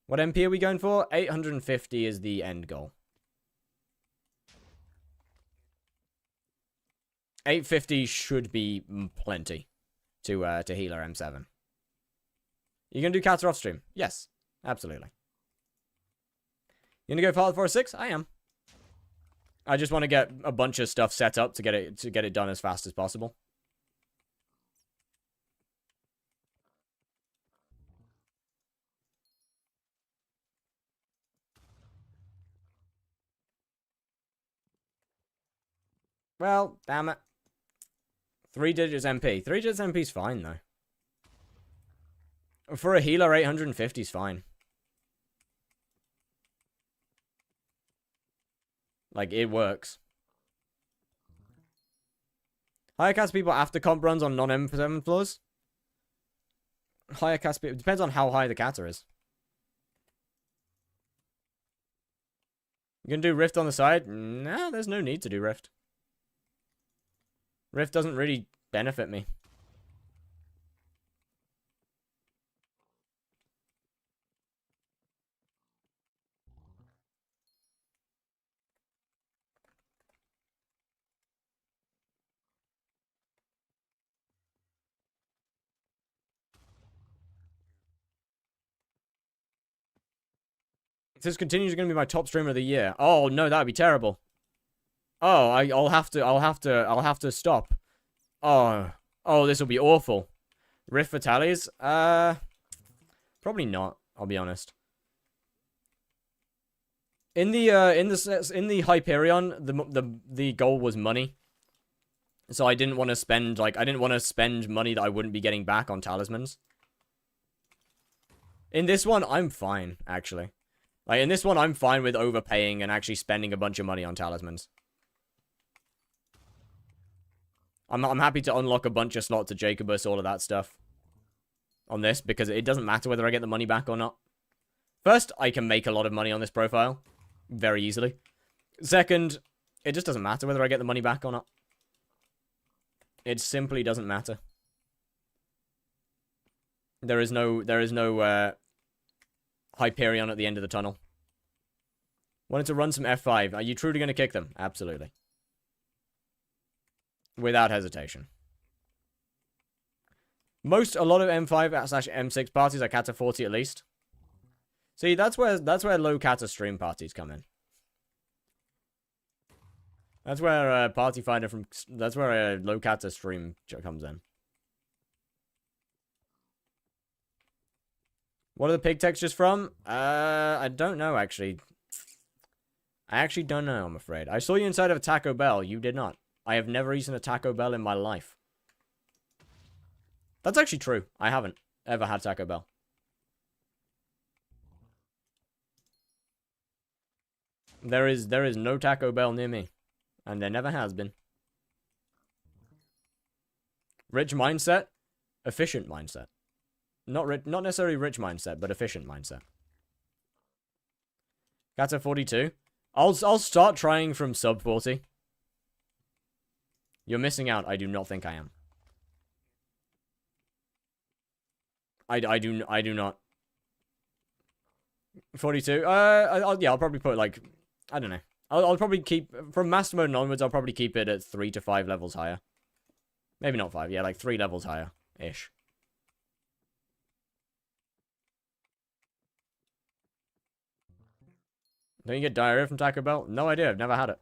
What MP are we going for? 850 is the end goal. 850 should be plenty to heal our M7. You gonna do Cats off stream? Yes, absolutely. You gonna go Fallout 4 I am. I just want to get a bunch of stuff set up to get it done as fast as possible. Well, damn it. 3 digits MP. 3 digits MP is fine, though. For a healer, 850 is fine. Like, it works. Higher cast people after comp runs on non-M7 floors? Higher cast people... Depends on how high the catter is. You gonna do Rift on the side? Nah, there's no need to do Rift. Rift doesn't really benefit me. If this continues, it's gonna be my top streamer of the year. Oh no, that would be terrible. Oh, I'll have to stop. Oh, this will be awful. Rift for tallies? Probably not. I'll be honest. In the Hyperion, the goal was money. So I didn't want to spend money that I wouldn't be getting back on talismans. In this one, I'm fine, actually. Like, in this one, I'm fine with overpaying and actually spending a bunch of money on talismans. I'm happy to unlock a bunch of slots to Jacobus, all of that stuff. On this, because it doesn't matter whether I get the money back or not. First, I can make a lot of money on this profile. Very easily. Second, it just doesn't matter whether I get the money back or not. It simply doesn't matter. There is no Hyperion at the end of the tunnel. Wanted to run some F5. Are you truly going to kick them? Absolutely. Without hesitation. A lot of M5/M6 parties are Kata 40 at least. See, that's where low Kata stream parties come in. That's where Party Finder that's where a low Kata stream comes in. What are the pig textures from? I don't know, actually. I actually don't know, I'm afraid. I saw you inside of a Taco Bell. You did not. I have never eaten a Taco Bell in my life. That's actually true. I haven't ever had Taco Bell. There is no Taco Bell near me. And there never has been. Rich mindset? Efficient mindset. Not necessarily rich mindset, but efficient mindset. Kata 42. I'll start trying from sub 40. You're missing out. I do not think I am. I do not. 42. I'll probably put like, I don't know. I'll probably keep from master mode and onwards. I'll probably keep it at 3 to 5 levels higher. Maybe not 5. Yeah, like 3 levels higher ish. Don't you get diarrhea from Taco Bell? No idea. I've never had it.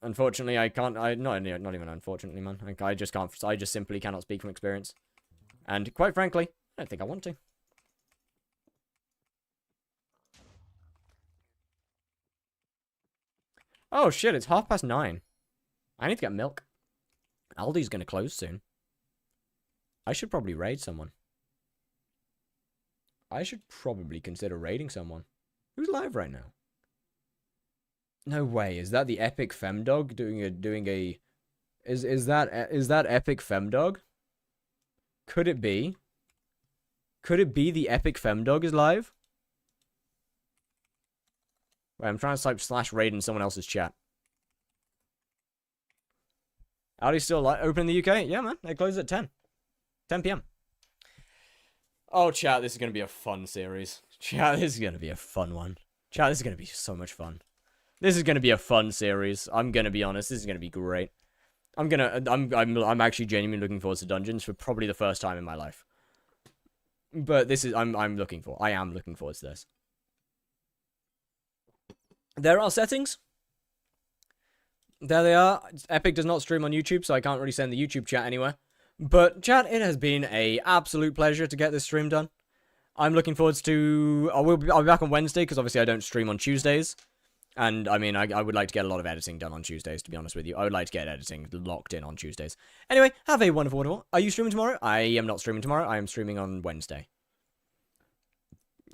Unfortunately, I can't. Not even unfortunately, man. I just can't. I just simply cannot speak from experience. And quite frankly, I don't think I want to. Oh shit! It's 9:30. I need to get milk. Aldi's gonna close soon. I should probably raid someone. I should probably consider raiding someone. Who's live right now? No way. Is that the epic femdog doing a Is that Epic Femdog? Could it be? Could it be the Epic Femdog is live? Wait, I'm trying to type /raid in someone else's chat. Audi's still open in the UK? Yeah, man. It closes at 10 p.m. Oh, chat, this is going to be a fun series. Chat, this is going to be a fun one. Chat, this is going to be so much fun. This is going to be a fun series. I'm going to be honest. This is going to be great. I'm actually genuinely looking forward to dungeons for probably the first time in my life. But this is, I am looking forward to this. There are settings. There they are. Epic does not stream on YouTube, so I can't really send the YouTube chat anywhere. But chat, it has been a absolute pleasure to get this stream done. I'm looking forward to... I'll be back on Wednesday, because obviously I don't stream on Tuesdays. And, I mean, I would like to get a lot of editing done on Tuesdays, to be honest with you. I would like to get editing locked in on Tuesdays. Anyway, have a wonderful, wonderful... Are you streaming tomorrow? I am not streaming tomorrow. I am streaming on Wednesday.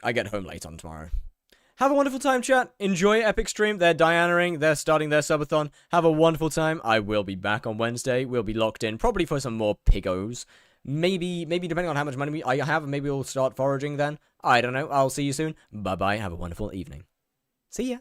I get home late on tomorrow. Have a wonderful time, chat. Enjoy Epic Stream. They're Dianaing. They're starting their subathon. Have a wonderful time. I will be back on Wednesday. We'll be locked in, probably for some more pigos. Maybe I have a wonderful evening. See ya.